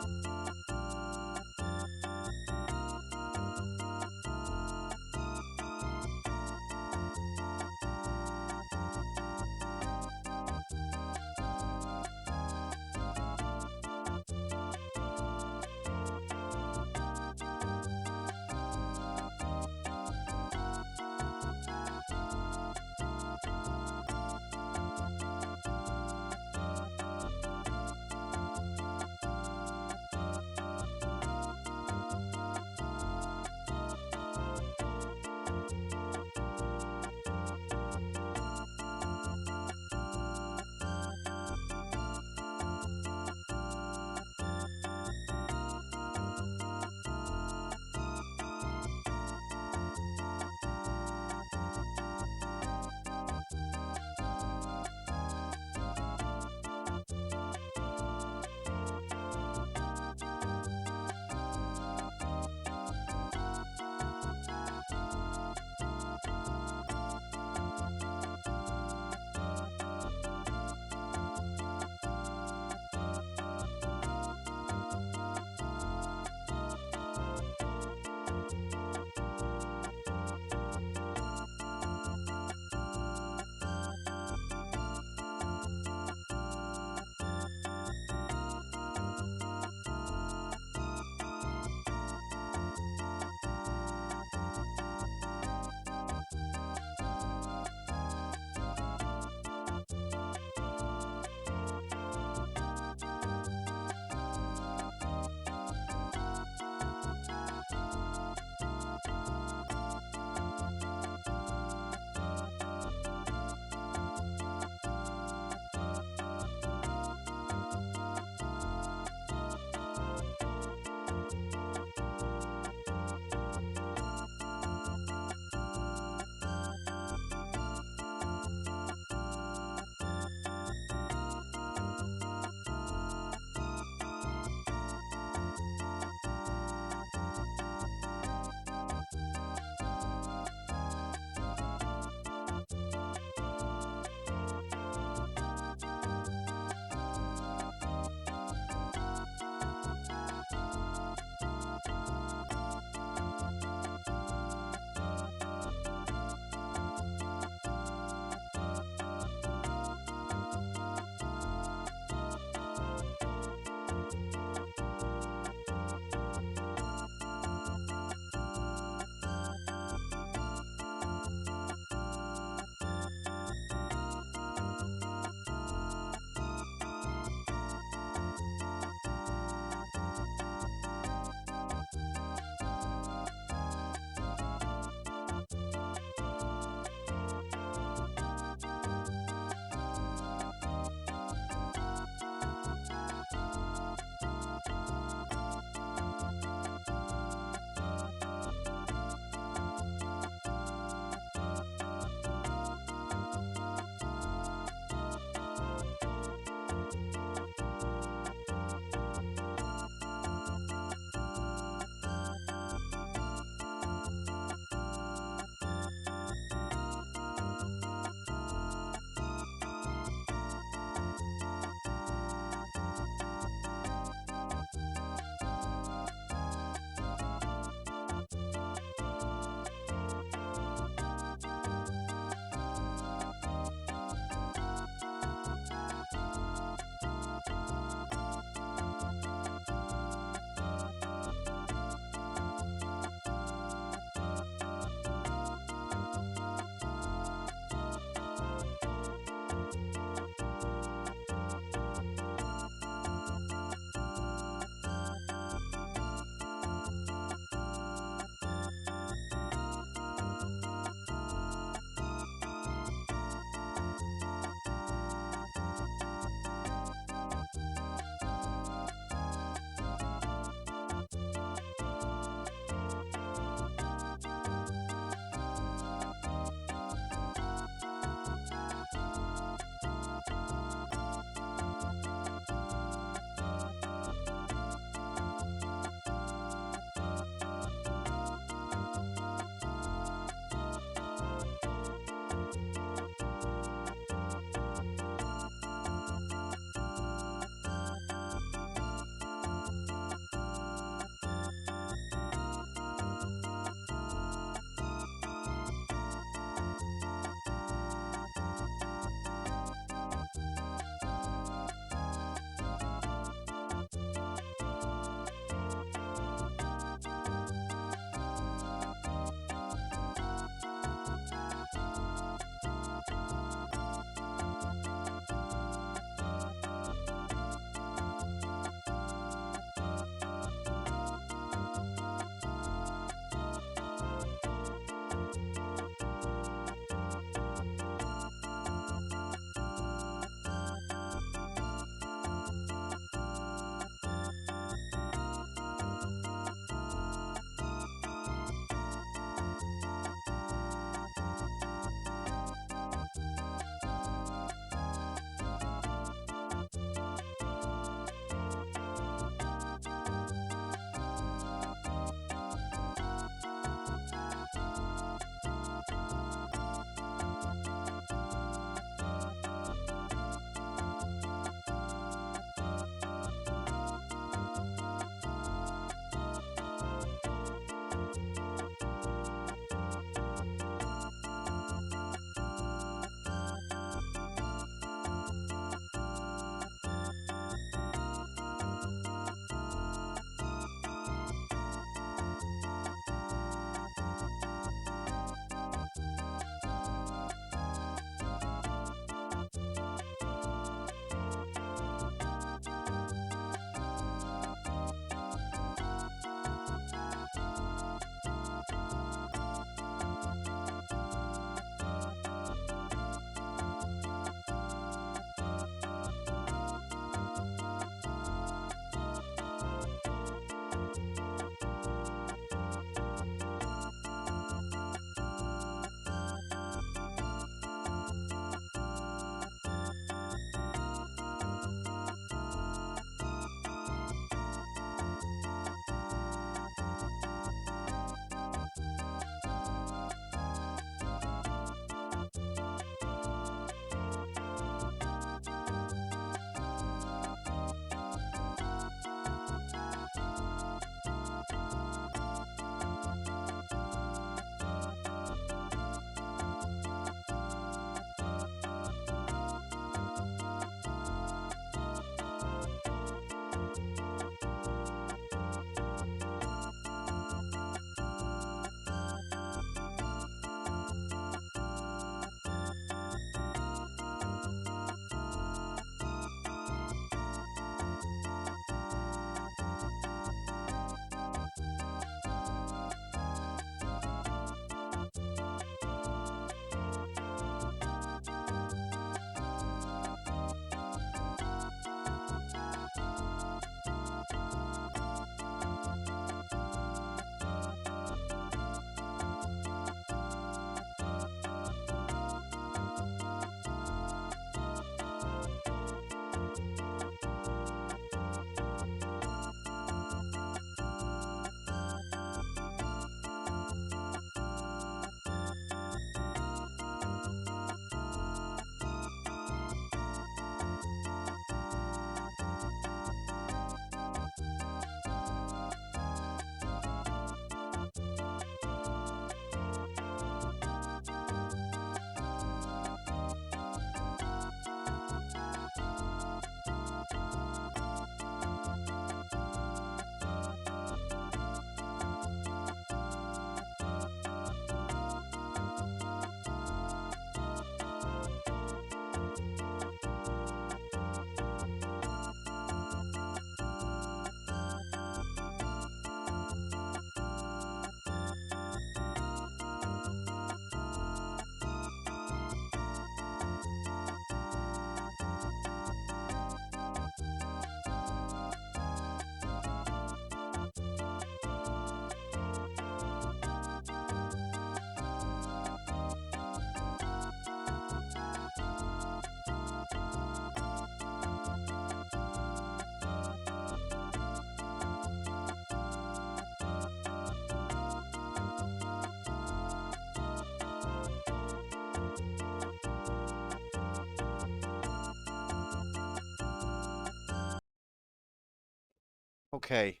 Okay.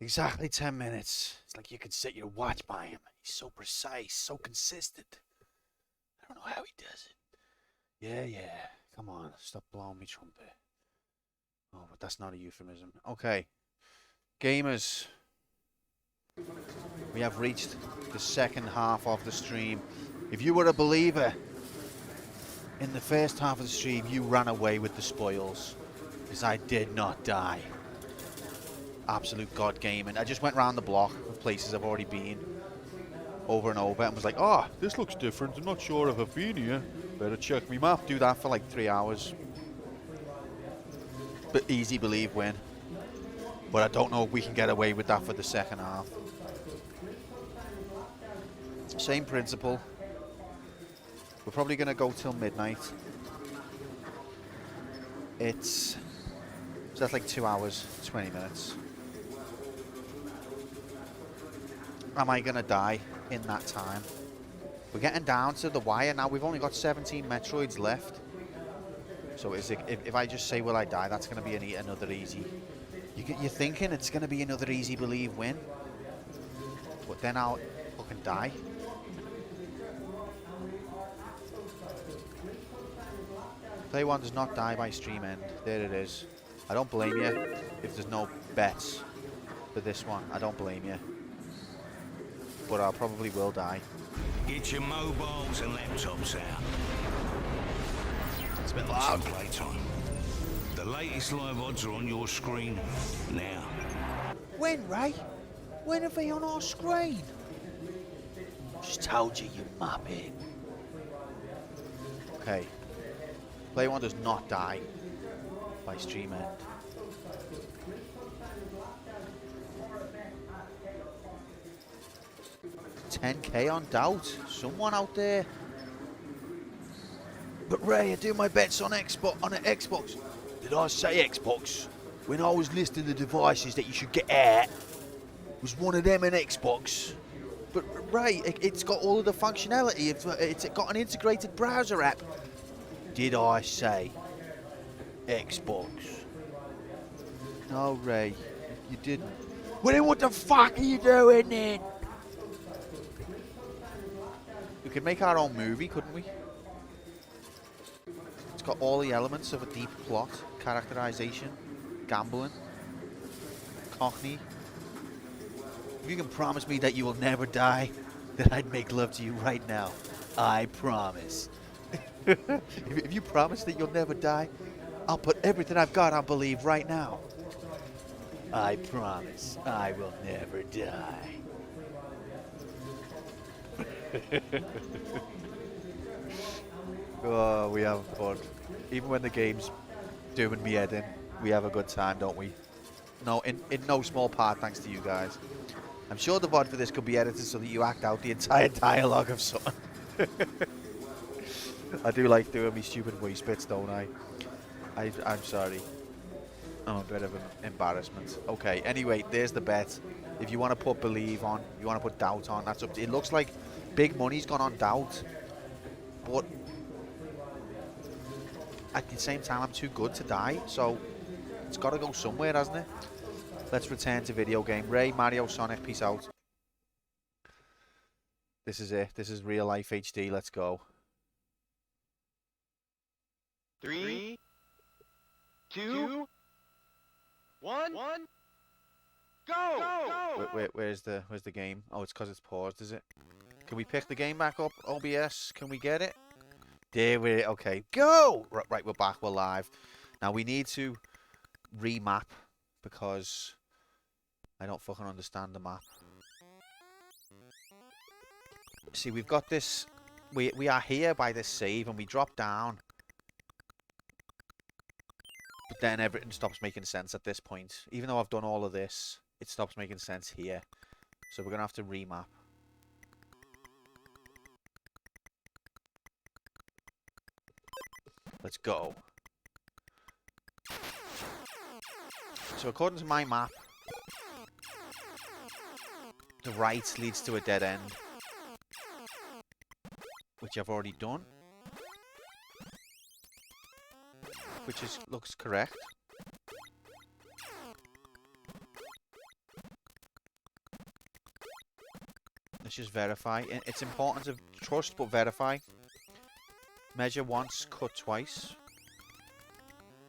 Exactly 10 minutes. It's like you could set your watch by him. He's so precise, so consistent. I don't know how he does it. Yeah. Come on, stop blowing me trumpet. Oh, but that's not a euphemism. Okay. Gamers. We have reached the second half of the stream. If you were a believer, in the first half of the stream, you ran away with the spoils. Because I did not die. Absolute god gaming. I just went around the block of places I've already been over and over and was like, oh, this looks different. I'm not sure if I've been here. Better check me map. Do that for like 3 hours. But easy believe win. But I don't know if we can get away with that for the second half. Same principle. We're probably going to go till midnight. So that's like 2 hours, 20 minutes. Am I going to die in that time? We're getting down to the wire now. We've only got 17 Metroids left. So if I just say, will I die, that's going to be another easy. You're thinking it's going to be another easy believe win. But then I'll fucking die. Play one does not die by stream end. There it is. I don't blame you if there's no bets for this one. I don't blame you. But I probably will die. Get your mobiles and laptops out. It's a bit It's loud. in playtime. The latest live odds are on your screen now. When, Ray? When are they on our screen? Just told you, you muppet. Okay. Play one does not die by stream end. 10k on doubt. Someone out there. But Ray, I do my bets on Xbox. On an Xbox. Did I say Xbox? When I was listing the devices that you should get at, was one of them an Xbox? But Ray, it's got all of the functionality. It's got an integrated browser app. Did I say Xbox? No, Ray, you didn't. Well, then what the fuck are you doing then? We could make our own movie, couldn't we? It's got all the elements of a deep plot, characterization, gambling, cockney. If you can promise me that you will never die, then I'd make love to you right now. I promise. If you promise that you'll never die, I'll put everything I've got on believe right now. I promise I will never die. Oh, we have fun. Even when the game's doing me head in, we have a good time, don't we? No, in no small part thanks to you guys. I'm sure the VOD for this could be edited so that you act out the entire dialogue of something. I do like doing me stupid voice bits, don't I? I'm sorry. I'm a bit of an embarrassment. Okay, anyway, there's the bet. If you want to put believe on, you want to put doubt on, that's up to you. It looks like big money's gone on doubt. But at the same time, I'm too good to die. So it's got to go somewhere, hasn't it? Let's return to video game. Ray, Mario, Sonic, peace out. This is it. This is real life HD. Let's go. 3, 2, 1, go! Where's the game? Oh, it's because it's paused, is it? Can we pick the game back up? OBS, can we get it? There we okay. Go! Right, we're back. We're live. Now we need to remap because I don't fucking understand the map. See, we've got this. We are here by this save, and we drop down. But then everything stops making sense at this point. Even though I've done all of this, it stops making sense here. So we're going to have to remap. Let's go. So according to my map, the right leads to a dead end. Which I've already done. Which looks correct. Let's just verify. It's important to trust, but verify. Measure once, cut twice.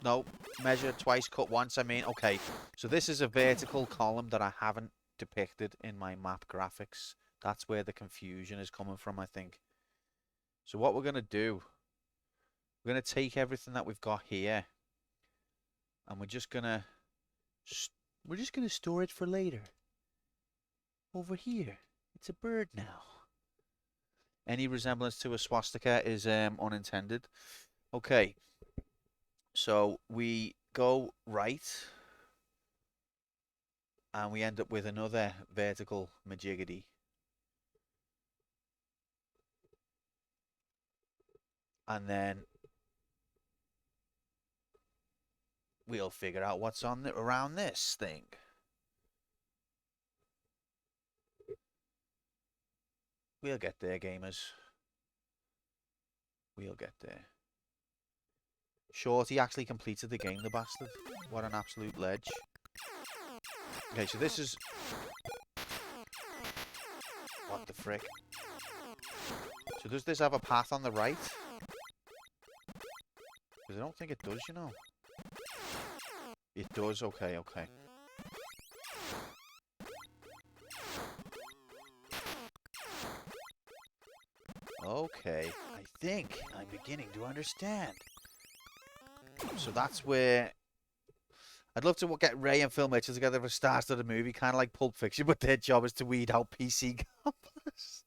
No, measure twice, cut once. I mean, okay. So this is a vertical column that I haven't depicted in my map graphics. That's where the confusion is coming from, I think. So what we're going to do, we're going to take everything that we've got here, and we're just going to store it for later. Over here. It's a bird now. Any resemblance to a swastika is unintended. Okay. So we go right. And we end up with another vertical majiggity. And then we'll figure out what's on around this thing. We'll get there, gamers. We'll get there. Shorty actually completed the game, the bastard. What an absolute ledge. Okay, so this is... What the frick? So does this have a path on the right? Because I don't think it does, you know. It does, okay, okay. Okay, I think I'm beginning to understand. So that's where... I'd love to get Ray and Phil Mitchell together for stars of the movie, kind of like Pulp Fiction, but their job is to weed out PC gamers.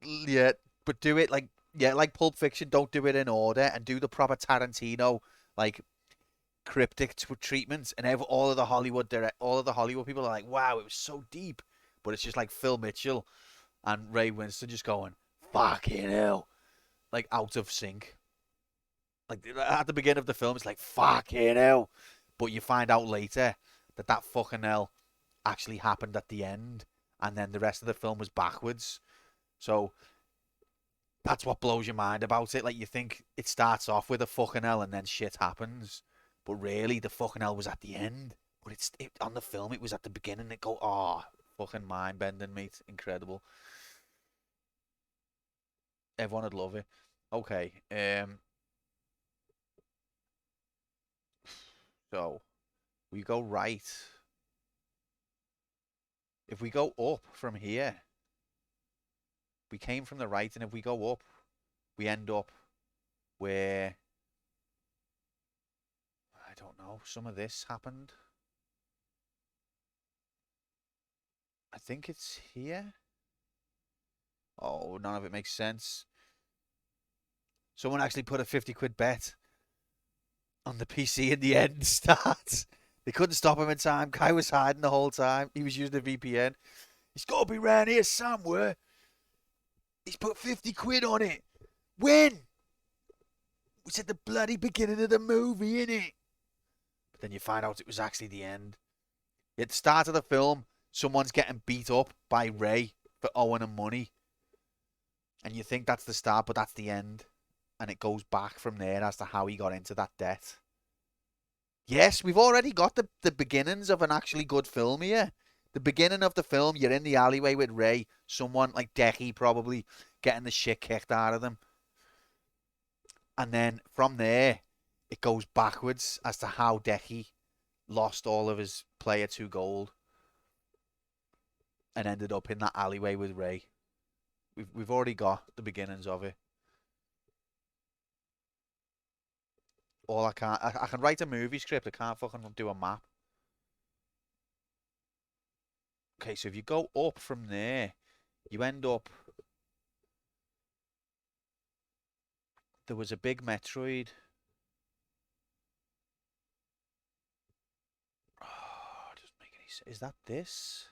Yeah, but do it like... Yeah, like Pulp Fiction, don't do it in order, and do the proper Tarantino, like, cryptic treatment, and all of the Hollywood people are like, wow, it was so deep. But it's just like Phil Mitchell and Ray Winston just going, fucking hell. Like, out of sync. Like, at the beginning of the film, it's like, fucking hell. But you find out later that fucking hell actually happened at the end. And then the rest of the film was backwards. So, that's what blows your mind about it. Like, you think it starts off with a fucking hell and then shit happens. But really, the fucking hell was at the end. But on the film, it was at the beginning. It go, oh, fucking mind-bending, mate. Incredible. Everyone would love it. Okay. So, we go right. If we go up from here, we came from the right, and if we go up, we end up where... I don't know. Some of this happened. I think it's here. Oh, none of it makes sense. Someone actually put a 50 quid bet on the PC in the end start. They couldn't stop him in time. Guy was hiding the whole time. He was using a VPN. He's got to be around here somewhere. He's put 50 quid on it. When? It's at the bloody beginning of the movie, innit? But then you find out it was actually the end. At the start of the film, someone's getting beat up by Ray for owing him money. And you think that's the start, but that's the end. And it goes back from there as to how he got into that debt. Yes, we've already got the beginnings of an actually good film here. The beginning of the film, you're in the alleyway with Ray. Someone like Decky probably getting the shit kicked out of them. And then from there, it goes backwards as to how Decky lost all of his player 2 gold. And ended up in that alleyway with Ray. We've already got the beginnings of it. All I can write a movie script. I can't fucking do a map. Okay, so if you go up from there, you end up... There was a big Metroid. Oh, doesn't make any sense. Is that this?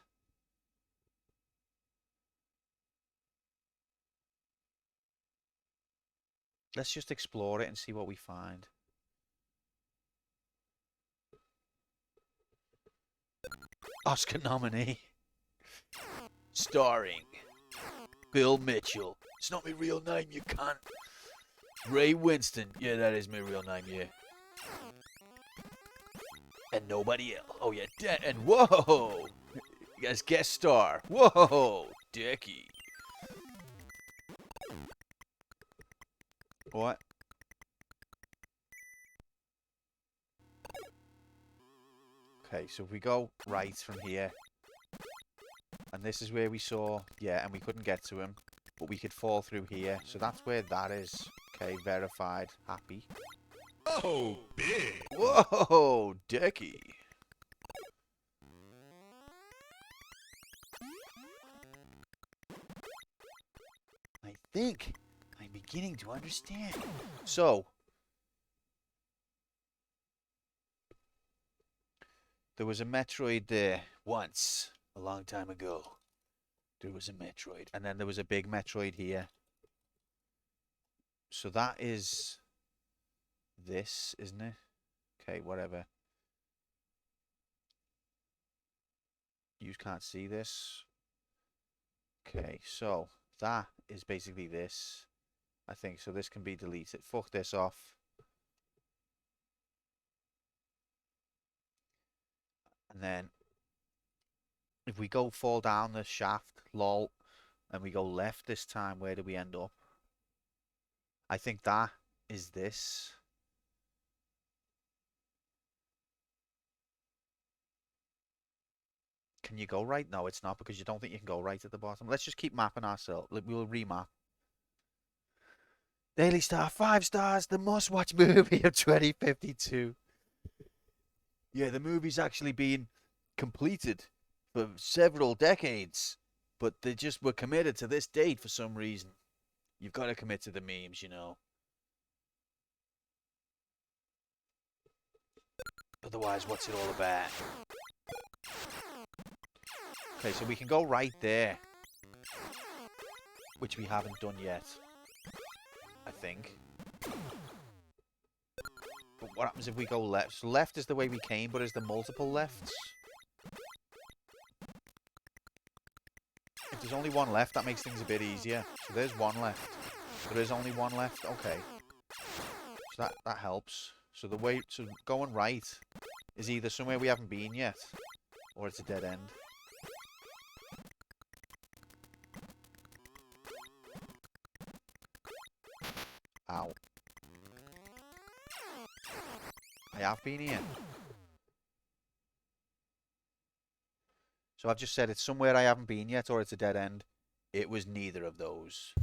Let's just explore it and see what we find. Oscar nominee. Starring Bill Mitchell. It's not my real name, you cunt. Ray Winston. Yeah, that is my real name, yeah. And nobody else. Oh, yeah. And whoa! As guest star. Whoa, Dicky. What? Okay, so if we go right from here, and this is where we saw, yeah, and we couldn't get to him, but we could fall through here. So that's where that is. Okay, verified. Happy. Oh, big. Whoa, Dicky. I think I'm beginning to understand. So, there was a Metroid there once, a long time ago. There was a Metroid. And then there was a big Metroid here. So that is this, isn't it? Okay, whatever. You can't see this. Okay, so that is basically this. I think so. This can be deleted. Fuck this off. And then if we go fall down the shaft, lol, and we go left this time, where do we end up? I think that is this. Can you go right? No, it's not, because you don't think you can go right at the bottom. Let's just keep mapping ourselves. We'll remap. Daily Star, 5 stars, the must-watch movie of 2052. Yeah, the movie's actually been completed for several decades, but they just were committed to this date for some reason. You've got to commit to the memes, you know. Otherwise, what's it all about? Okay, so we can go right there, which we haven't done yet, I think. But what happens if we go left? So left is the way we came, but is there multiple lefts? If there's only one left, that makes things a bit easier. So there's one left. There is only one left. Okay. So that helps. So the way, so going right is either somewhere we haven't been yet, or it's a dead end. Ow. I have been here. So I've just said it's somewhere I haven't been yet, or it's a dead end. It was neither of those.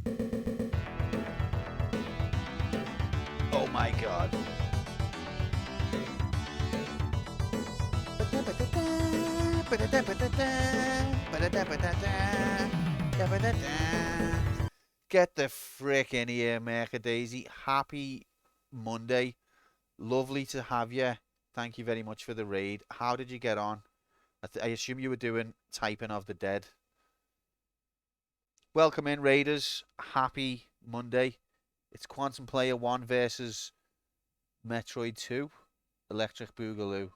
Oh my god. Get the frick in here, Mecha Daisy. Happy Monday. Lovely to have you. Thank you very much for the raid. How did you get on? I assume you were doing typing of the dead. Welcome in, Raiders. Happy Monday. It's Quantum Player 1 versus Metroid 2. Electric Boogaloo.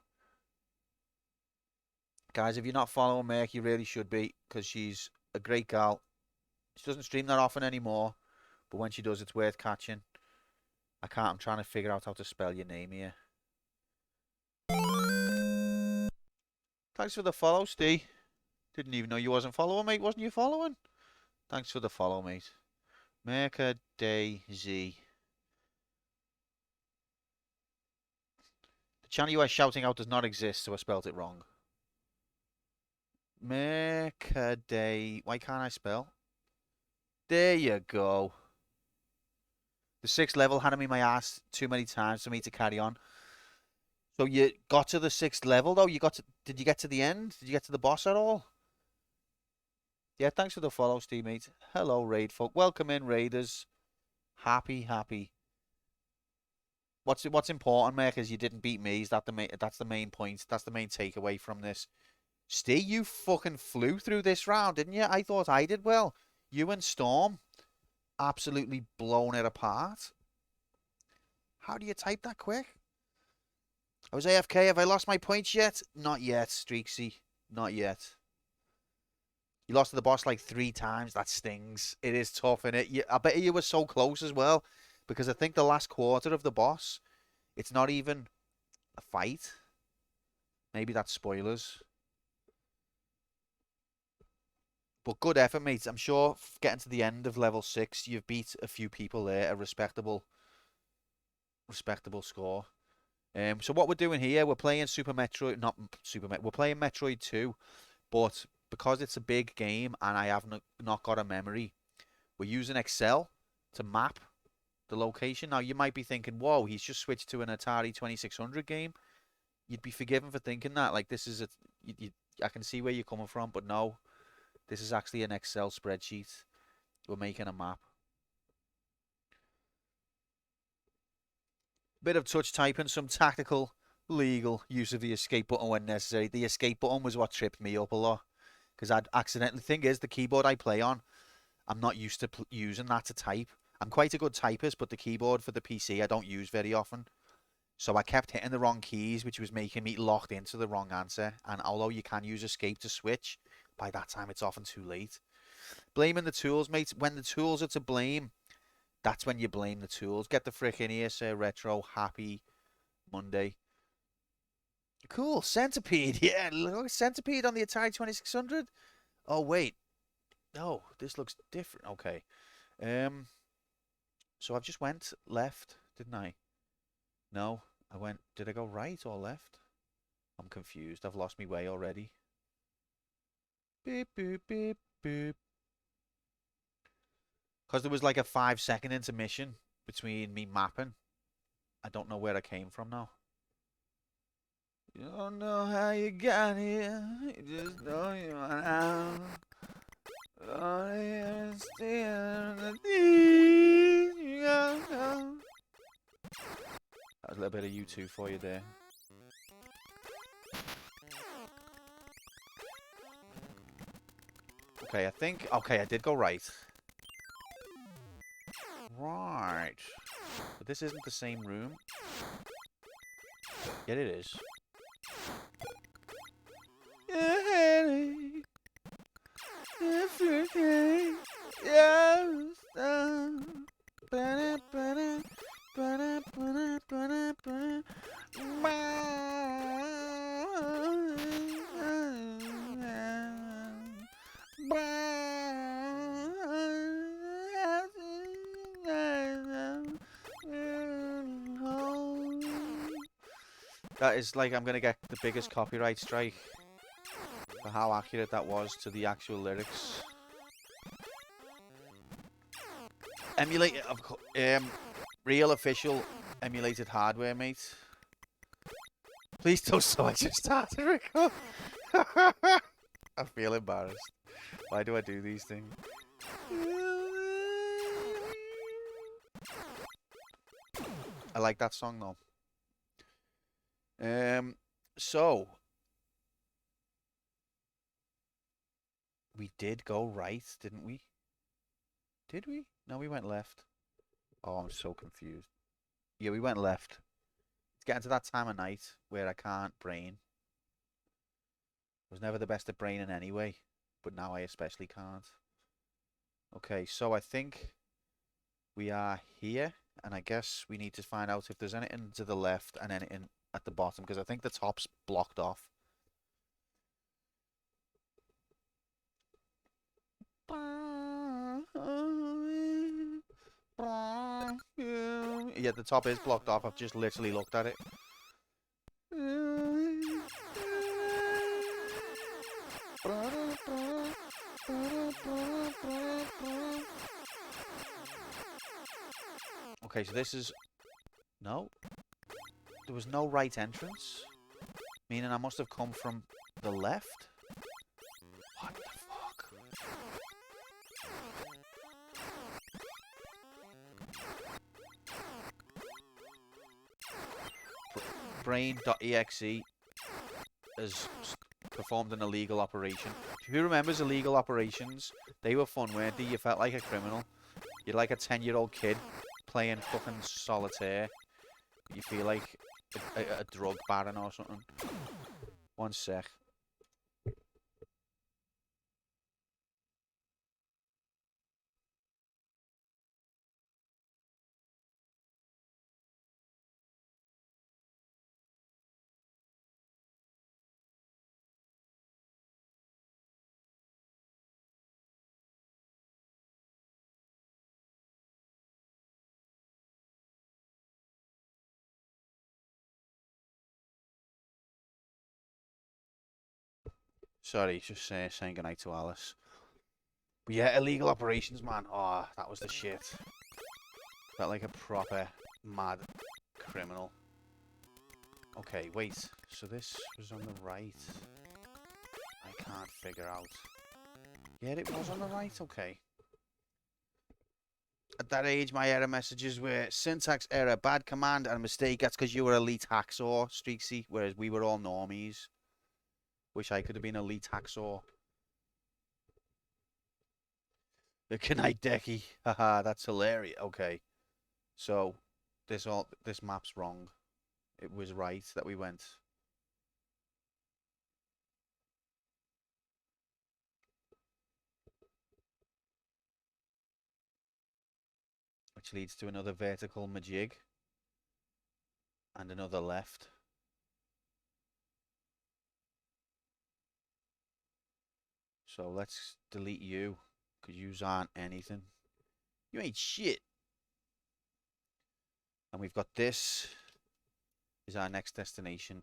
Guys, if you're not following Merc, you really should be, because she's a great gal. She doesn't stream that often anymore, but when she does, it's worth catching. I'm trying to figure out how to spell your name here. Thanks for the follow, Steve. Didn't even know you wasn't following, mate. Wasn't you following? Thanks for the follow, mate. Mecha Daisy. The channel you are shouting out does not exist, so I spelled it wrong. Mecha Day. Why can't I spell? There you go. The 6th level had me in my ass too many times for me to carry on. So you got to the 6th level, though? Did you get to the end? Did you get to the boss at all? Yeah, thanks for the follow, Steve, mate. Hello, Raid folk. Welcome in, Raiders. Happy. What's important, mate, is you didn't beat me. That's the main point. That's the main takeaway from this. Steve, you fucking flew through this round, didn't you? I thought I did well. You and Storm absolutely blown it apart. How do you type that quick? I was AFK. Have I lost my points yet? Not yet, Streaksy. Not yet. You lost to the boss like 3 times. That stings. It is tough, innit? I bet you were so close as well. Because I think the last quarter of the boss, it's not even a fight. Maybe that's spoilers. But good effort, mate. I'm sure getting to the end of level 6, you've beat a few people there, a respectable score. So what we're doing here, we're playing Super Metroid, not Super Met, we're playing Metroid 2, but because it's a big game and I have not got a memory, we're using Excel to map the location. Now you might be thinking, whoa, he's just switched to an Atari 2600 game. You'd be forgiven for thinking that. Like this is I can see where you're coming from, but no, this is actually an Excel spreadsheet. We're making a map. Bit of touch typing, some tactical, legal use of the escape button when necessary. The escape button was what tripped me up a lot. Because I'd accidentally... The thing is, the keyboard I play on, I'm not used to using that to type. I'm quite a good typist, but the keyboard for the PC I don't use very often. So I kept hitting the wrong keys, which was making me locked into the wrong answer. And although you can use escape to switch, by that time it's often too late. Blaming the tools, mate. When the tools are to blame, that's when you blame the tools. Get the frick in here, Sir Retro. Happy Monday. Cool. Centipede. Yeah, look, Centipede on the Atari 2600. Oh, wait. No, this looks different. Okay. So I've just went left, didn't I? No, I went... Did I go right or left? I'm confused. I've lost my way already. Beep, beep, beep, beep. Because there was like a 5-second intermission between me mapping. I don't know where I came from now. You don't know how you got here. You just know you are out. Oh, you understand the things you gotta know. That was a little bit of U2 for you there. Okay, I think... Okay, I did go right. Right. But this isn't the same room. Yet it is. That is like, I'm going to get the biggest copyright strike for how accurate that was to the actual lyrics. Emulate, real official emulated hardware, mate. Please don't so I just started recording. I feel embarrassed. Why do I do these things? I like that song though. So we did go right, didn't we? Did we? No, we went left. Oh, I'm so confused. Yeah, we went left. It's getting to that time of night where I can't brain. I was never the best at braining anyway, but now I especially can't. Okay, so I think we are here, and I guess we need to find out if there's anything to the left and anything at the bottom, because I think the top's blocked off. Yeah, the top is blocked off. I've just literally looked at it. Okay, so this is... No. There was no right entrance. Meaning I must have come from the left? What the fuck? Brain.exe has performed an illegal operation. Who remembers illegal operations? They were fun, weren't they? You felt like a criminal. You're like a 10-year-old kid playing fucking solitaire. You feel like a drug baron or something. One sec. Sorry, just saying goodnight to Alice. But yeah, illegal operations, man. Oh, that was the shit. Felt like a proper mad criminal. Okay, wait. So this was on the right. I can't figure out. Yeah, it was on the right. Okay. At that age, my error messages were syntax error, bad command, and mistake. That's because you were elite hacksaw, Streaksy, whereas we were all normies. Wish I could have been elite hacksaw. The good night, Decky. Haha, that's hilarious. Okay. So, this map's wrong. It was right that we went. Which leads to another vertical majig. And another left. So let's delete you. Because yous aren't anything. You ain't shit. And we've got this. Is our next destination.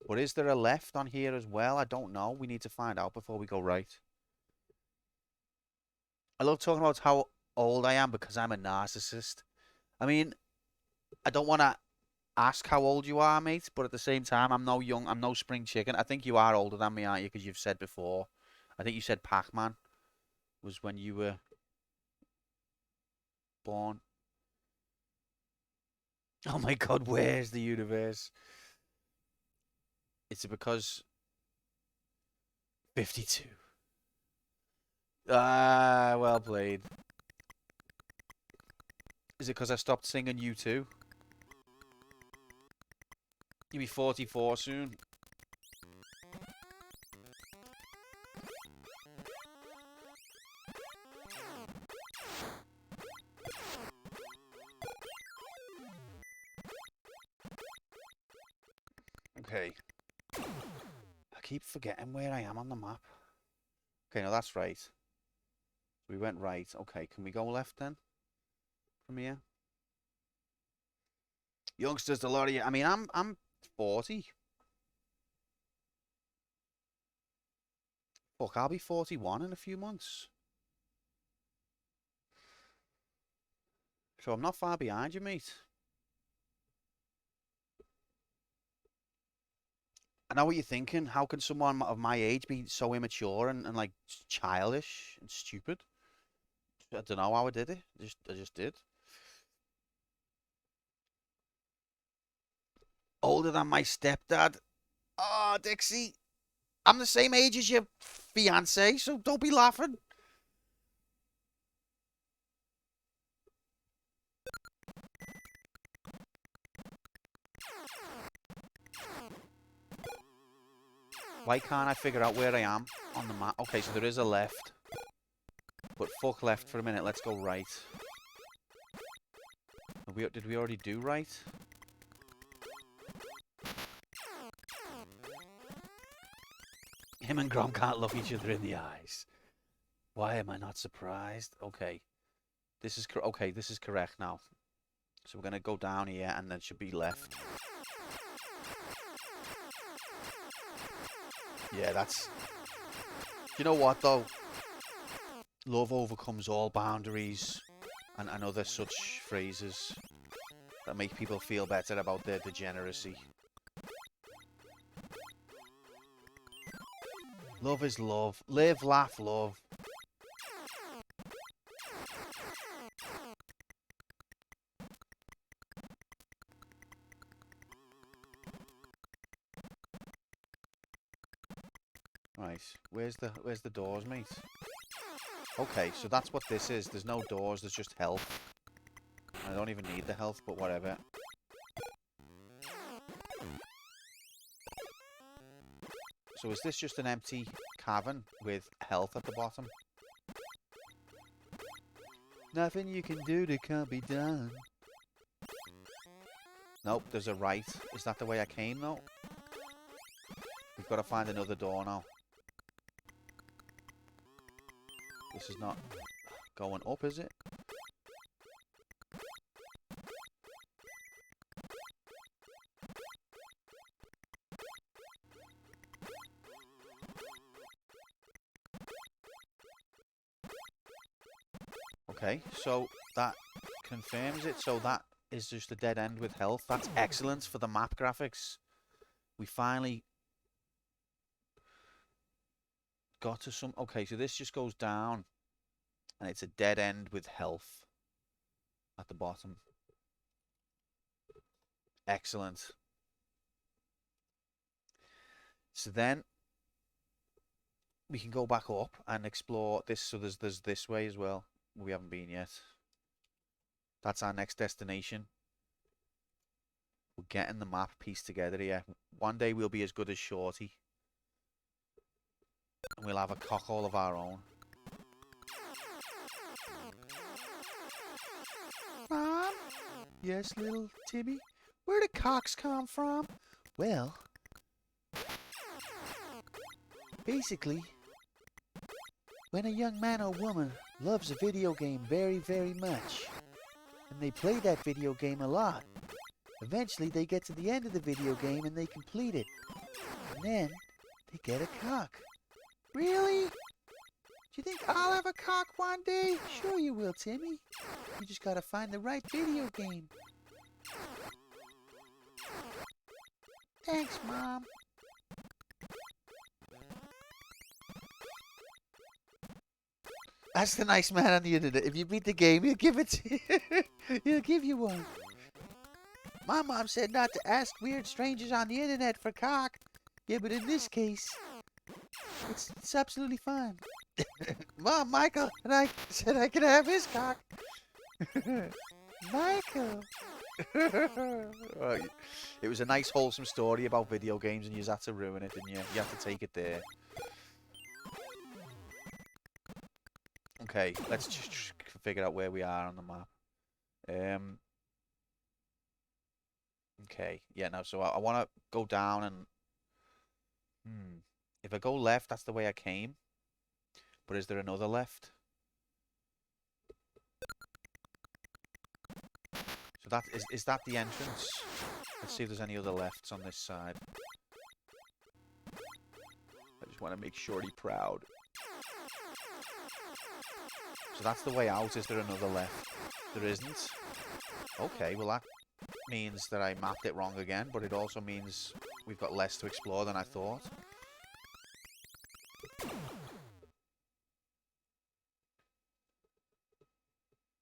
But is there a left on here as well? I don't know. We need to find out before we go right. I love talking about how old I am because I'm a narcissist. I mean, I don't want to ask how old you are, mate, but at the same time, I'm no spring chicken. I think you are older than me, aren't you? Because you've said before. I think you said Pac-Man was when you were born. Oh my God, where's the universe? Is it because 52? Ah, well played. Is it because I stopped singing You Too? You'll be 44 soon. Okay. I keep forgetting where I am on the map. Okay, no, that's right. We went right. Okay, can we go left then? From here? Youngsters, a lot of you. I mean, I'm 40. Fuck, I'll be 41 in a few months. So I'm not far behind you, mate. I know what you're thinking. How can someone of my age be so immature and like childish and stupid? I don't know how I did it. I just did. Older than my stepdad. Oh, Dixie. I'm the same age as your fiance, so don't be laughing. Why can't I figure out where I am on the map? Okay, so there is a left. But fuck left for a minute. Let's go right. Did we already do right? Him and Grom can't look each other in the eyes. Why am I not surprised? Okay. This is correct now. So we're going to go down here and then should be left. Yeah, that's... You know what, though? Love overcomes all boundaries and other such phrases that make people feel better about their degeneracy. Love is love. Live, laugh, love. Right, where's the doors, mate? Okay, so that's what this is. There's no doors, there's just health. I don't even need the health, but whatever. So is this just an empty cavern with health at the bottom? Nothing you can do that can't be done. Nope, there's a right. Is that the way I came, though? We've got to find another door now. This is not going up, is it? Okay, so that confirms it. So that is just a dead end with health. That's excellent for the map graphics. We finally got to some... Okay, so this just goes down. And it's a dead end with health at the bottom. Excellent. So then we can go back up and explore this. So there's this way as well. We haven't been yet. That's our next destination. We're getting the map pieced together here. One day we'll be as good as Shorty. And we'll have a cock all of our own. Mom? Yes, little Timmy? Where do cocks come from? Well, basically, when a young man or woman loves a video game very, very much, and they play that video game a lot, eventually they get to the end of the video game and they complete it. And then they get a cock. Really? Do you think I'll have a cock one day? Sure you will, Timmy. You just gotta find the right video game. Thanks, Mom. That's the nice man on the internet. If you beat the game, he'll give it to you. He'll give you one. My mom said not to ask weird strangers on the internet for cock. Yeah, but in this case, it's absolutely fine. Mom, Michael, and I said I could have his cock. Michael. It was a nice, wholesome story about video games, and you had to ruin it, didn't you? You had to take it there. Okay, let's just figure out where we are on the map. Okay, yeah, no, so I want to go down and... If I go left, that's the way I came. But is there another left? So that is that the entrance? Let's see if there's any other lefts on this side. I just want to make Shorty proud. So that's the way out. Is there another left? There isn't. Okay, well that means that I mapped it wrong again, but it also means we've got less to explore than I thought.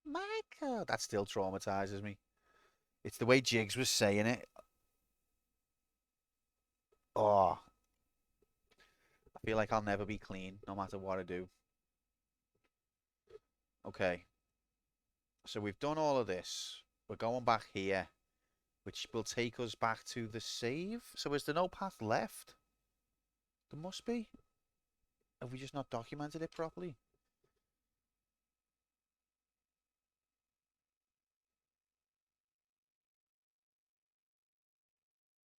Michael! That still traumatizes me. It's the way Jigs was saying it. Oh. I feel like I'll never be clean, no matter what I do. Okay. So we've done all of this. We're going back here, which will take us back to the save. So is there no path left? There must be. Have we just not documented it properly?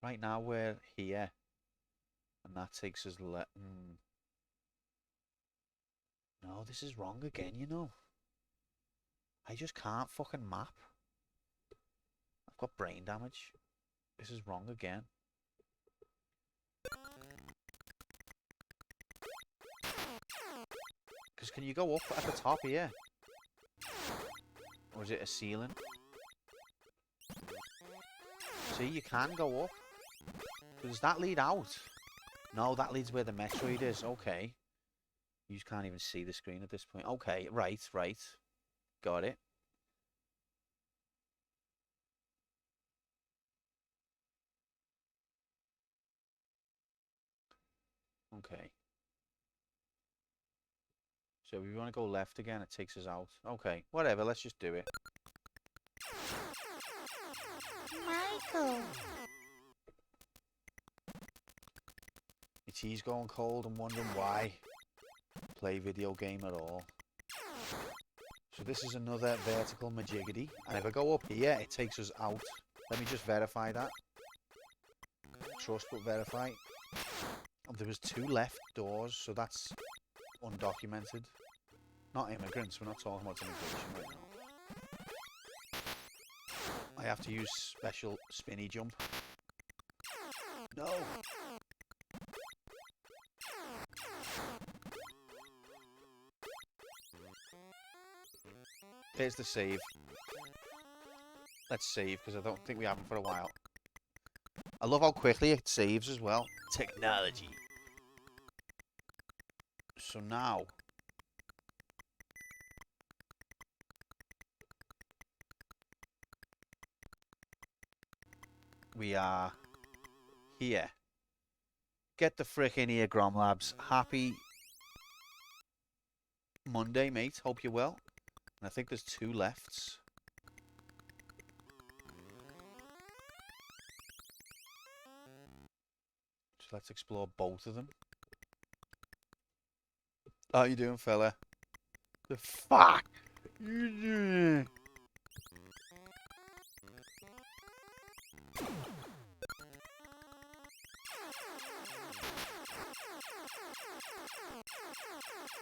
Right now we're here. And that takes us... No, this is wrong again, you know. I just can't fucking map. I've got brain damage. This is wrong again. Because can you go up at the top here? Or is it a ceiling? See, you can go up. Does that lead out? No, that leads where the Metroid is. Okay. You just can't even see the screen at this point. Okay, right. Got it. Okay. So if we want to go left again, it takes us out. Okay, whatever, let's just do it. Michael. Your tea's going cold and wondering why. Play video game at all. So this is another vertical majiggity. And if I go up here, it takes us out. Let me just verify that. Trust but verify. Oh, there was 2 left doors, so that's undocumented. Not immigrants, we're not talking about immigration right now. I have to use special spinny jump. No! There's the save. Let's save, because I don't think we haven't for a while. I love how quickly it saves as well. Technology. So now... we are here. Get the frickin' here, Grom Labs. Happy Monday, mate. Hope you're well. And I think there's 2 lefts. So let's explore both of them. How you doing, fella? The fuck you doing?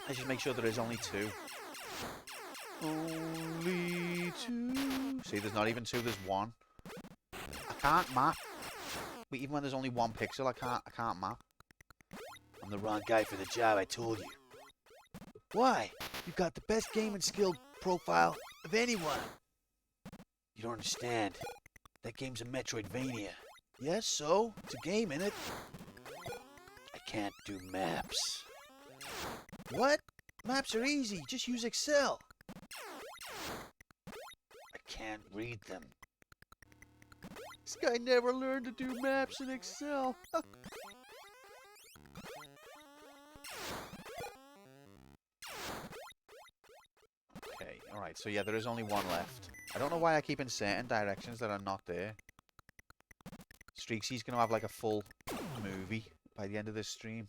Let's just make sure there is only 2. Only 2. See, there's not even 2, there's 1. I can't map. Even when there's only 1 pixel, I can't map. I'm the wrong guy for the job, I told you. Why? You've got the best gaming skill profile of anyone. You don't understand. That game's a Metroidvania. Yes, so? It's a game, innit? I can't do maps. What? Maps are easy. Just use Excel. I can't read them. This guy never learned to do maps in Excel. Okay, alright. So yeah, there is only 1 left. I don't know why I keep inserting directions that are not there. Streaksy's going to have like a full movie by the end of this stream.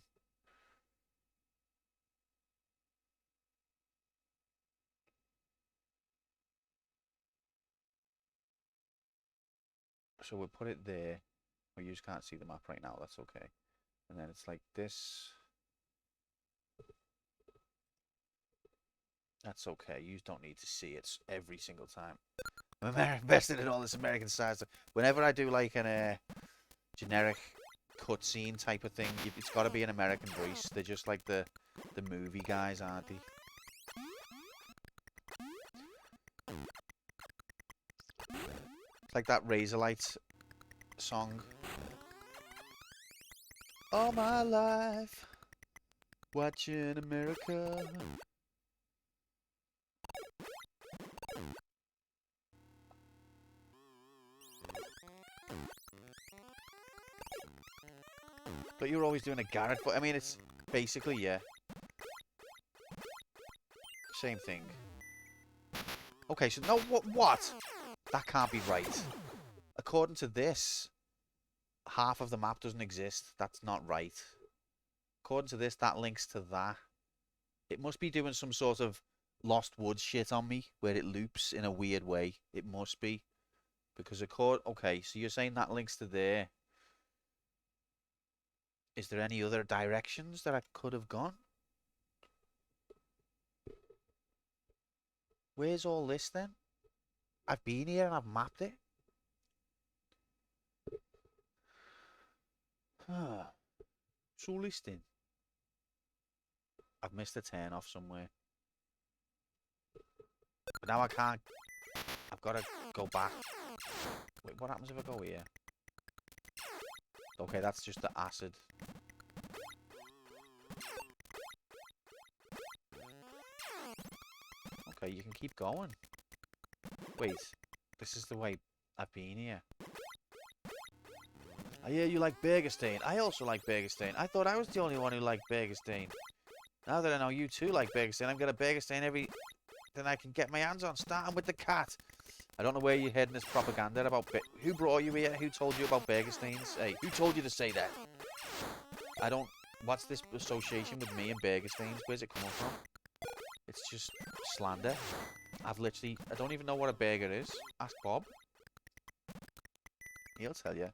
So we'll put it there. Well, you just can't see the map right now. That's okay. And then it's like this. That's okay. You don't need to see it every single time. I'm invested in all this American style stuff. Whenever I do like an generic cutscene type of thing, it's got to be an American voice. They're just like the movie guys, aren't they? It's like that Razorlight song. All my life, watching America. But you're always doing a Garrett, but I mean, it's basically, yeah. Same thing. Okay, so no, what? That can't be right. According to this, half of the map doesn't exist. That's not right. According to this, that links to that. It must be doing some sort of Lost Woods shit on me, where it loops in a weird way. It must be. Because okay, so you're saying that links to there. Is there any other directions that I could have gone? Where's all this then? I've been here and I've mapped it. So listing. I've missed a turn off somewhere. But now I can't. I've got to go back. Wait, what happens if I go here? Okay, that's just the acid. Okay, you can keep going. Wait, this is the way I've been here. I hear you like Burgerstein. I also like Burgerstein. I thought I was the only one who liked Burgerstein. Now that I know you too like Burgerstein, I'm going to Burgerstein every... Then I can get my hands on, starting with the cat. I don't know where you're heading this propaganda about... Who brought you here? Who told you about Burgersteins? Hey, who told you to say that? I don't... What's this association with me and Burgersteins? Where's it coming from? It's just slander. I've literally... I don't even know what a burger is. Ask Bob. He'll tell you.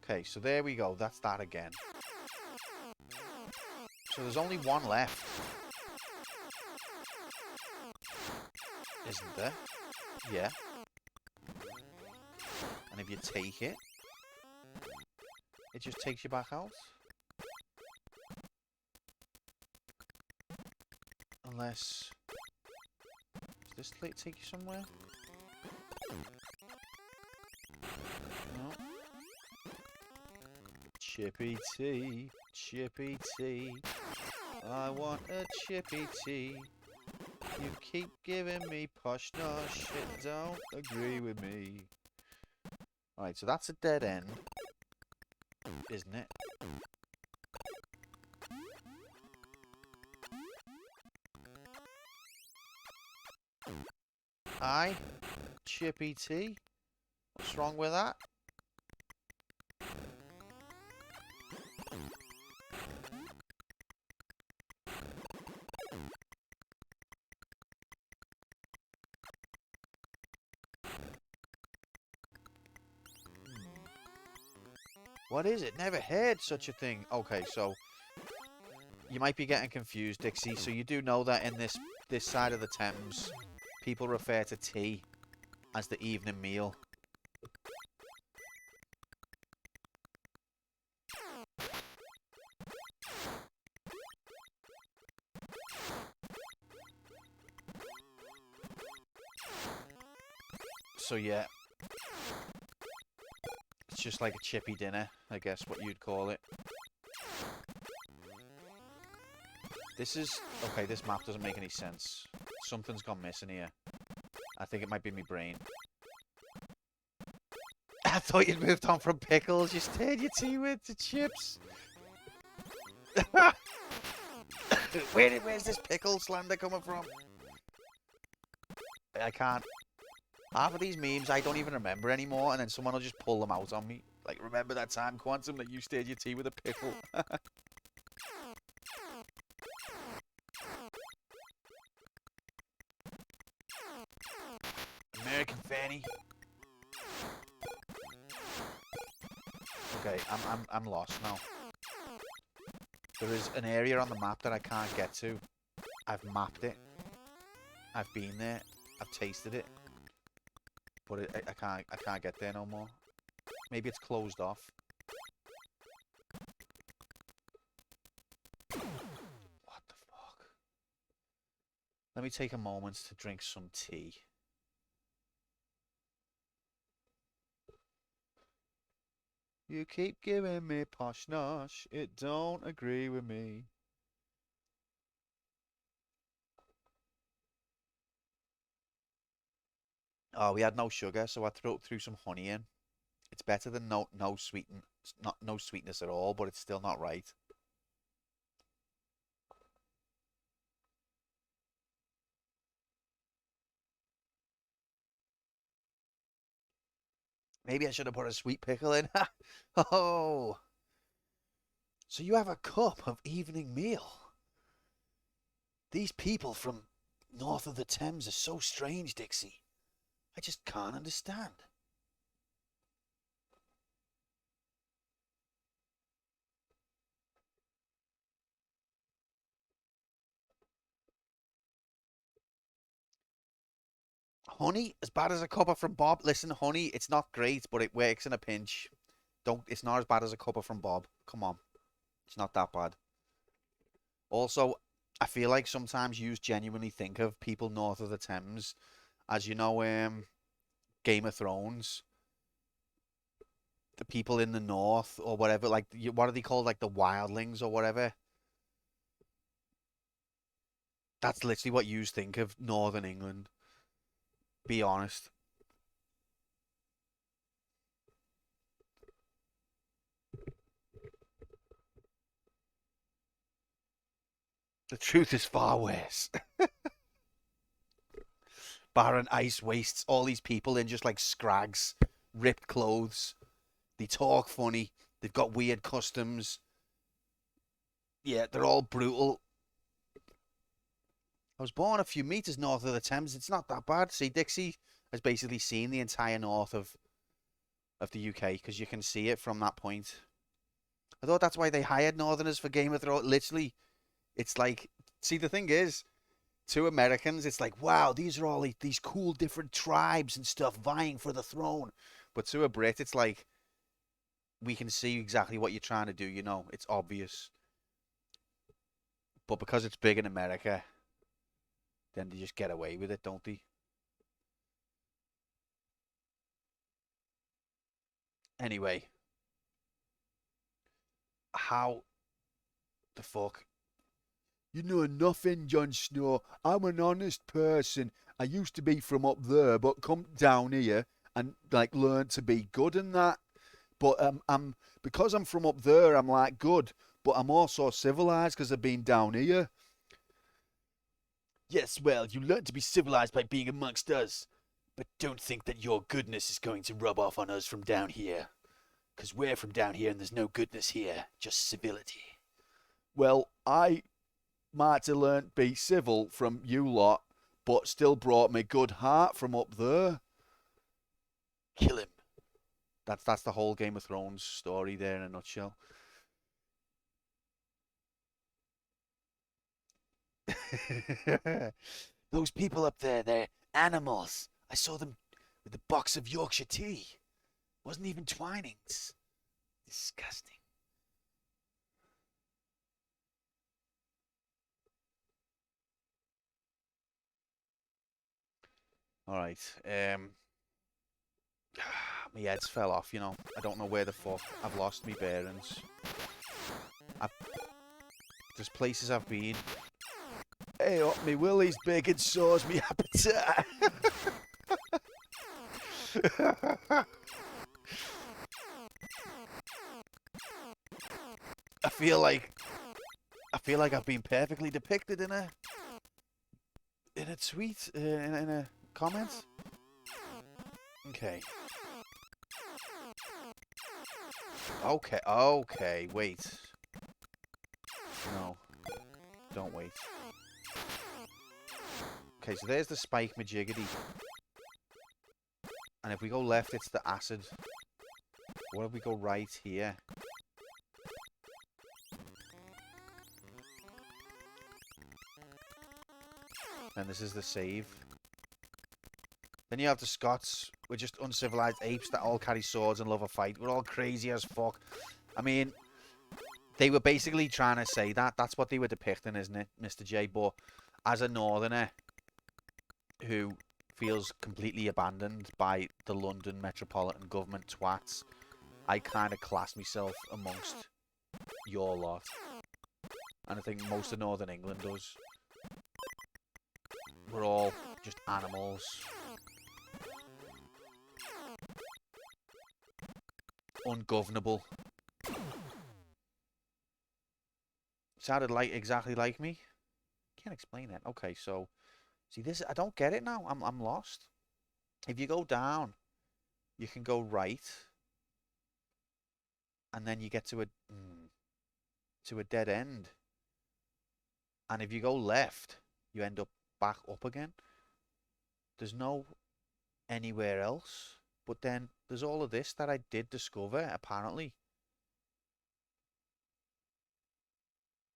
Okay, so there we go. That's that again. So there's only 1 left. Isn't there? Yeah. And if you take it, it just takes you back out. Unless... Does this take you somewhere? No. Chippy tea, chippy tea. I want a chippy tea. You keep giving me posh nosh, it don't agree with me. Alright, so that's a dead end, isn't it? Aye, chippy tea. What's wrong with that? What is it? Never heard such a thing. Okay, so you might be getting confused, Dixie. So you do know that in this side of the Thames, people refer to tea as the evening meal. So yeah, it's just like a chippy dinner, I guess what you'd call it. This is... Okay, this map doesn't make any sense. Something's gone missing here. I think it might be my brain. I thought you'd moved on from pickles. You stirred your tea with the chips. Where's this pickle slander coming from? I can't. Half of these memes I don't even remember anymore, and then someone will just pull them out on me. Like, remember that time, Quantum, that you stirred your tea with a pickle? American Fanny. Okay, I'm lost now. There is an area on the map that I can't get to. I've mapped it. I've been there. I've tasted it. But I can't get there no more. Maybe it's closed off. What the fuck? Let me take a moment to drink some tea. You keep giving me posh nosh, it don't agree with me. Oh, we had no sugar, so I threw some honey in. It's better than no sweetness at all, but it's still not right. Maybe I should have put a sweet pickle in. Oh, so you have a cup of evening meal. These people from north of the Thames are so strange, Dixie. I just can't understand. Honey, as bad as a cuppa from Bob. Listen, honey, it's not great, but it works in a pinch. It's not as bad as a cuppa from Bob. Come on. It's not that bad. Also, I feel like sometimes you genuinely think of people north of the Thames as, you know, Game of Thrones. The people in the north or whatever, like, what are they called? Like the wildlings or whatever. That's literally what you think of Northern England. Be honest. The truth is far worse. Barren ice wastes all these people in just like scrags, ripped clothes. They talk funny. They've got weird customs. Yeah, they're all brutal. I was born a few meters north of the Thames. It's not that bad. See, Dixie has basically seen the entire north of the UK because you can see it from that point. I thought that's why they hired Northerners for Game of Thrones. Literally, it's like, see, the thing is, to Americans, it's like, wow, these are all these cool different tribes and stuff vying for the throne. But to a Brit, it's like, we can see exactly what you're trying to do, you know. It's obvious. But because it's big in America, then they just get away with it, don't they? Anyway, how the fuck? You know nothing, Jon Snow. I'm an honest person. I used to be from up there, but come down here and like learn to be good and that. But I'm because I'm from up there, I'm like good, but I'm also civilized because I've been down here. Yes, well, you learn to be civilized by being amongst us, but don't think that your goodness is going to rub off on us from down here. Because we're from down here and there's no goodness here, just civility. Well, I might have learnt be civil from you lot, but still brought me good heart from up there. Kill him. That's the whole Game of Thrones story there in a nutshell. Those people up there, they're animals. I saw them with a box of Yorkshire tea. Wasn't even Twinings. Disgusting. All right. My head's fell off, you know. I don't know where the fuck. I've lost my bearings. There's places I've been. Hey up, me willy's big and so's me appetite. I feel like I've been perfectly depicted in a tweet, in a comment. Okay. Okay, wait. No. Don't wait. Okay, so there's the spike majiggity. And if we go left, it's the acid. What if we go right here? And this is the save. Then you have the Scots. We're just uncivilized apes that all carry swords and love a fight. We're all crazy as fuck. I mean, they were basically trying to say that. That's what they were depicting, isn't it, Mr. J? But as a northerner who feels completely abandoned by the London metropolitan government twats, I kind of class myself amongst your lot. And I think most of Northern England does. We're all just animals. Ungovernable. Sounded like exactly like me. Can't explain it. Okay, so see this. I don't get it now. I'm lost. If you go down, you can go right, and then you get to a dead end. And if you go left, you end up back up again. There's no anywhere else. But then there's all of this that I did discover, apparently.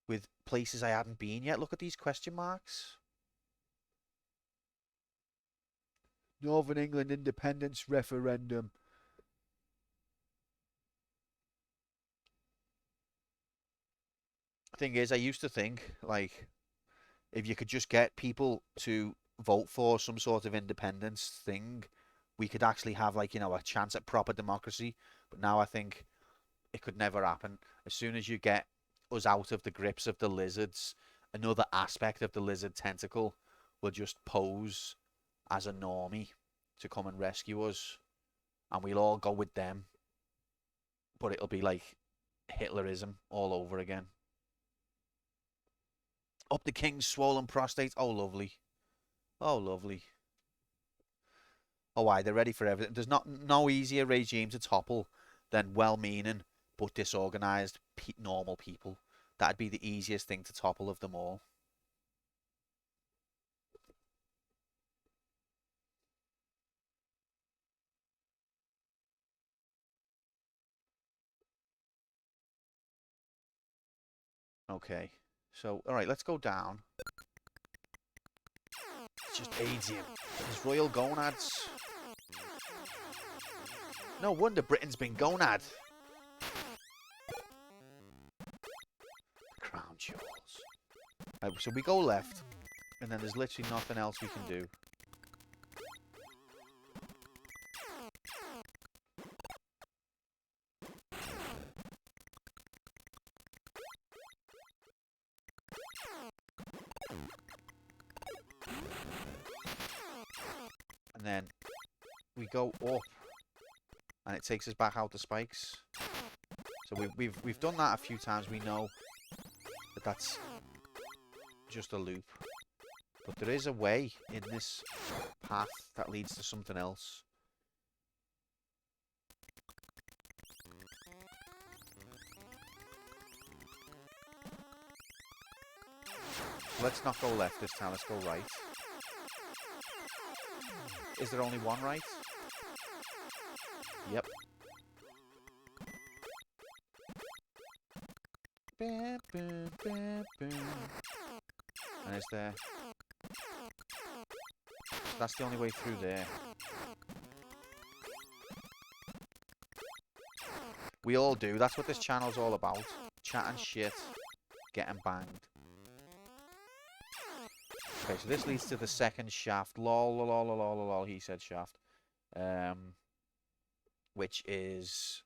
With places I hadn't been yet. Look at these question marks. Northern England independence referendum. Thing is, I used to think, like, if you could just get people to vote for some sort of independence thing, we could actually have, like, you know, a chance at proper democracy. But now I think it could never happen. As soon as you get us out of the grips of the lizards, another aspect of the lizard tentacle will just pose as a normie to come and rescue us. And we'll all go with them. But it'll be like Hitlerism all over again. Up the king's swollen prostate. Oh, lovely. Oh, lovely. Oh, why? They're ready for everything. There's no easier regime to topple than well-meaning but disorganized normal people. That'd be the easiest thing to topple of them all. Okay. So, alright, let's go down. It's just aids him. His royal gonads. No wonder Britain's been gonad. Crown jewels. Right, so we go left. And then there's literally nothing else we can do. And then we go up, and it takes us back out the spikes. So we've done that a few times. We know that that's just a loop, but there is a way in this path that leads to something else. Let's not go left this time. Let's go right. Is there only one right? Yep. And is there... That's the only way through there. We all do. That's what this channel's all about. Chatting shit. Getting banged. Okay, so this leads to the second shaft. Lol, lol, lol, lol, lol, lol, he said shaft. Which is...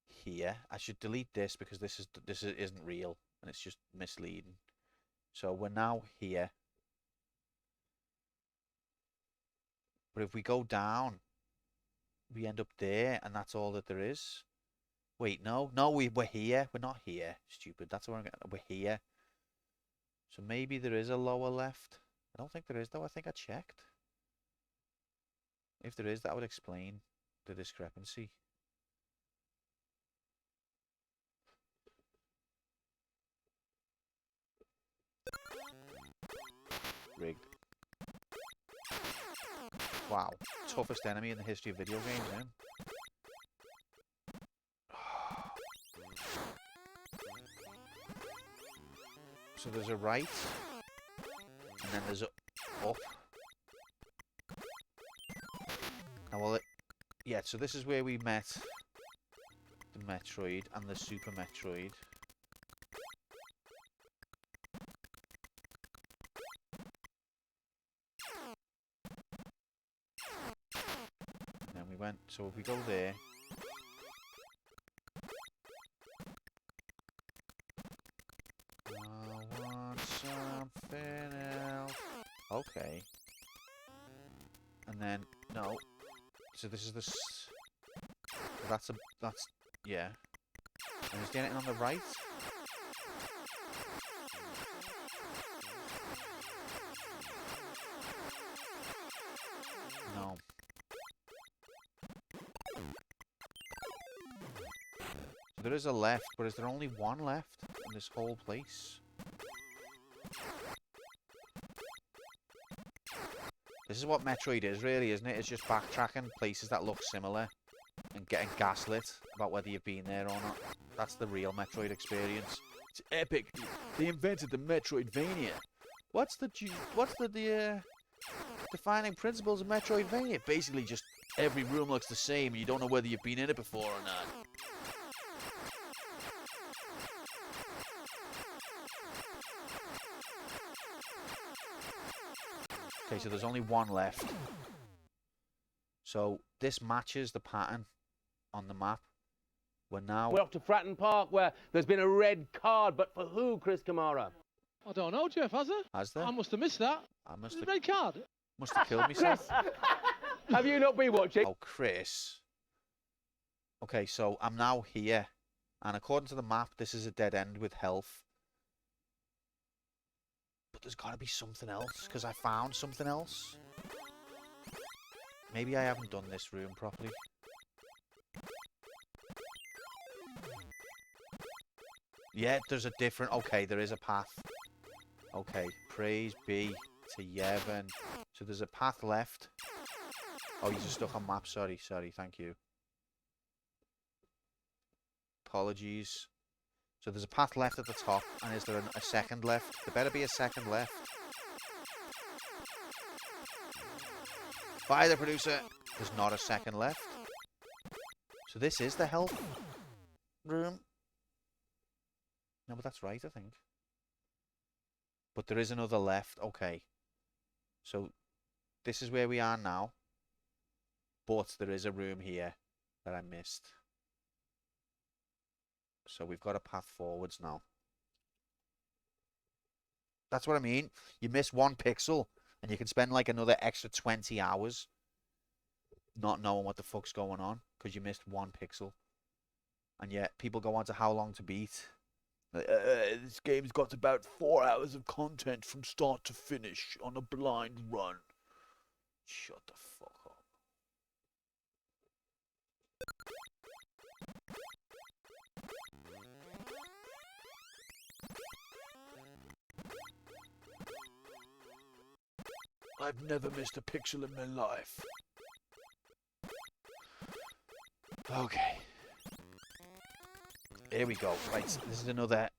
here. I should delete this because this isn't real and it's just misleading. So we're now here. But if we go down, we end up there, and that's all that there is. Wait, no, we're here. We're not here. Stupid. That's where we're here. So maybe there is a lower left. I don't think there is, though. I think I checked. If there is, that would explain the discrepancy. Rigged. Wow. Toughest enemy in the history of video games, man. So there's a right, and then there's a up. Now, well, yeah, so this is where we met the Metroid and the Super Metroid. And then we went, so if we go there, I want something else. Okay. And then, no. So this is the... That's, yeah. And is there anything on the right? No. So there is a left, but is there only one left in this whole place? This is what Metroid is, really, isn't it? It's just backtracking places that look similar and getting gaslit about whether you've been there or not. That's the real Metroid experience. It's epic. They invented the Metroidvania. What's the defining principles of Metroidvania? Basically, just every room looks the same and you don't know whether you've been in it before or not. Okay, so there's only one left. So this matches the pattern on the map. We're off to Fratton Park, where there's been a red card, but for who, Chris Kamara? I don't know, Jeff, has there? Has there? I must have missed that. I must The have... red card. Must have killed myself. Have you not been watching? Oh, Chris. Okay, so I'm now here. And according to the map, this is a dead end with health. But there's got to be something else, because I found something else. Maybe I haven't done this room properly. Yeah, there's a different... Okay, there is a path. Okay, praise be to Yevon. So there's a path left. Oh, you're just stuck on map. Sorry, thank you. Apologies. So there's a path left at the top, and is there a second left? There better be a second left. By the producer. There's not a second left. So this is the health room. No, but that's right, I think. But there is another left. Okay. So this is where we are now. But there is a room here that I missed. So we've got a path forwards now. That's what I mean. You miss one pixel and you can spend like another extra 20 hours not knowing what the fuck's going on because you missed one pixel. And yet people go on to how long to beat. This game's got about 4 hours of content from start to finish on a blind run. Shut the fuck up. I've never missed a pixel in my life. Okay. Here we go. Right, this is another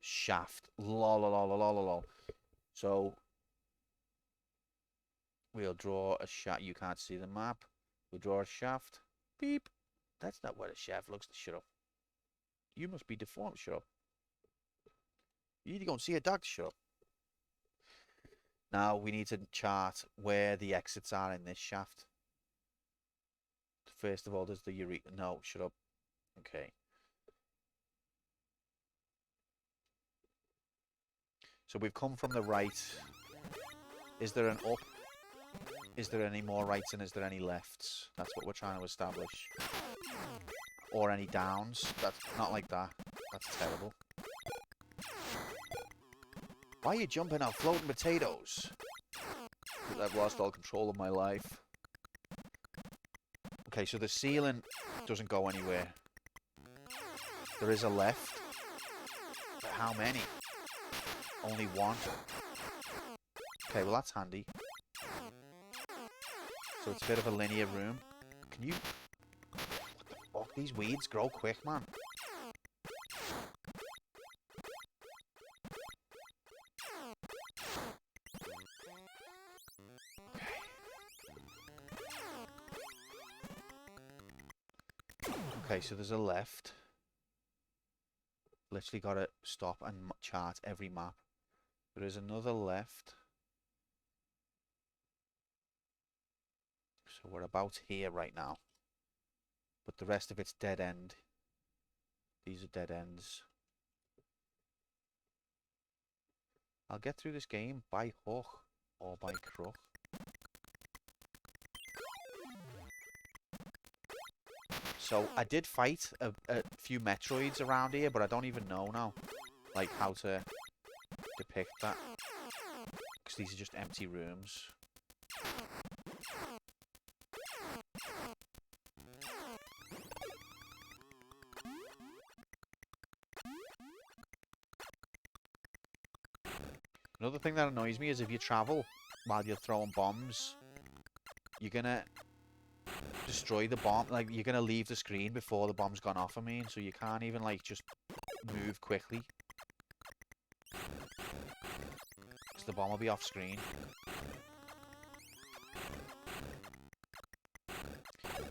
shaft. Lol, lol, lol, lol, lol, lol. So we'll draw a shaft. You can't see the map. We'll draw a shaft. Beep. That's not what a shaft looks like. Shut up. You must be deformed. Shut up. You need to go and see a doctor. Shut up. Now we need to chart where the exits are in this shaft. First of all, there's the urethra. No, shut up. Okay. So we've come from the right. Is there an up? Is there any more rights and is there any lefts? That's what we're trying to establish. Or any downs. That's not like that. That's terrible. Why are you jumping out floating potatoes? Because I've lost all control of my life. Okay, so the ceiling doesn't go anywhere. There is a left. But how many? Only one. Okay, well that's handy. So it's a bit of a linear room. Can you... What the fuck? These weeds grow quick, man. Okay, so there's a left. Literally got to stop and chart every map. There is another left. So we're about here right now. But the rest of it's dead end. These are dead ends. I'll get through this game by hook or by crook. So I did fight a few Metroids around here, but I don't even know now, like how to depict that, because these are just empty rooms. Another thing that annoys me is if you travel while you're throwing bombs, you're gonna destroy the bomb, like you're gonna leave the screen before the bomb's gone off. I mean, so you can't even like just move quickly because the bomb will be off screen.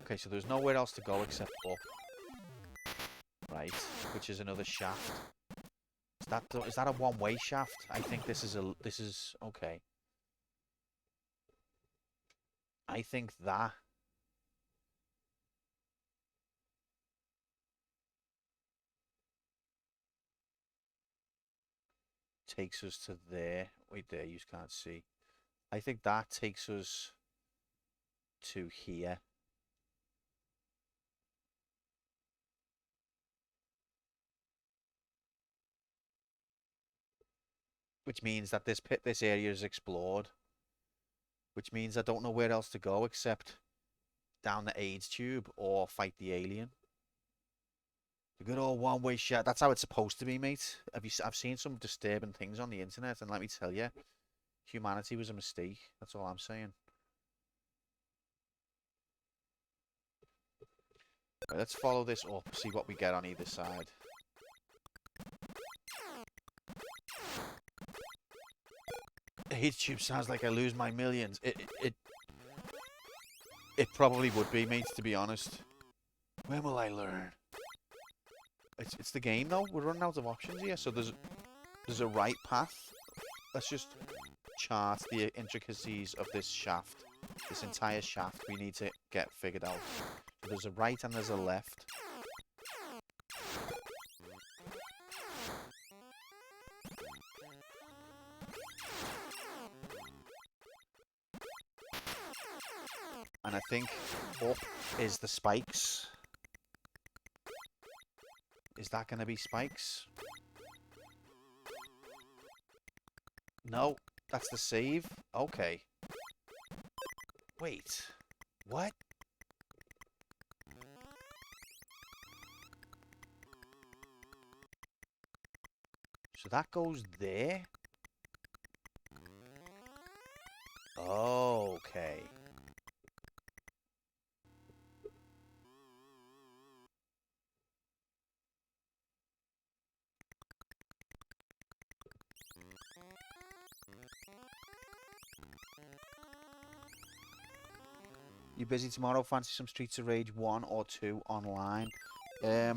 Okay, so there's nowhere else to go except up, right? Which is another shaft. Is that a one-way shaft? I think this is okay. I think that takes us to there. Wait there, you can't see. I think that takes us to here. Which means that this area is explored. Which means I don't know where else to go except down the AIDS tube or fight the alien. The good old one-way shot. That's how it's supposed to be, mate. I've seen some disturbing things on the internet, and let me tell you, humanity was a mistake. That's all I'm saying. Right, let's follow this up, see what we get on either side. HTube sounds like I lose my millions. It probably would be, mate, to be honest. When will I learn? It's the game though. We're running out of options here, so there's a right path. Let's just chart the intricacies of this shaft. This entire shaft we need to get figured out. So there's a right and there's a left. And I think up is the spikes. Is that going to be spikes? No, that's the save. Okay. Wait. What? So that goes there? Okay. You busy tomorrow? Fancy some Streets of Rage 1 or 2 online? Are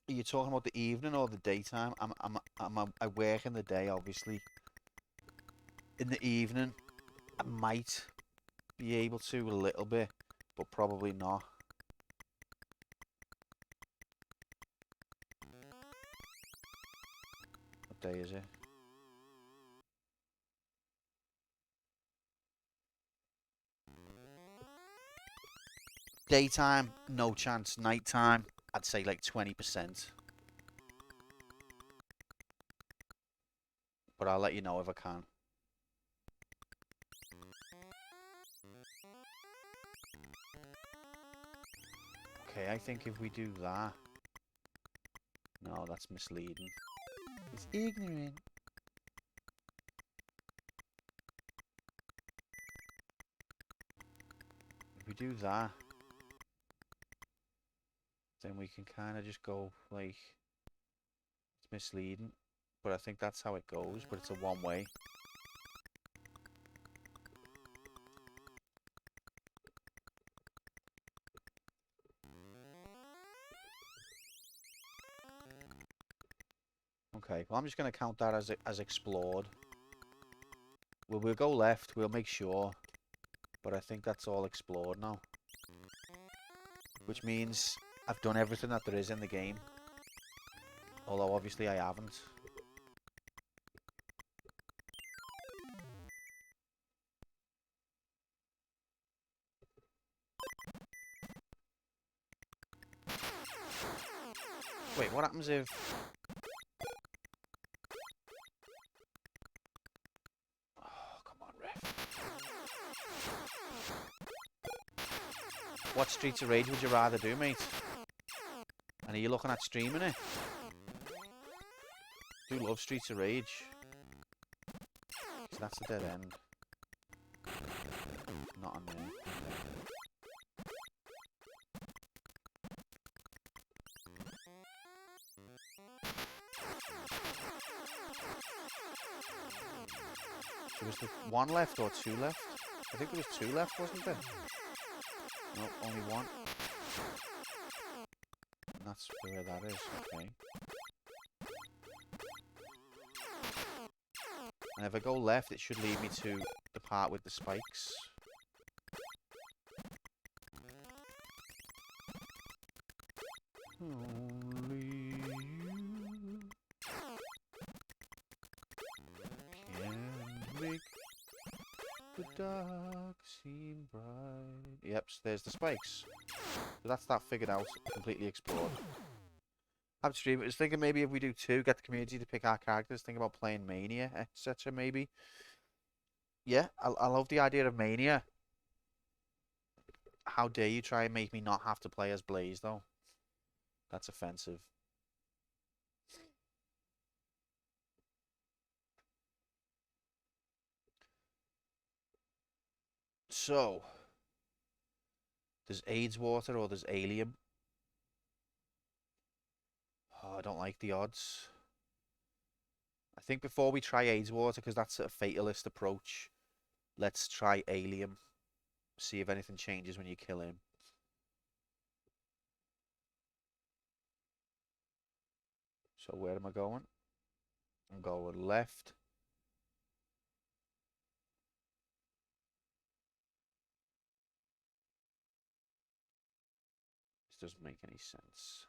you talking about the evening or the daytime? I work in the day, obviously. In the evening, I might be able to a little bit, but probably not. What day is it? Daytime, no chance. Nighttime, I'd say like 20%. But I'll let you know if I can. Okay, I think if we do that... No, that's misleading. It's ignorant. If we do that, then we can kind of just go like... It's misleading. But I think that's how it goes, but it's a one-way. Okay, well I'm just going to count that as explored. We'll go left, we'll make sure. But I think that's all explored now. Which means I've done everything that there is in the game. Although obviously I haven't. Wait, what happens if... Oh, come on, ref. What Streets of Rage would you rather do, mate? And are you looking at streaming it? I do love Streets of Rage. So that's a dead end. Not on there. So was there one left or two left? I think there was two left, wasn't there? No, only one. And that's where that is, okay. And if I go left, it should lead me to the part with the spikes. Only you can make the dark seem bright. Yep, so there's the spikes. So that's that figured out, completely explored. Upstream, I was thinking maybe if we do 2, get the community to pick our characters, think about playing Mania, etc. maybe. Yeah, I love the idea of Mania. How dare you try and make me not have to play as Blaze, though? That's offensive. So, there's AIDS water or there's alien. Oh, I don't like the odds. I think before we try AIDS water, because that's a fatalist approach, let's try alien. See if anything changes when you kill him. So where am I going? I'm going left. This doesn't make any sense.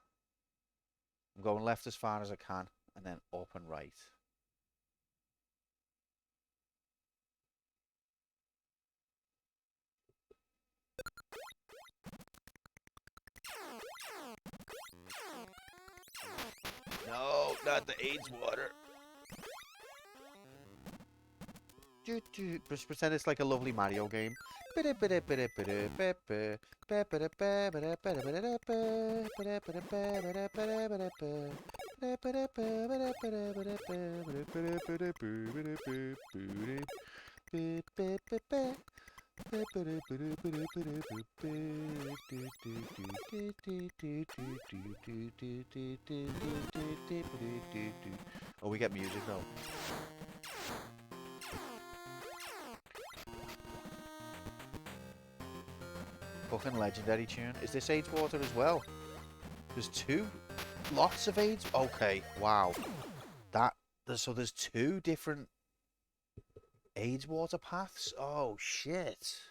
I'm going left as far as I can, and then up and right. No, not the AIDS water. Just pretend it's like a lovely Mario game. Oh, we get music though. Fucking legendary tune. Is this AIDS water as well? There's two. Lots of AIDS. Okay, wow. So there's two different AIDS water paths. Oh shit.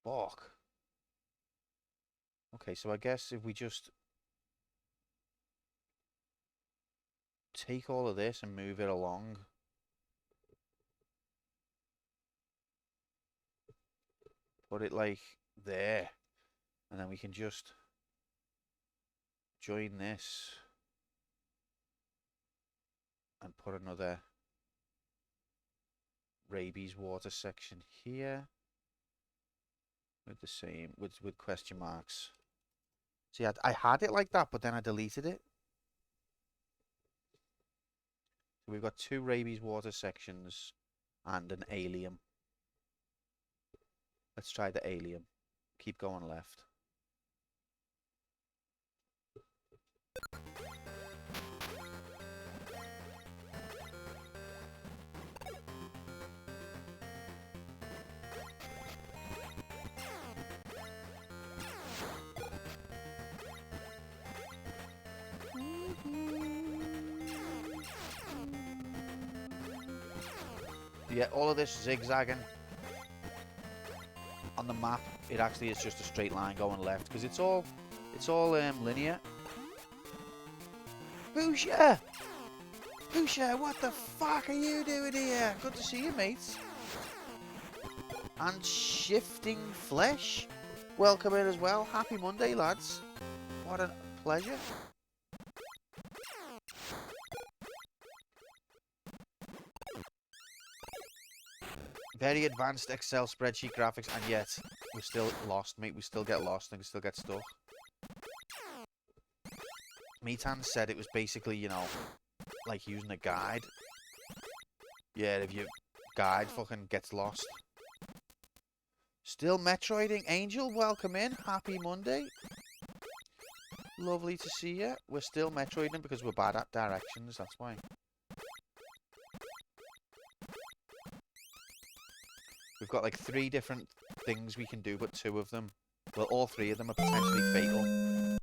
Fuck. Okay, so I guess if we just take all of this and move it along. Put it like there. And then we can just join this and put another rabies water section here with the same with question marks. See, I had it like that, but then I deleted it. So we've got two rabies water sections and an alien. Let's try the alien. Keep going left. Yeah, all of this zigzagging on the map, it actually is just a straight line going left because it's all linear. Boosha! Boosha, what the fuck are you doing here? Good to see you, mates. And Shifting Flesh, welcome in as well. Happy Monday, lads. What a pleasure. Very advanced Excel spreadsheet graphics, and yet we're still lost, mate. We still get lost and we still get stuck. Metan said it was basically, you know, like using a guide. Yeah, if your guide fucking gets lost. Still Metroiding. Angel, welcome in. Happy Monday. Lovely to see you. We're still Metroiding because we're bad at directions, that's why. We've got like 3 different things we can do, but 2 of them, well, all 3 of them are potentially fatal.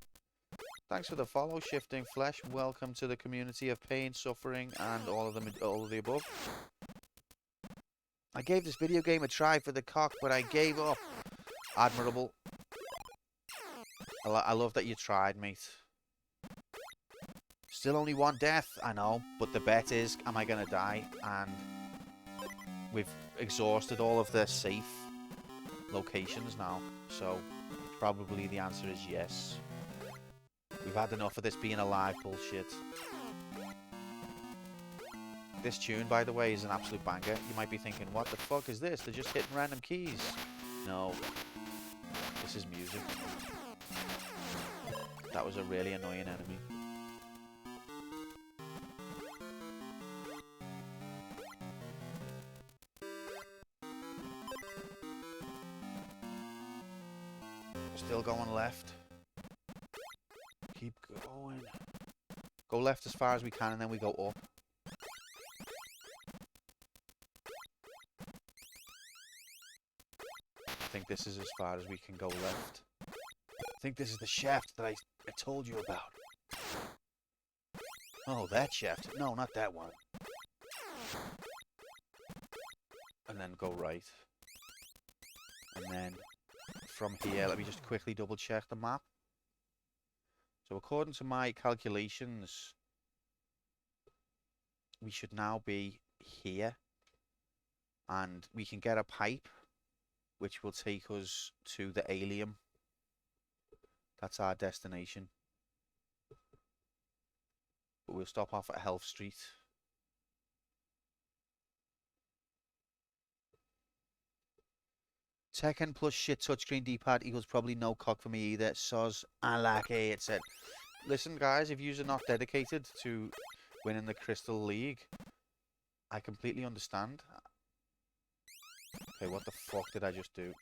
Thanks for the follow, Shifting Flesh. Welcome to the community of pain, suffering, and all of the above. I gave this video game a try for the cock, but I gave up. Admirable. I love that you tried, mate. Still only 1 death, I know, but the bet is, am I gonna die? And we've exhausted all of the safe locations now, so probably the answer is yes. We've had enough of this being alive bullshit. This tune, by the way, is an absolute banger. You might be thinking, what the fuck is this? They're just hitting random keys. No. This is music. That was a really annoying enemy. Still going left. Keep going. Go left as far as we can and then we go up. I think this is as far as we can go left. think this is the shaft that I told you about. Oh, that shaft. No, not that one. And then go right. And then from here, let me just quickly double check the map. So according to my calculations, we should now be here. And we can get a pipe, which will take us to the alien. That's our destination. But we'll stop off at Health Street. Tekken plus shit touchscreen D-pad equals probably no cock for me either. Soz, I like it said. Listen guys, if you're not dedicated to winning the Crystal League, I completely understand. Okay, what the fuck did I just do?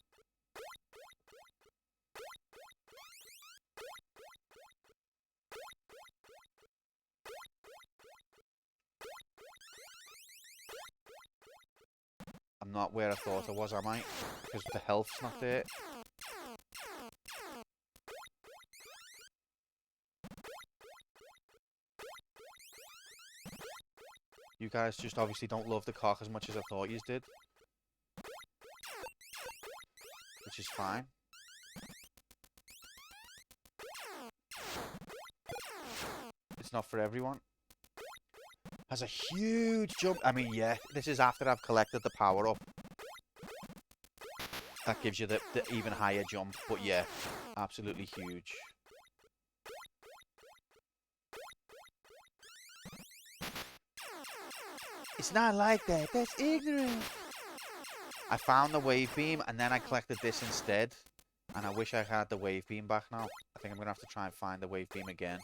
I'm not where I thought I was, am I? Because the health's not there. You guys just obviously don't love the cock as much as I thought you did. Which is fine. It's not for everyone. Has a huge jump. I mean, yeah, this is after I've collected the power up. That gives you the even higher jump. But yeah, absolutely huge. It's not like that. That's ignorant. I found the wave beam and then I collected this instead. And I wish I had the wave beam back now. I think I'm going to have to try and find the wave beam again.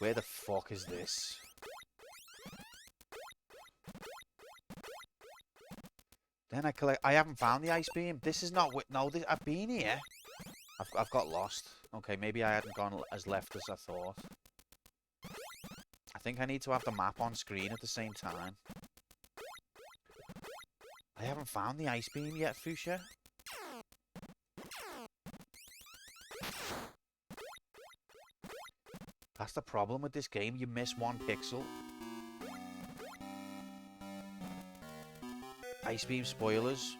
Where the fuck is this? Then I haven't found the ice beam. This is not what. No, I've been here. I've got lost. Okay, maybe I hadn't gone as left as I thought. I think I need to have the map on screen at the same time. I haven't found the ice beam yet, Fuchsia. That's the problem with this game. You miss one pixel. Ice beam spoilers.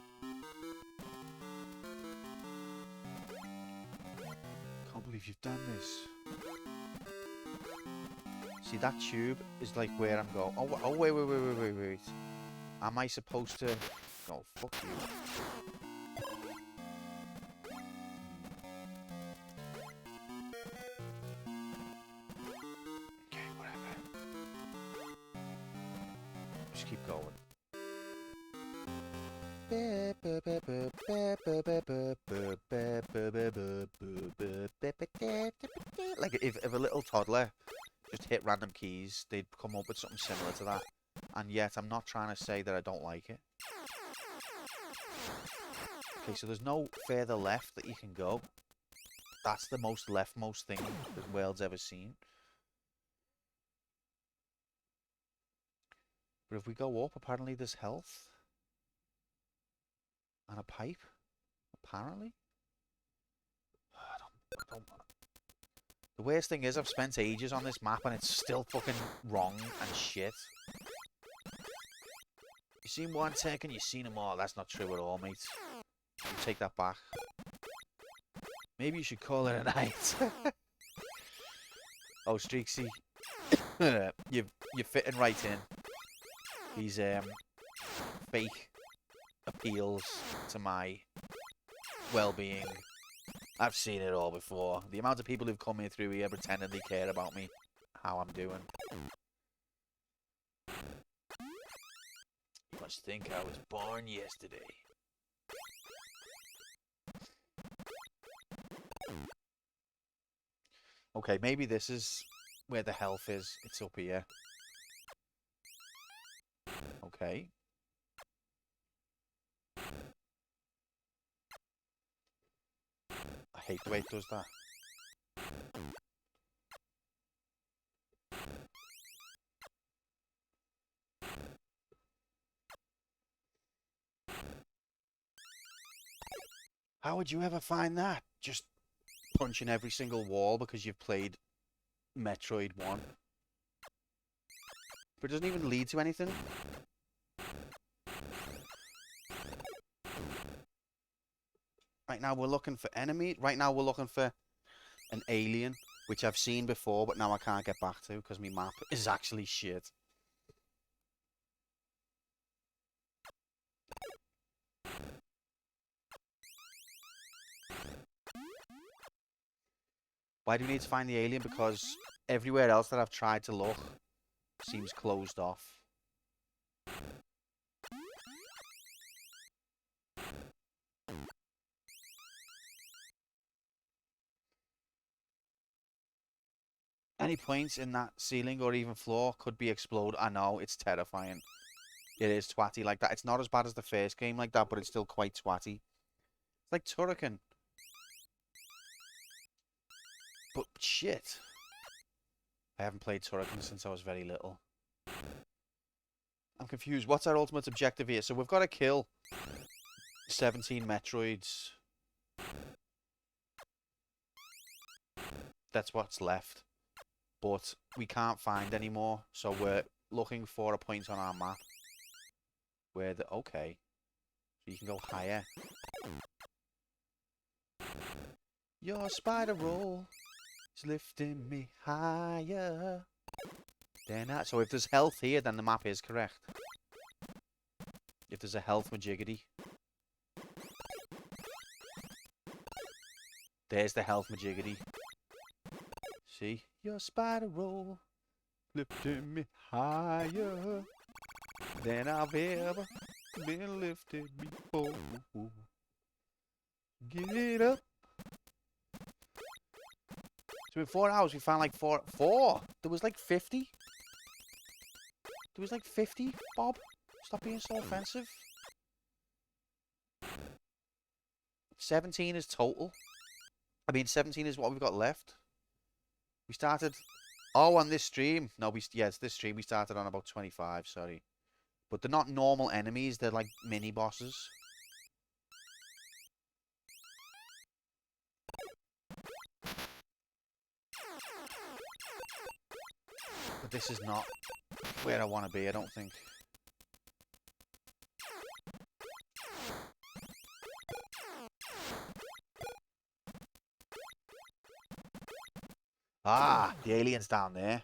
Can't believe you've done this. See, that tube is like where I'm going. Oh, wait. Am I supposed to... Oh, fuck you. Okay, whatever. Just keep going. Like if a little toddler just hit random keys, they'd come up with something similar to that. And yet I'm not trying to say that I don't like it. Okay, so there's no further left that you can go. That's the most leftmost thing the world's ever seen. But if we go up, apparently there's health. And a pipe, apparently. I don't. The worst thing is I've spent ages on this map and it's still fucking wrong and shit. You seen one Tekken, you seen them all. That's not true at all, mate. You take that back. Maybe you should call it a night. Oh, Streaksy. You're fitting right in. These fake appeals to my well-being. I've seen it all before. The amount of people who've come in through here pretending they care about me, how I'm doing. You must think I was born yesterday. Okay, maybe this is where the health is. It's up here. Okay. I hate the way it does that. How would you ever find that? Just punching every single wall because you've played Metroid 1. But it doesn't even lead to anything. Right now we're looking for enemy. Right now we're looking for an alien, which I've seen before, but now I can't get back to because my map is actually shit. Why do we need to find the alien? Because everywhere else that I've tried to look seems closed off. Any points in that ceiling or even floor could be explode. I know, it's terrifying. It is twatty like that. It's not as bad as the first game like that, but it's still quite twatty. It's like Turrican. But shit. I haven't played Turrican since I was very little. I'm confused. What's our ultimate objective here? So we've got to kill 17 Metroids. That's what's left. But we can't find any more, so we're looking for a point on our map where the... Okay. So you can go higher. Your spider roll is lifting me higher. So if there's health here, then the map is correct. If there's a health majiggity. There's the health majiggity. See? Your spider roll lifting me higher than I've ever been lifted before. Get up. So in 4 hours we found like four. There was like 50. There was like 50, Bob. Stop being so offensive. 17 is total. I mean, 17 is what we've got left. We started... Oh, on this stream. No, it's this stream. We started on about 25, sorry. But they're not normal enemies. They're like mini bosses. But this is not where I want to be, I don't think. Ah, the alien's down there.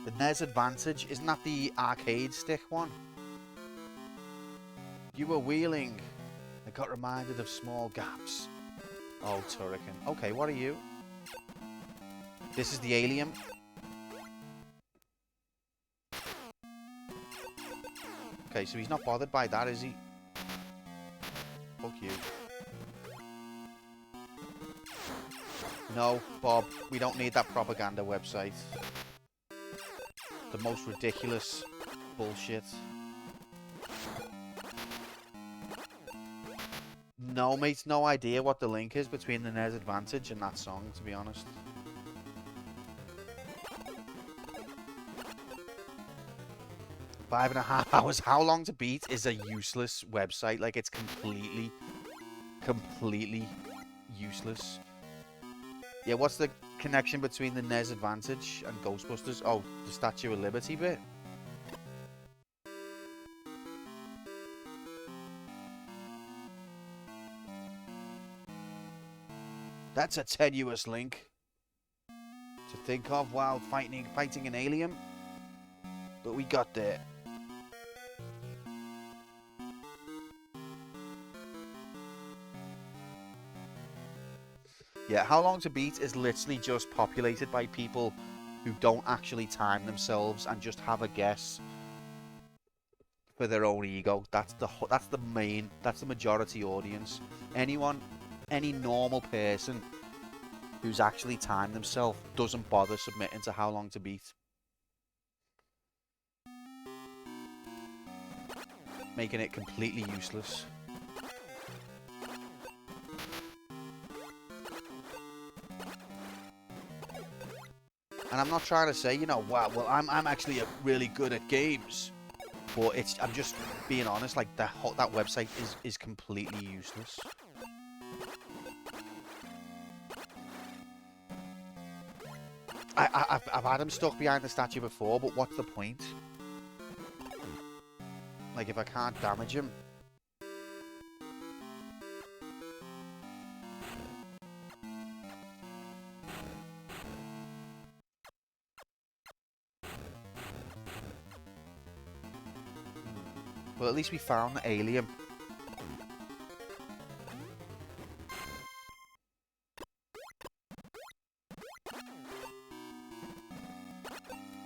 The NES Advantage, isn't that the arcade stick one? You were wheeling. I got reminded of small gaps. Oh, Turrican. Okay, what are you? This is the alien. Okay, so he's not bothered by that, is he? Fuck you. No, Bob, we don't need that propaganda website. The most ridiculous bullshit. No, mate, no idea what the link is between the NES Advantage and that song, to be honest. Five and a half hours. How long to beat is a useless website. Like, it's completely useless. Yeah, what's the connection between the NES Advantage and Ghostbusters? Oh, the Statue of Liberty bit. That's a tenuous link to think of while fighting an alien. But we got there. Yeah, How Long to Beat is literally just populated by people who don't actually time themselves and just have a guess for their own ego. That's the majority audience. Any normal person who's actually timed themselves doesn't bother submitting to How Long to Beat. Making it completely useless. And I'm not trying to say, you know, wow, well, I'm actually really good at games. But I'm just being honest, like, that website is completely useless. I've had him stuck behind the statue before, but what's the point? Like, if I can't damage him. Well, at least we found the alien.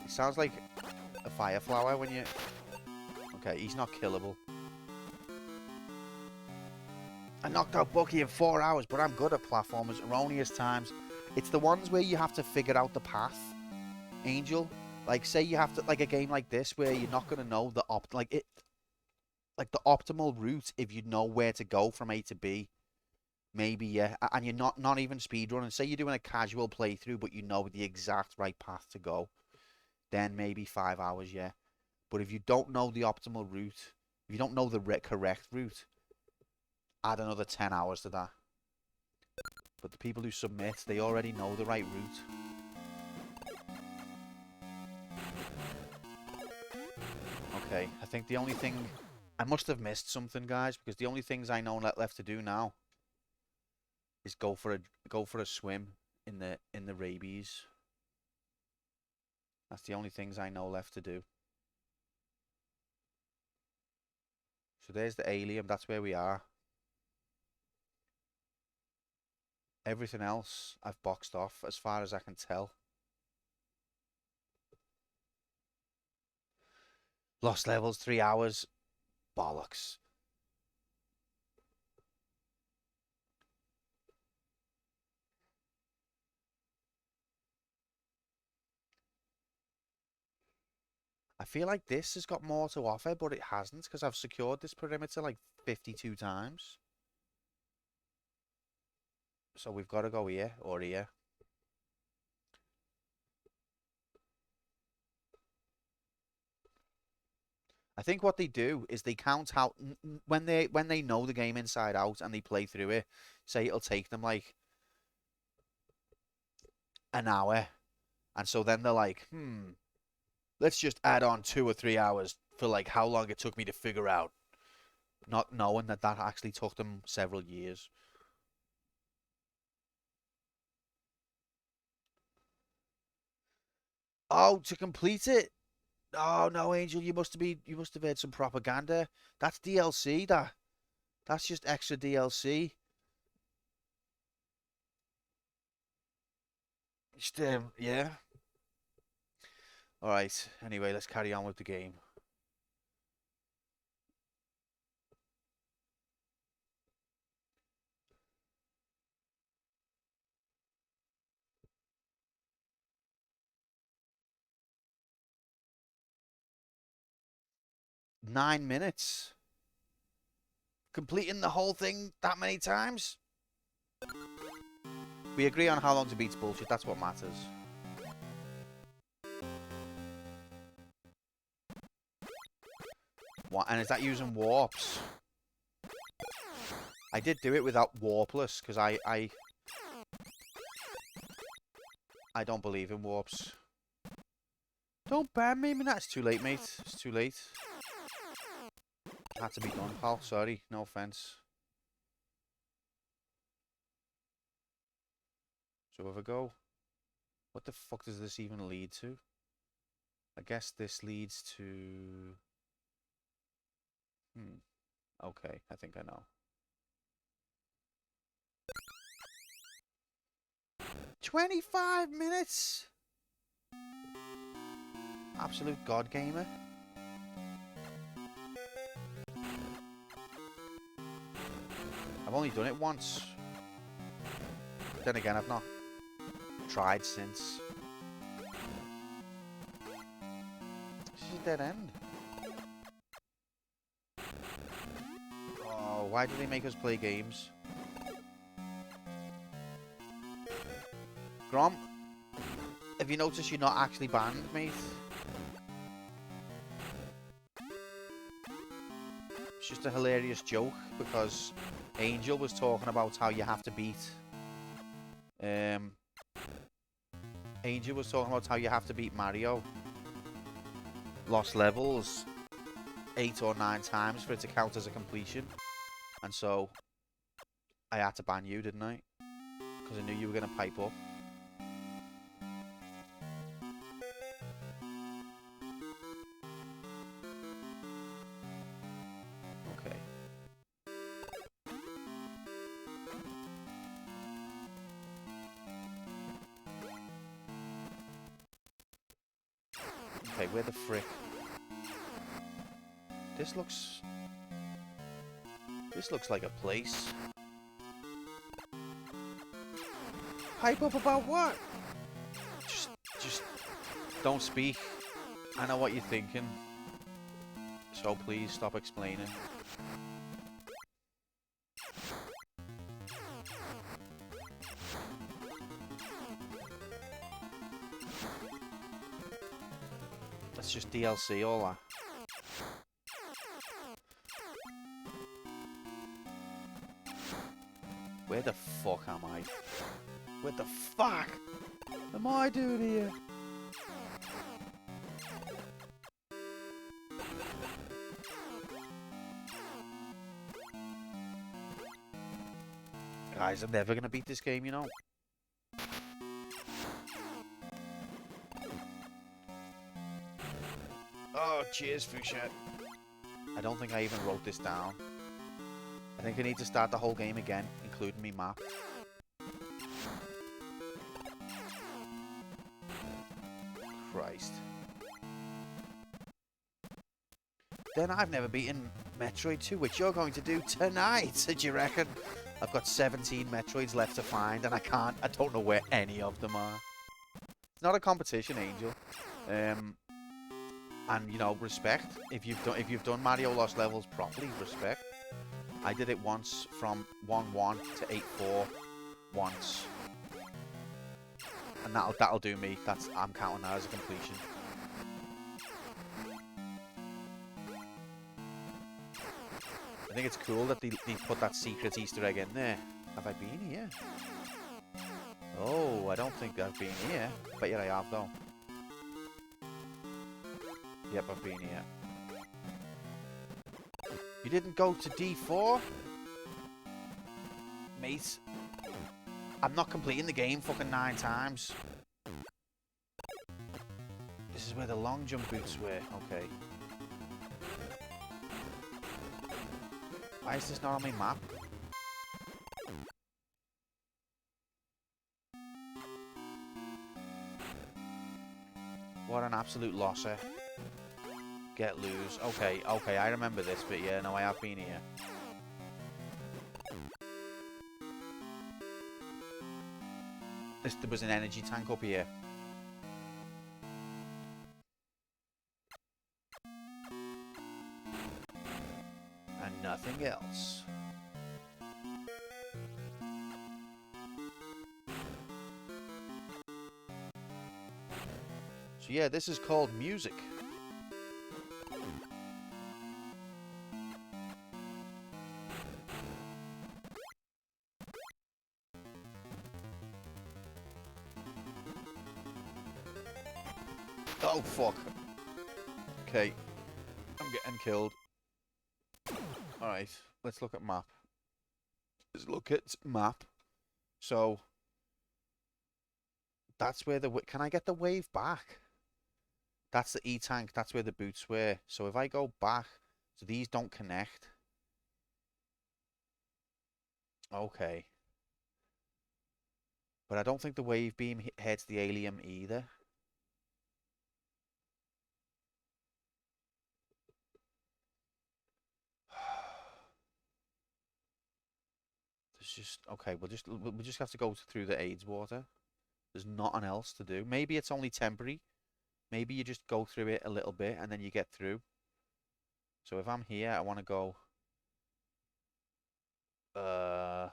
It sounds like a fire flower when you... Okay, he's not killable. I knocked out Bucky in 4 hours, but I'm good at platformers erroneous times. It's the ones where you have to figure out the path, Angel. Like, say you have to... Like, a game like this where you're not going to know the like the optimal route if you know where to go from A to B. Maybe, yeah. And you're not even speedrunning. Say you're doing a casual playthrough, but you know the exact right path to go. Then maybe 5 hours, yeah. But if you don't know the optimal route, if you don't know the correct route, add another 10 hours to that. But the people who submit, they already know the right route. Okay, I think the only thing... I must have missed something, guys, because the only things I know left to do now is go for a swim in the rabies. That's the only things I know left to do. So there's the alien. That's where we are. Everything else I've boxed off as far as I can tell. Lost levels, 3 hours. Bollocks. I feel like this has got more to offer, but it hasn't, because I've secured this perimeter like 52 times. So we've got to go here or here. I think what they do is they count how when they know the game inside out and they play through it. Say it'll take them like an hour, and so then they're like, let's just add on 2 or 3 hours for like how long it took me to figure out, not knowing that actually took them several years. Oh, to complete it. Oh no, Angel, you must have heard some propaganda. That's DLC. That's just extra DLC. Just yeah. All right. Anyway, let's carry on with the game. Nine minutes. Completing the whole thing that many times? We agree on how long to beat's bullshit. That's what matters. What? And is that using warps? I did do it without warpless because I don't believe in warps. Don't ban me, man. That's too late, mate. It's too late. Had to be done, pal. Sorry. No offense. So if I go... What the fuck does this even lead to? I guess this leads to... Okay, I think I know. 25 minutes? Absolute god gamer. I've only done it once. Then again, I've not tried since. This is a dead end. Oh, why do they make us play games? Grom. Have you noticed you're not actually banned, mate? It's just a hilarious joke because Angel was talking about how you have to beat. Angel was talking about how you have to beat Mario Lost Levels 8 or 9 times for it to count as a completion, and so I had to ban you, didn't I? Because I knew you were gonna pipe up. Okay. Okay, where the frick? This looks like a place. Hype up about what? Just don't speak. I know what you're thinking. So please stop explaining. That's just DLC, all that. Where the fuck am I? What the fuck am I doing here? Guys, I'm never gonna beat this game, you know. Oh, cheers, Fouchet. I don't think I even wrote this down. I think I need to start the whole game again, including me map. Christ. Then I've never beaten Metroid 2, which you're going to do tonight, do you reckon? I've got 17 Metroids left to find, and I don't know where any of them are. It's not a competition, Angel. And you know, respect. If you've done Mario Lost Levels properly, respect. I did it once from 1-1 to 8-4 once. And that'll do me. I'm counting that as a completion. I think it's cool that they put that secret Easter egg in there. Have I been here? Oh, I don't think I've been here. But yeah, I have though. Yep, I've been here. You didn't go to D4? Mate. I'm not completing the game fucking 9 times. This is where the long jump boots were. Okay. Why is this not on my map? What an absolute losser. Get lose. Okay, I remember this, but yeah, no, I have been here. There was an energy tank up here. And nothing else. So yeah, this is called music. Oh, fuck. Okay. I'm getting killed. Alright, let's look at map. Let's look at map. So, that's where the... Can I get the wave back? That's the E-tank. That's where the boots were. So if I go back... So these don't connect. Okay. But I don't think the wave beam heads the alien either. Just okay. We'll just have to go through the AIDS water. There's nothing else to do. Maybe it's only temporary. Maybe you just go through it a little bit and then you get through. So if I'm here, I want to go. How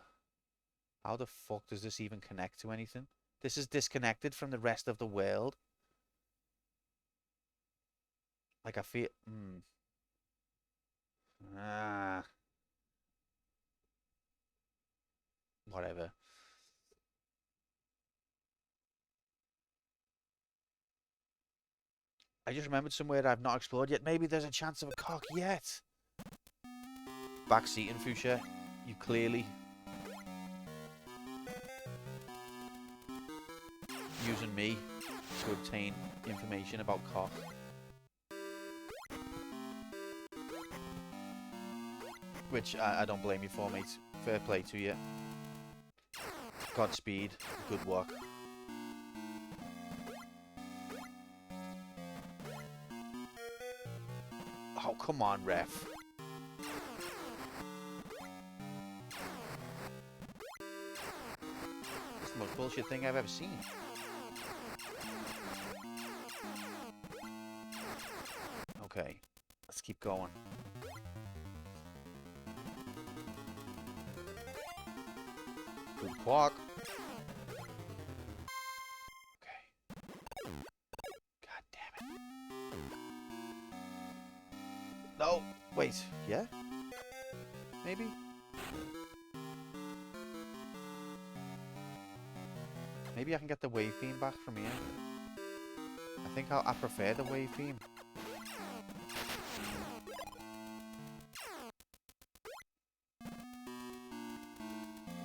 the fuck does this even connect to anything? This is disconnected from the rest of the world. Like I feel. Ah. Whatever. I just remembered somewhere I've not explored yet. Maybe there's a chance of a cock yet. Backseatin, Fuchsia. You clearly using me to obtain information about cock. Which I don't blame you for, mate. Fair play to you. Godspeed. Good work. Oh, come on, ref. It's the most bullshit thing I've ever seen. Okay, let's keep going. Good clock. Okay. God damn it. No, wait, yeah? Maybe? Maybe I can get the wave beam back from here. I think I prefer the wave beam.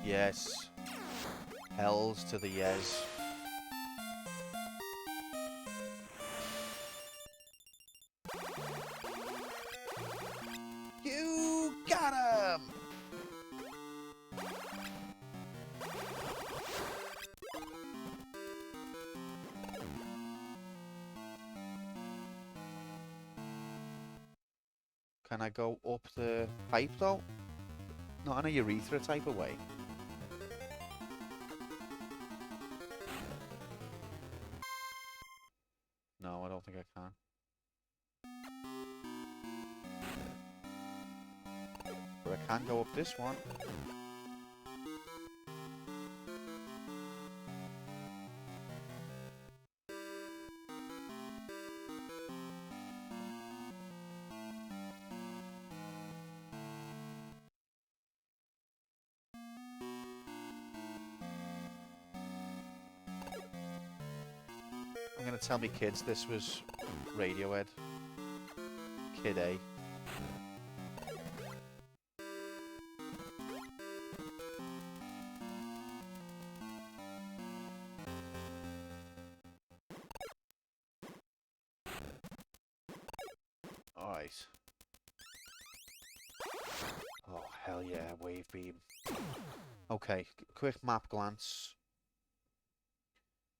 Yes. Hells to the yes. You got him! Can I go up the pipe though? Not in a urethra type of way. No, I don't think I can. But I can go up this one. I'm gonna tell me kids this was Radiohead. Kid A. Alright. Oh, hell yeah, wave beam. Okay, quick map glance.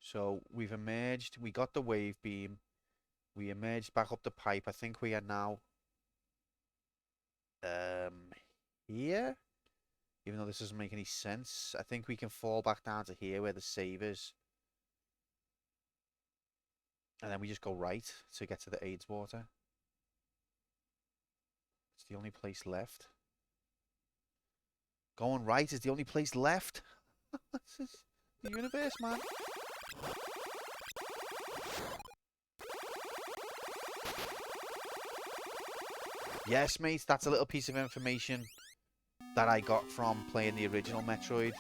So we've emerged, we got the wave beam, we emerged back up the pipe. I think we are now here, even though this doesn't make any sense. I think we can fall back down to here where the save is, and then we just go right to get to the AIDS water. It's the only place left. Going right is the only place left. This is the universe, man. Yes, mate, that's a little piece of information that I got from playing the original Metroid.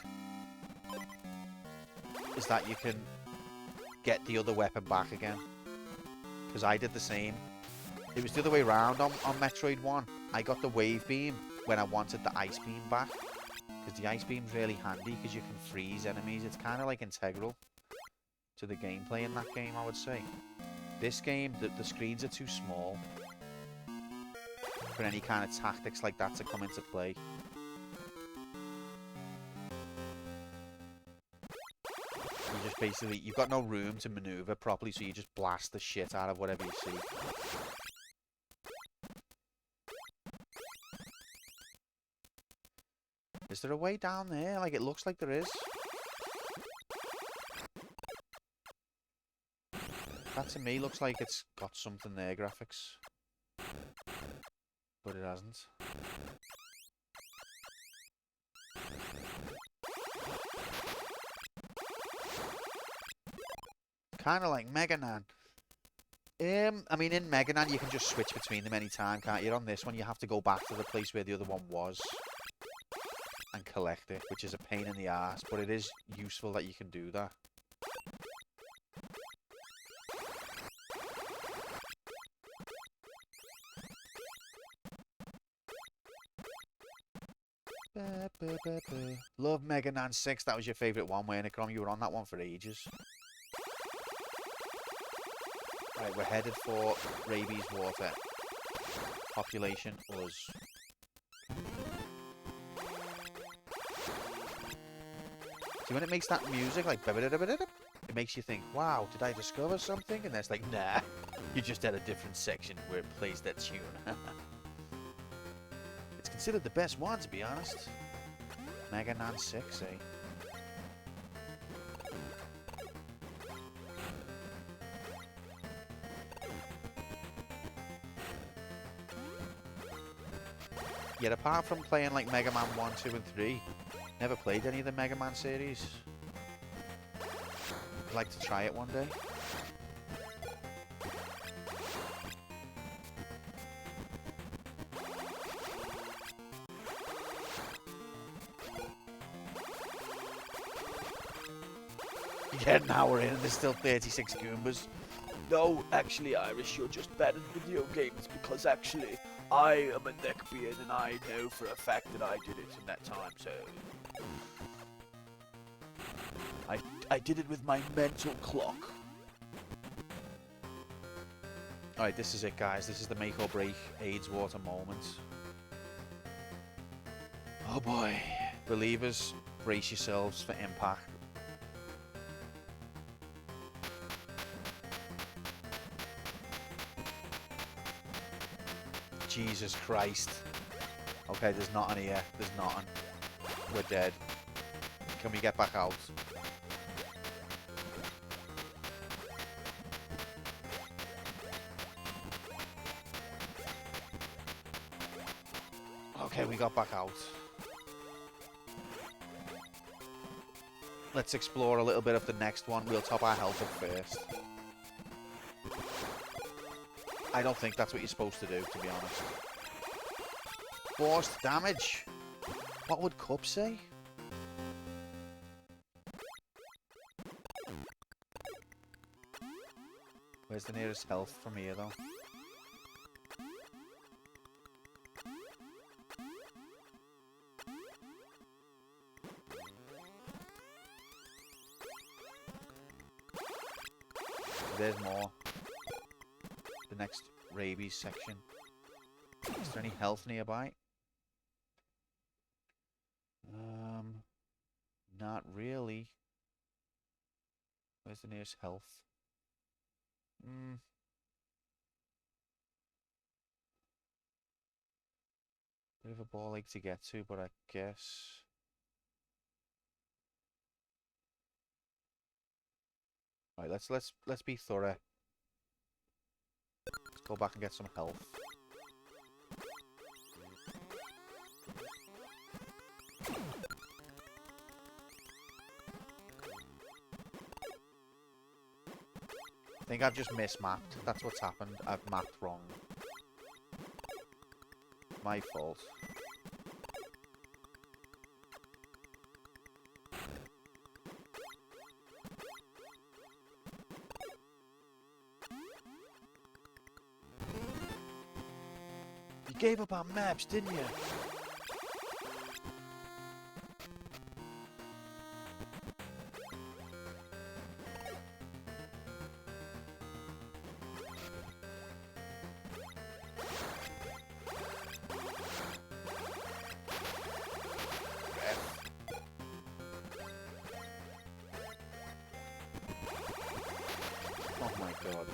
Is that you can get the other weapon back again. Because I did the same. It was the other way around on Metroid 1. I got the wave beam when I wanted the ice beam back. Because the ice beam's really handy because you can freeze enemies. It's kind of like integral to the gameplay in that game, I would say. This game, the screens are too small for any kind of tactics like that to come into play. You just basically, you've got no room to maneuver properly, so you just blast the shit out of whatever you see. Is there a way down there? Like, it looks like there is. That to me looks like it's got something there, graphics. But it hasn't. Kind of like Mega Man. I mean, in Mega Man, you can just switch between them anytime, can't you? On this one, you have to go back to the place where the other one was and collect it, which is a pain in the ass, but it is useful that you can do that. Love Mega Man 6. That was your favourite one, weren't it, Crom? You were on that one for ages. Right, we're headed for Rabies Water. Population us. See, when it makes that music, like, it makes you think, wow, did I discover something? And it's like, nah, you just had a different section where it plays that tune. It's considered the best one, to be honest. Mega Man 6, eh? Yet apart from playing like Mega Man 1, 2 and 3, never played any of the Mega Man series. I'd like to try it one day. You get an hour in and there's still 36 Goombas. No, actually, Irish, you're just bad at video games because actually I am a neckbeard and I know for a fact that I did it in that time, so... I did it with my mental clock. Alright, this is it, guys. This is the make or break AIDS water moment. Oh boy. Believers, brace yourselves for impact. Jesus Christ. Okay, there's nothing here. There's nothing. We're dead. Can we get back out? Okay, we got back out. Let's explore a little bit of the next one. We'll top our health up first. I don't think that's what you're supposed to do, to be honest. Forced damage. What would Cup say? Where's the nearest health from here, though? There's more. The next rabies section. Is there any health nearby? Not really. Where's the nearest health? Bit of a ball ache to get to, but I guess... Right, let's be thorough. Let's go back and get some health. I think I've just mismapped. That's what's happened. I've mapped wrong. My fault. You gave up on maps, didn't you? Oh my god.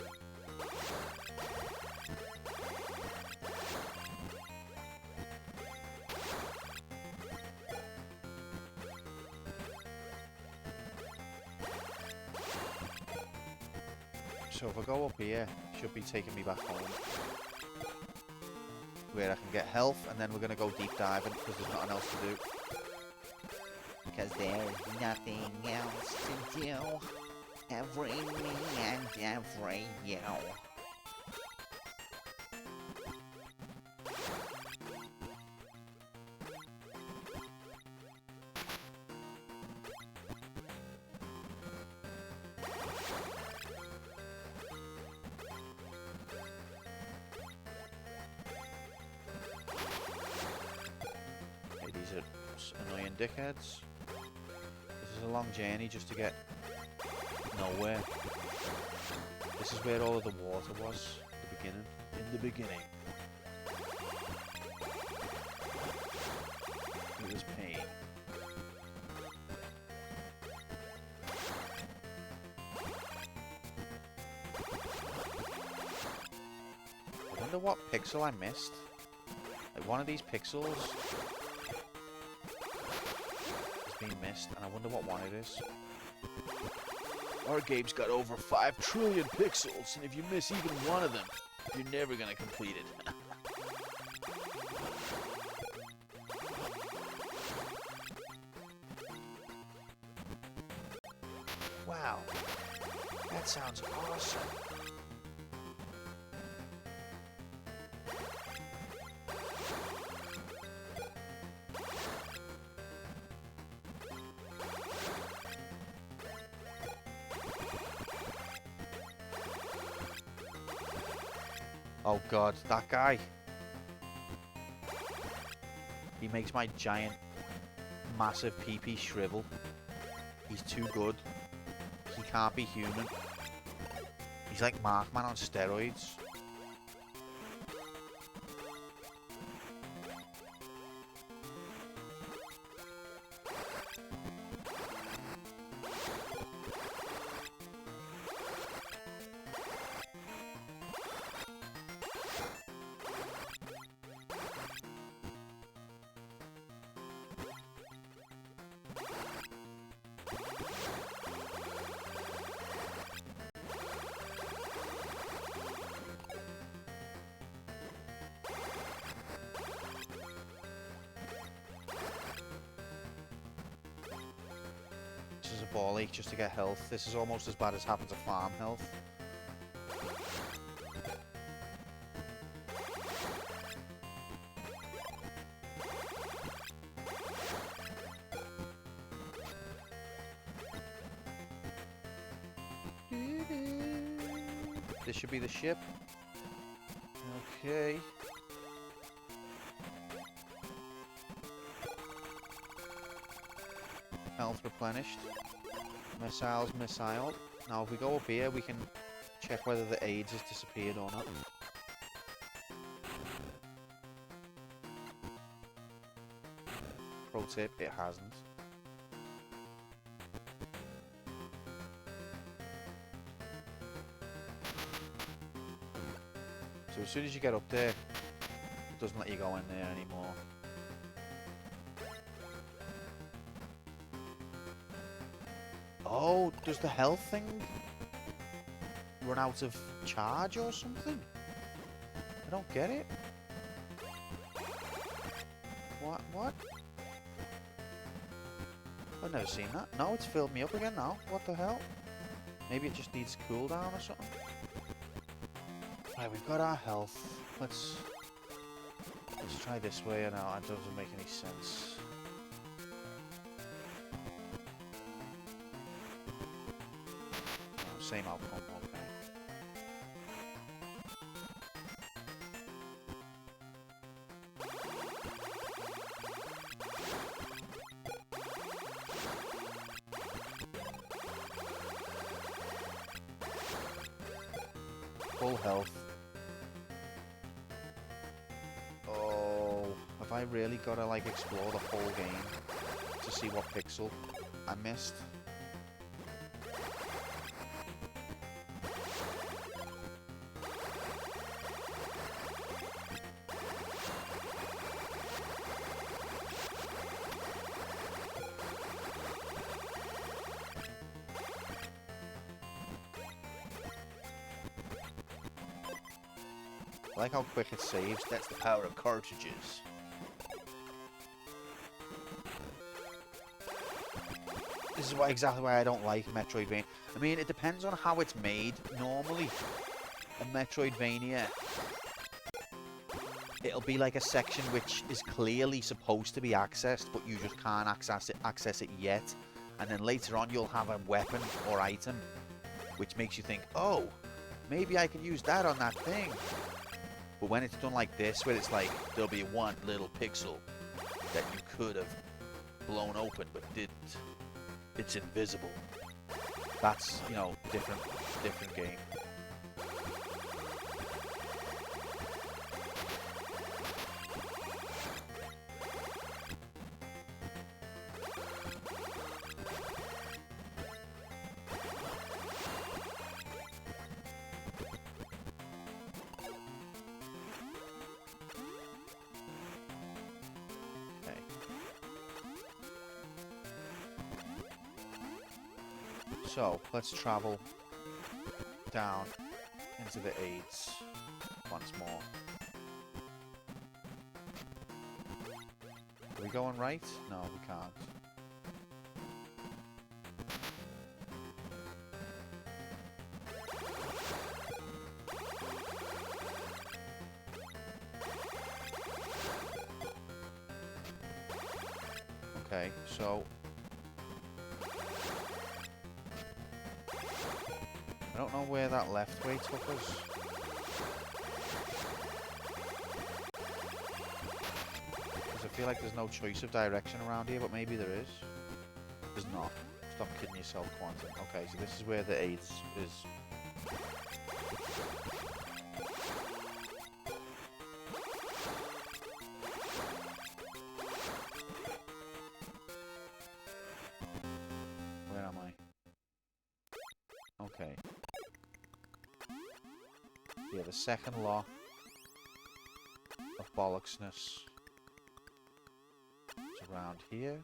So if I go up here, it should be taking me back home. Where I can get health, and then we're going to go deep diving, because there's nothing else to do. Because there's nothing else to do. Every me and every you. Okay, these are annoying dickheads. This is a long journey just to get nowhere. This is where all of the water was at the beginning. In the beginning. It was pain. I wonder what pixel I missed. Like one of these pixels has been missed, and I wonder what one it is. Our game's got over 5 trillion pixels, and if you miss even one of them, you're never gonna complete it. Wow, that sounds awesome. Oh god, that guy. He makes my giant, massive PP shrivel. He's too good. He can't be human. He's like Markman on steroids. This is a ball ache just to get health. This is almost as bad as having to farm health. This should be the ship. Okay. Health replenished. Missiles missiled. Now if we go up here we can check whether the AIDS has disappeared or not. Pro tip, it hasn't. So as soon as you get up there, it doesn't let you go in there anymore. Oh, does the health thing run out of charge or something? I don't get it. What? I've never seen that. No, it's filled me up again now. What the hell? Maybe it just needs cooldown or something. Right, we've got our health. Let's try this way. Now that doesn't make any sense. Same outcome, okay. Full health. Oh, have I really got to like explore the whole game to see what pixel I missed? I like how quick it saves. That's the power of cartridges. This is exactly why I don't like Metroidvania. I mean, it depends on how it's made. Normally, a Metroidvania, it'll be like a section which is clearly supposed to be accessed, but you just can't access it yet. And then later on, you'll have a weapon or item, which makes you think, oh, maybe I can use that on that thing. But when it's done like this, where it's like, there'll be one little pixel that you could have blown open, but didn't. It's invisible. That's, you know, different game. So, let's travel down into the AIDS once more. Are we going right? No, we can't. Okay, so I don't know where that left way took us. Because I feel like there's no choice of direction around here, but maybe there is. There's not. Stop kidding yourself, Quantum. Okay, so this is where the AIDS is. Where am I? Okay. Yeah, the second law of bollocksness is around here.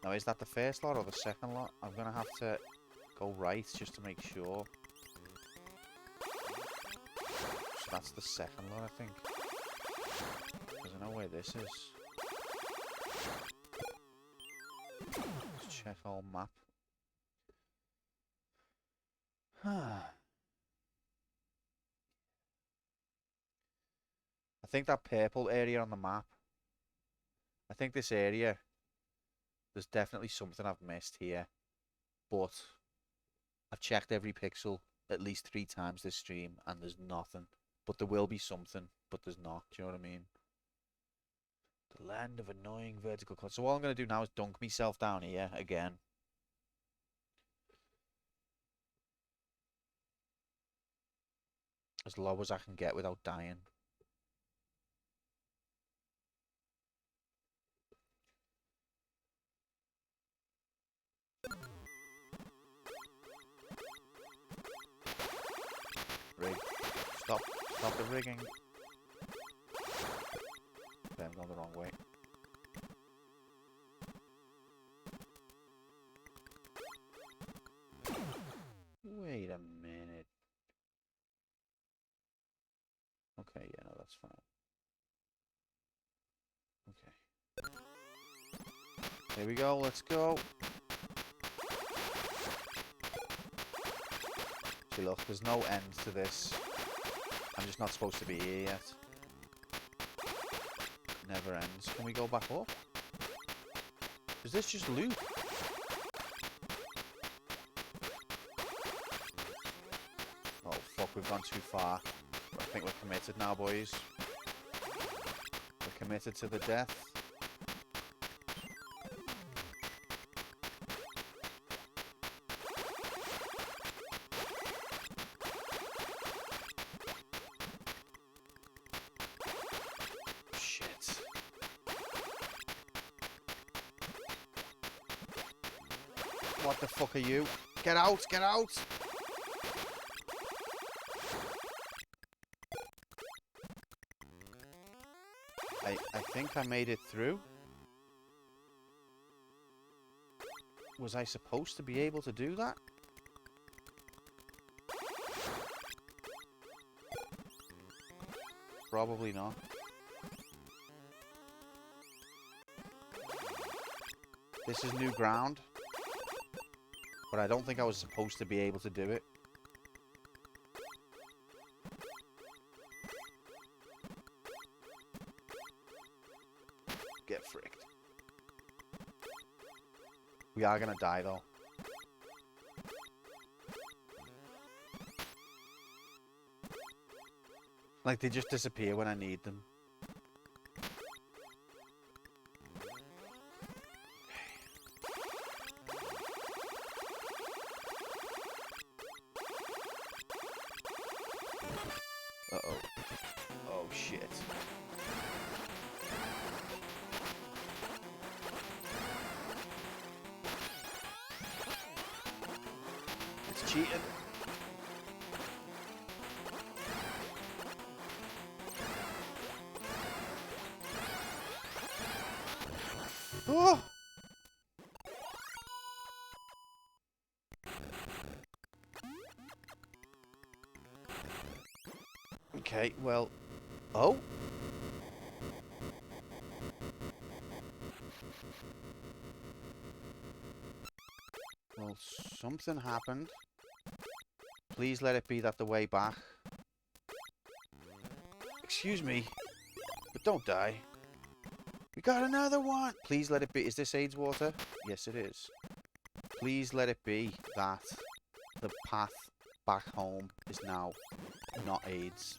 Now, is that the first lot or the second lot? I'm gonna have to go right just to make sure. So that's the second lot, I think. Because I know where this is. Let's check our map. I think that purple area on the map, I think this area, there's definitely something I've missed here. But I've checked every pixel at least 3 times this stream and there's nothing. But there will be something, but there's not. Do you know what I mean? The land of annoying vertical cuts. So all I'm going to do now is dunk myself down here again. As low as I can get without dying. Rig. Stop. Stop the rigging. Okay, I'm going the wrong way. Wait a minute. Okay, yeah, no, that's fine. Okay. Here we go, let's go. See, look, there's no end to this. I'm just not supposed to be here yet. Never ends. Can we go back up? Is this just loot? Oh, fuck, we've gone too far. I think we're committed now, boys. We're committed to the death. Shit. What the fuck are you? Get out! Get out! I think I made it through. Was I supposed to be able to do that? Probably not. This is new ground. But I don't think I was supposed to be able to do it. Get fricked. We are gonna die though. Like they just disappear when I need them. Uh-oh. Oh shit. It's cheating. Oh! Okay, well... Oh? Well, something happened. Please let it be that the way back. Excuse me, but don't die. We got another one! Please let it be. Is this AIDS water? Yes, it is. Please let it be that the path back home is now not AIDS.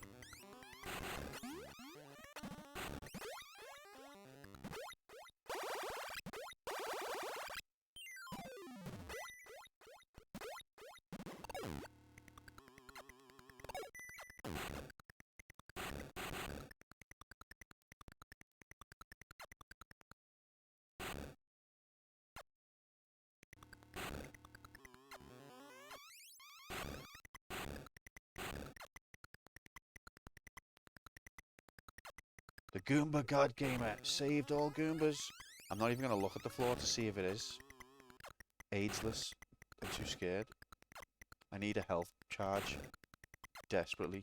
The Goomba God Gamer saved all Goombas. I'm not even going to look at the floor to see if it is. AIDSless. I'm too scared. I need a health charge. Desperately.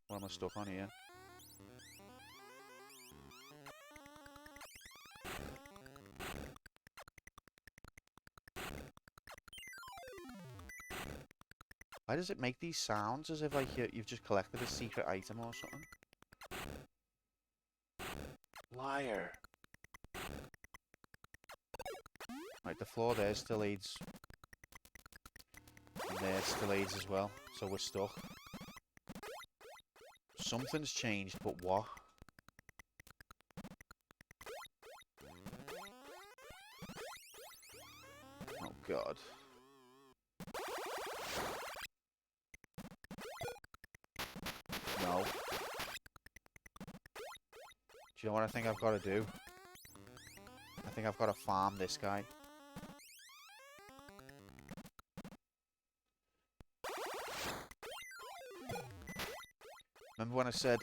What am I stuck on here? Why does it make these sounds as if like you've just collected a secret item or something? Liar. Right, the floor there still aids. And there still aids as well. So we're stuck. Something's changed, but what? Oh god. No. Do you know what I think I've got to do? I think I've got to farm this guy. Remember when I said,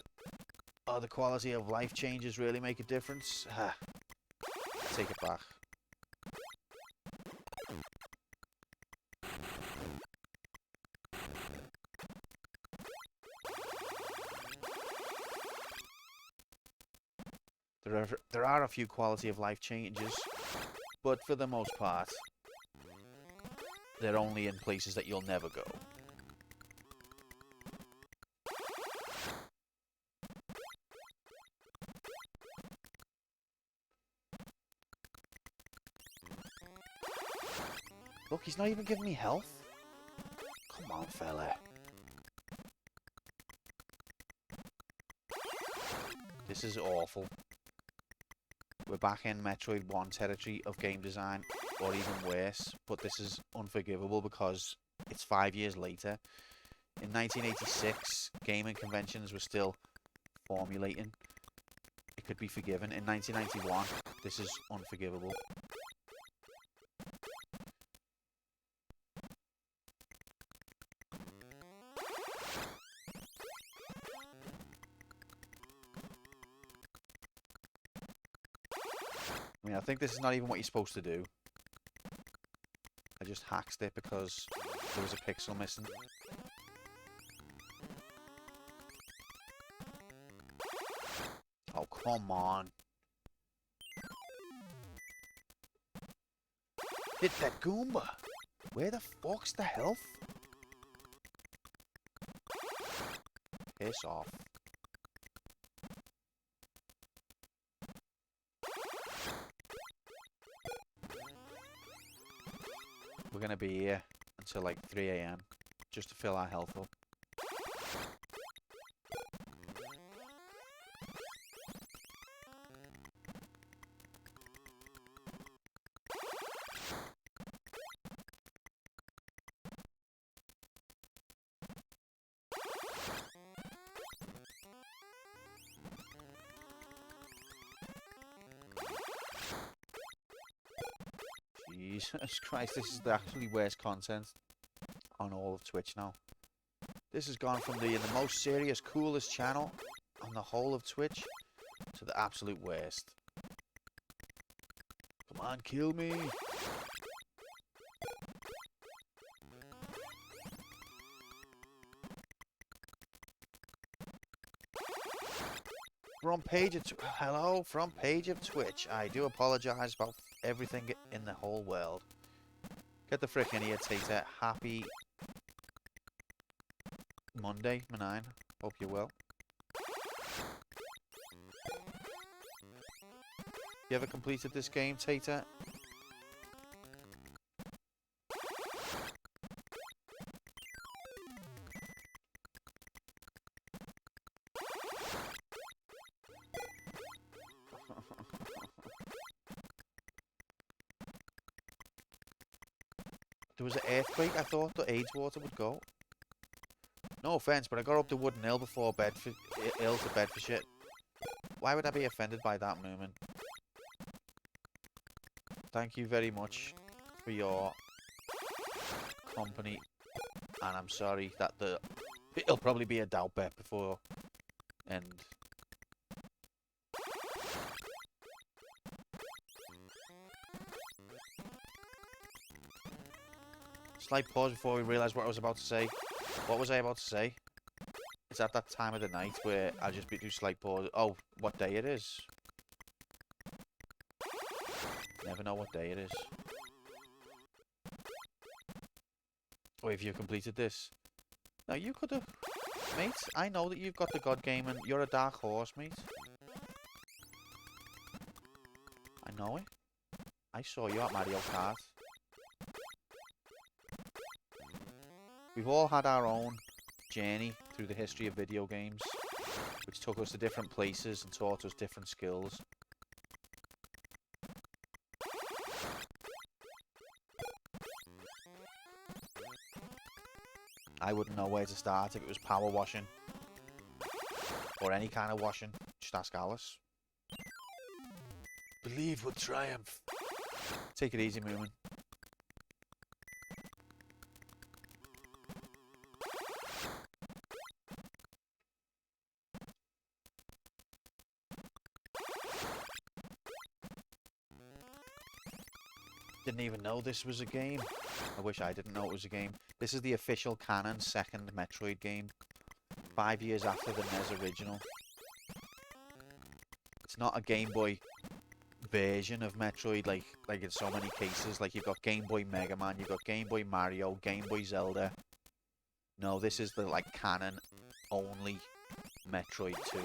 oh, the quality of life changes really make a difference? Ha. Take it back. There are a few quality of life changes, but for the most part, they're only in places that you'll never go. Look, he's not even giving me health. Come on, fella. This is awful. We're back in Metroid 1 territory of game design, or even worse, but this is unforgivable because it's 5 years later. In 1986, gaming conventions were still formulating. It could be forgiven. In 1991, this is unforgivable. I mean, I think this is not even what you're supposed to do. I just hacked it because there was a pixel missing. Come on. Hit that Goomba. Where the fuck's the health? Piss off. We're gonna be here until like 3 AM just to fill our health up. Jesus Christ, this is the actually worst content on all of Twitch now. This has gone from the most serious, coolest channel on the whole of Twitch to the absolute worst. Come on, kill me. Front page of hello, front page of Twitch. I do apologise about everything in the whole world. Get the frick in here, Tater. Happy Monday, Manine. Hope you're well. You ever completed this game, Tater? There was an earthquake. I thought the AIDS water would go. No offense, but I got up the wooden hill before Bedford, ill to Bedfordshire. Why would I be offended by that movement? Thank you very much for your company, and I'm sorry that it'll probably be a doubt bet before end. Slight pause before we realise what I was about to say. What was I about to say? It's at that time of the night where I'll just do slight pause. Oh, what day it is? Never know what day it is. Oh, if you completed this. No, you could have. Mate, I know that you've got the God game and you're a dark horse, mate. I know it. I saw you at Mario Kart. We've all had our own journey through the history of video games, which took us to different places and taught us different skills. I wouldn't know where to start if it was power washing. Or any kind of washing. Just ask Alice. Believe will triumph. Take it easy, Moomin. Didn't even know this was a game. I wish I didn't know it was a game. This is the official canon second Metroid game. 5 years after the NES original. It's not a Game Boy version of Metroid like in so many cases. Like you've got Game Boy Mega Man, you've got Game Boy Mario, Game Boy Zelda. No, this is the like canon only Metroid 2.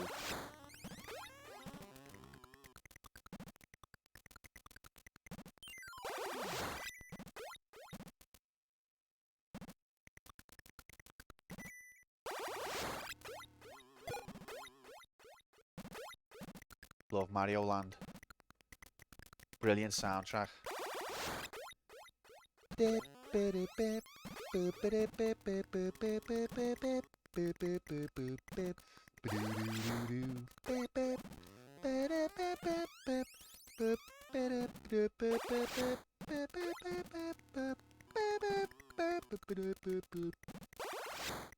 Love Mario Land. Brilliant soundtrack.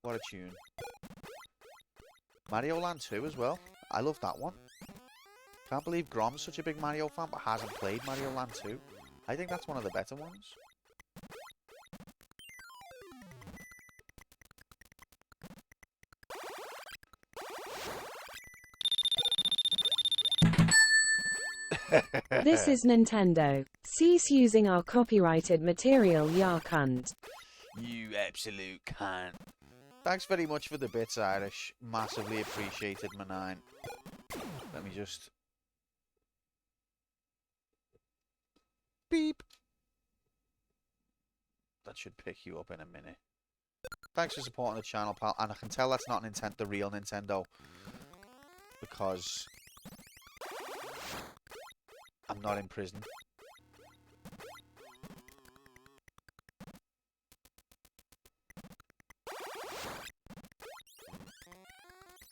What a tune. Mario Land 2 as well. I love that one. Can't believe Grom's such a big Mario fan but hasn't played Mario Land 2. I think that's one of the better ones. This is Nintendo. Cease using our copyrighted material, ya cunt. You absolute cunt. Thanks very much for the bits, Irish. Massively appreciated, my nine. Let me just... Beep. That should pick you up in a minute. Thanks for supporting the channel, pal. And I can tell that's not the real Nintendo. Because... I'm not in prison.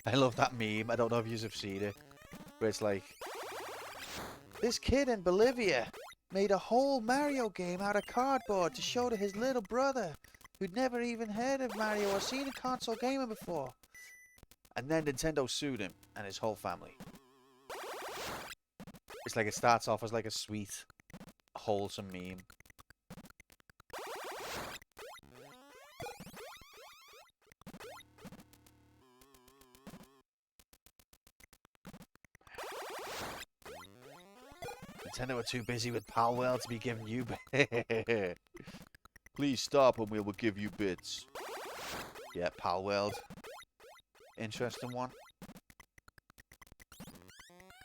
I love that meme. I don't know if you have seen it. Where it's like... This kid in Bolivia made a whole Mario game out of cardboard to show to his little brother who'd never even heard of Mario or seen a console gaming before. And then Nintendo sued him and his whole family. It's like it starts off as like a sweet, wholesome meme. Nintendo are too busy with Palworld to be giving you Please stop and we will give you bits. Yeah, Palworld. Interesting one.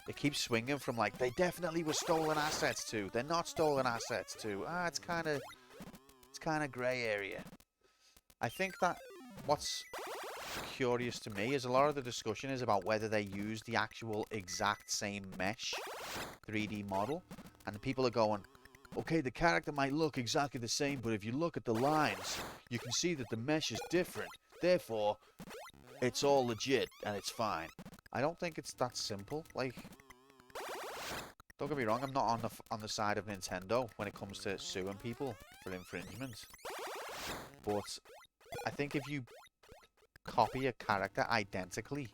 It keeps swinging from like, they definitely were stolen assets to, they're not stolen assets to. It's kind of grey area. I think that what's curious to me is a lot of the discussion is about whether they use the actual exact same mesh 3D model, and the people are going, okay, the character might look exactly the same, but if you look at the lines, you can see that the mesh is different. Therefore, it's all legit and it's fine. I don't think it's that simple. Like, don't get me wrong, I'm not on the side of Nintendo when it comes to suing people for infringement. But I think if you copy a character identically,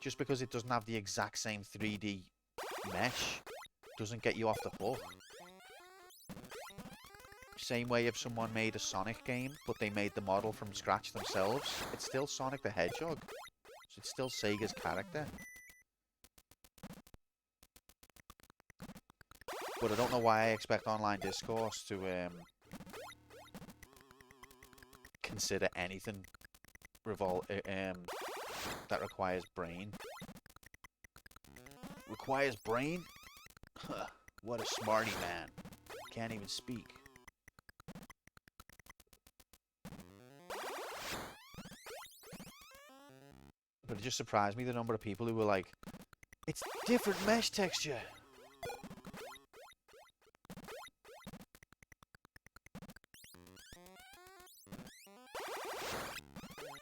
just because it doesn't have the exact same 3D mesh, doesn't get you off the hook. Same way if someone made a Sonic game, but they made the model from scratch themselves, it's still Sonic the Hedgehog. So it's still Sega's character. But I don't know why I expect online discourse to consider anything that requires brain. Requires brain? Huh, what a smarty man. Can't even speak. But it just surprised me the number of people who were like, it's different mesh texture.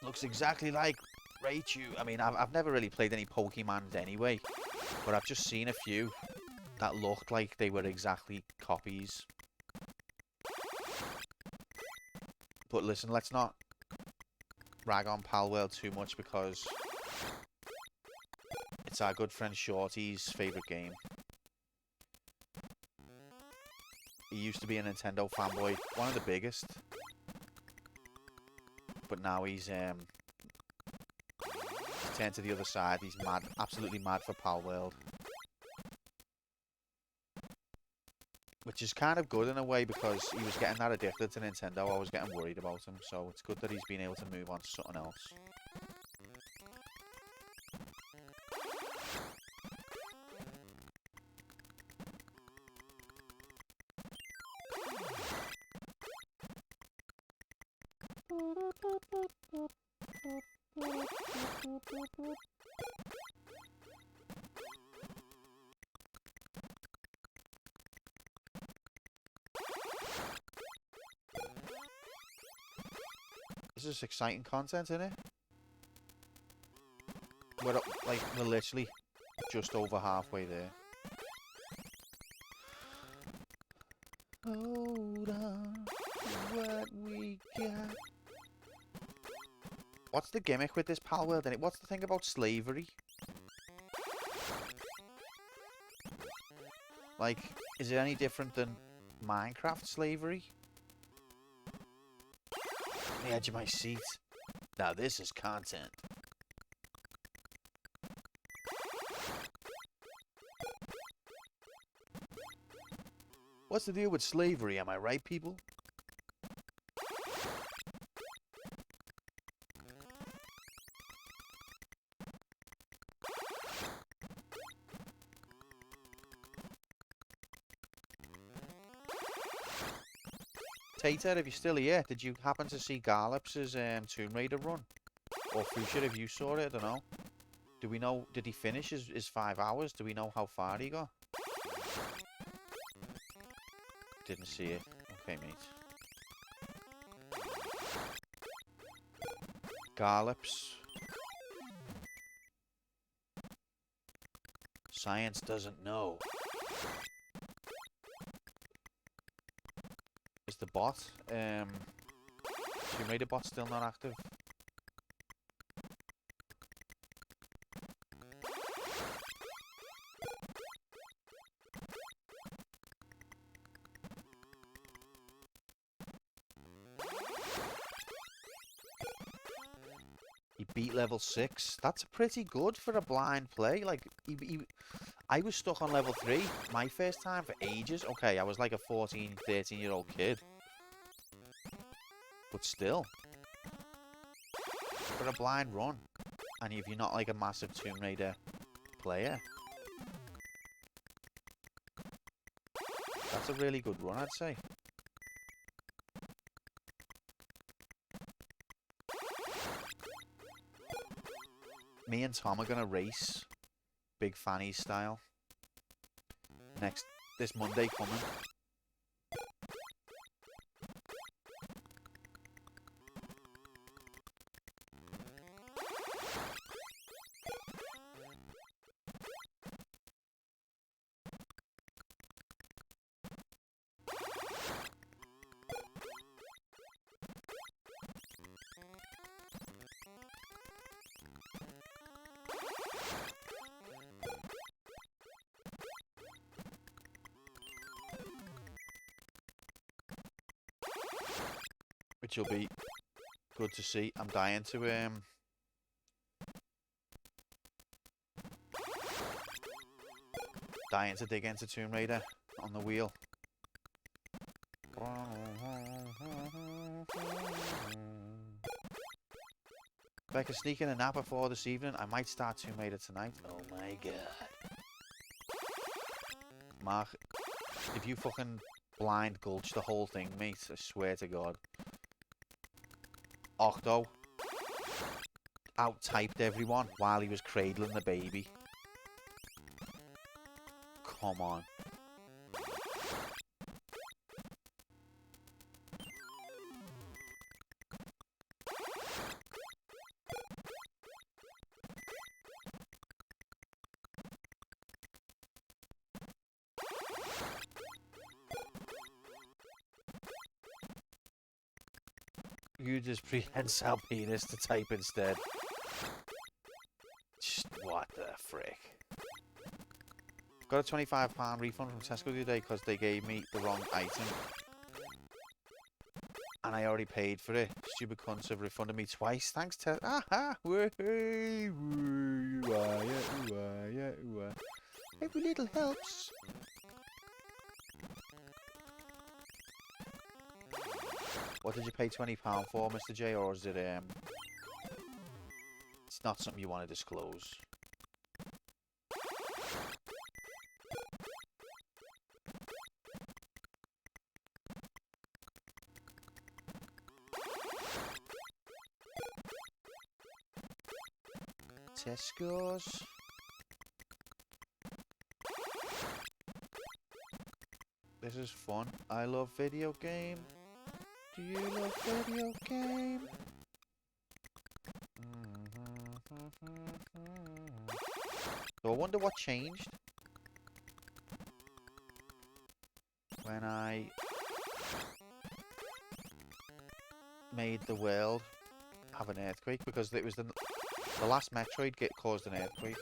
Looks exactly like Raichu. I mean, I've never really played any Pokemons anyway, but I've just seen a few that looked like they were exactly copies. But listen, let's not rag on Palworld too much because it's our good friend Shorty's favourite game. He used to be a Nintendo fanboy, one of the biggest. But now he's turned to the other side. He's mad, absolutely mad for Palworld. Which is kind of good in a way because he was getting that addicted to Nintendo. I was getting worried about him, so it's good that he's been able to move on to something else. This is exciting content, isn't it? We're literally just over halfway there. Hold on to what we got. What's the gimmick with this Palworld? What's the thing about slavery? Like, is it any different than Minecraft slavery? On the edge of my seat. Now this is content. What's the deal with slavery? Am I right, people? Tater, if you're still here, did you happen to see Garlop's Tomb Raider run? Or Fuchsia, if you saw it, I don't know. Do we know, did he finish his 5 hours? Do we know how far he got? Didn't see it. Okay, mate. Garlop's. Science doesn't know. Is the bot, Tomb Raider bot still not active? He beat level 6. That's pretty good for a blind play. Like, I was stuck on level 3 my first time for ages. Okay, I was like a 14, 13-year-old kid. But still. For a blind run. And if you're not like a massive Tomb Raider player. That's a really good run, I'd say. Me and Tom are gonna race Big Fanny style this Monday coming. Which will be good to see. I'm dying to dig into Tomb Raider on the wheel. If I can sneak in a nap before this evening, I might start Tomb Raider tonight. Oh my god. Mark, if you fucking blind gulch the whole thing, mate, I swear to God. Octo out-typed everyone while he was cradling the baby. Come on. You just prehensile penis to type instead. Just what the frick? Got a £25 refund from Tesco today because they gave me the wrong item. And I already paid for it. Stupid cunts have refunded me twice. Thanks, Tesco. Aha! Every little helps. What did you pay £20 for, Mr. J, or is it, it's not something you want to disclose? Tesco's. This is fun. I love video game. Do you love video game? So I wonder what changed when I made the world have an earthquake, because it was the last Metroid caused an earthquake.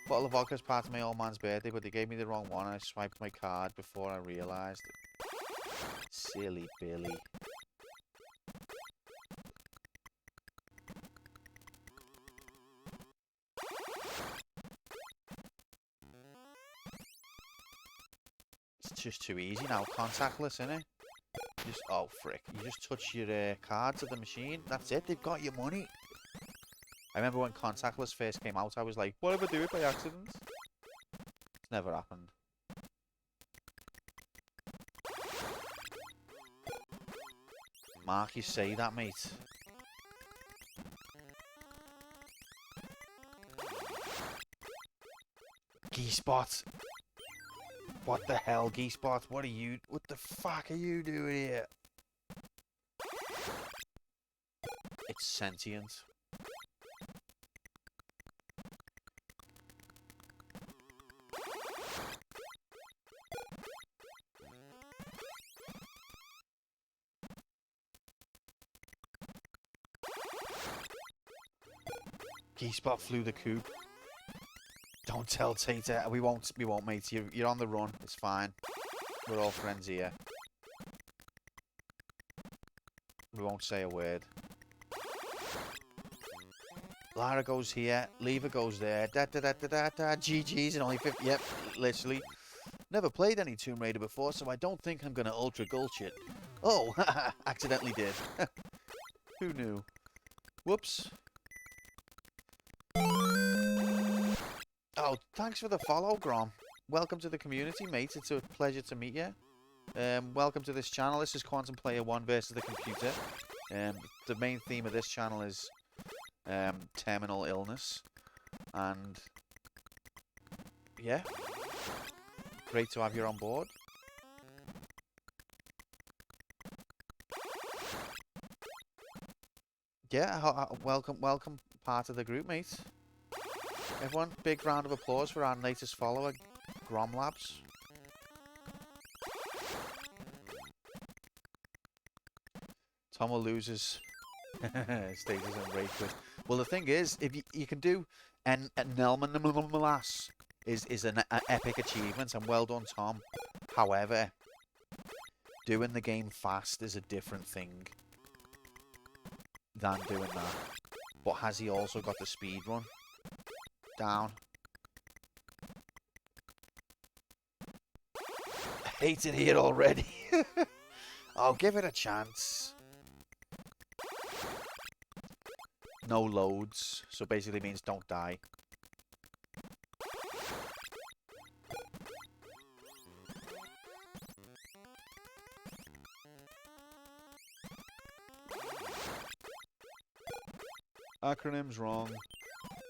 Bottle of vodka is part of my old man's birthday, but they gave me the wrong one and I swiped my card before I realised. Silly Billy. It's just too easy now. Contactless, innit? Just, oh, frick. You just touch your card to the machine. That's it. They've got your money. I remember when contactless first came out, I was like, what if I do it by accident? It's never happened. Mark, you say that, mate. Geespot. What the hell, Geespot? What the fuck are you doing here? It's sentient. Geespot flew the coop. Don't tell Tater. We won't, mate. You're on the run. It's fine. We're all friends here. We won't say a word. Lara goes here. Lever goes there. Da da da da da da. GG's and only 50. Yep, literally. Never played any Tomb Raider before, so I don't think I'm gonna ultra gulch it. Oh, accidentally did. Who knew? Whoops. Oh, thanks for the follow, Grom. Welcome to the community, mate. It's a pleasure to meet you. Welcome to this channel. This is Quantum Player 1 versus the computer. The main theme of this channel is terminal illness. And yeah, great to have you on board. Yeah, welcome part of the group, mate. Everyone, big round of applause for our latest follower, Grom Labs. Tom will lose his status and rage quit. Well, the thing is, if you can do an Nelman is an epic achievement, and well done, Tom. However, doing the game fast is a different thing than doing that. But has he also got the speed run down? I hate it here already. I'll give it a chance. No loads, so basically means don't die. Acronym's wrong.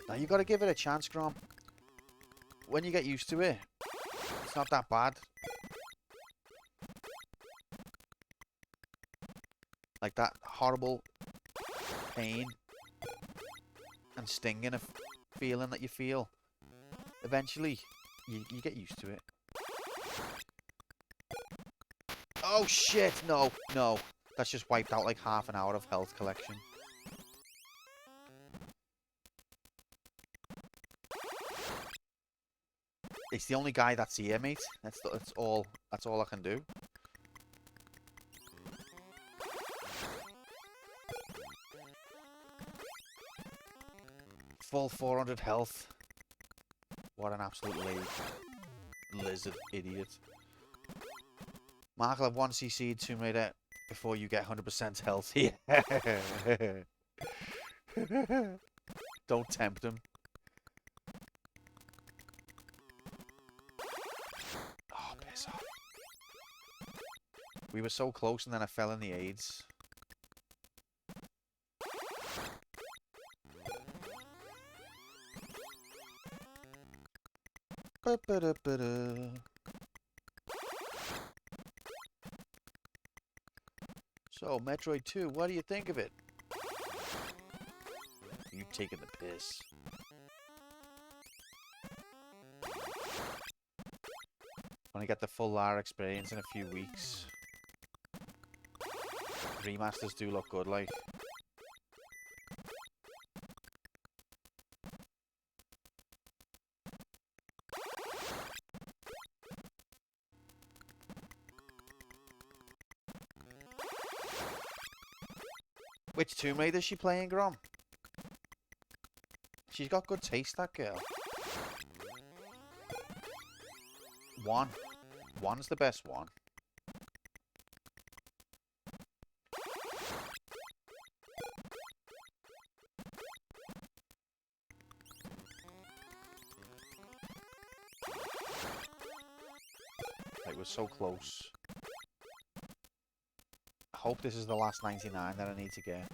Now you gotta give it a chance, Grom. When you get used to it, it's not that bad. Like that horrible pain and stinging of feeling that you feel. Eventually, you get used to it. Oh shit! No, no. That's just wiped out like half an hour of health collection. It's the only guy that's here, mate. That's all I can do. Full 400 health. What an absolute lizard idiot. Mark will have 1cc Tomb Raider before you get 100% health here. Don't tempt him. Oh, piss off. We were so close and then I fell in the AIDS. So, Metroid 2, what do you think of it? You taking the piss. When I get the full Lara experience in a few weeks. Remasters do look good, like. Which Tomb Raider is she playing, Grom? She's got good taste, that girl. One One's the best one. Right, we're so close. I hope this is the last 99 that I need to get.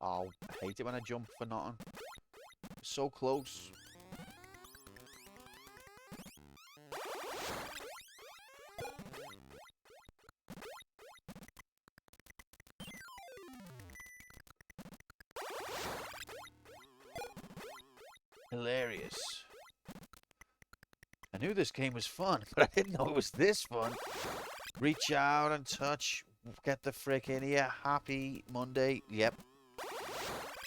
Oh, I hate it when I jump for nothing. So close. Hilarious. I knew this game was fun, but I didn't know it was this fun. Reach out and touch. Get the frick in here. Happy Monday. Yep.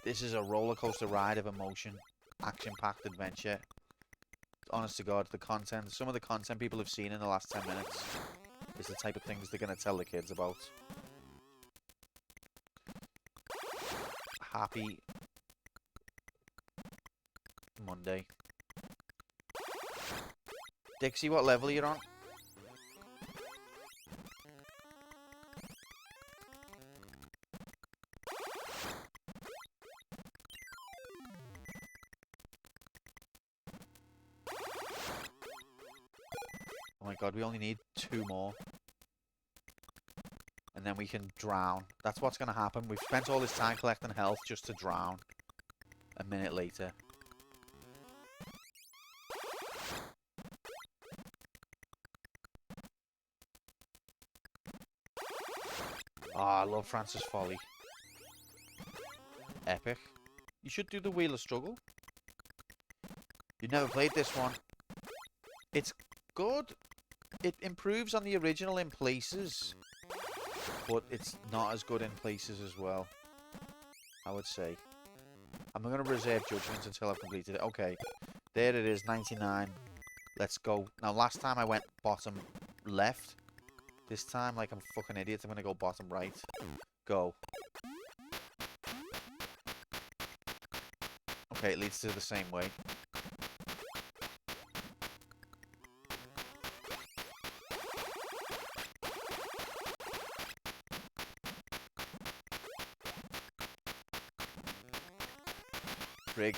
This is a roller coaster ride of emotion. Action-packed adventure. Honest to God, the content, some of the content people have seen in the last 10 minutes is the type of things they're going to tell the kids about. Happy Monday. Dixie, what level are you on? Oh my god, we only need 2 more. And then we can drown. That's what's going to happen. We've spent all this time collecting health just to drown. A minute later. Oh, I love Francis Folly. Epic. You should do the Wheel of Struggle. You never played this one. It's good. It improves on the original in places. But it's not as good in places as well, I would say. I'm going to reserve judgment until I've completed it. Okay. There it is, 99. Let's go. Now, last time I went bottom left. This time, like I'm a fucking idiot, I'm going to go bottom right. Go. Okay, it leads to the same way. Frig.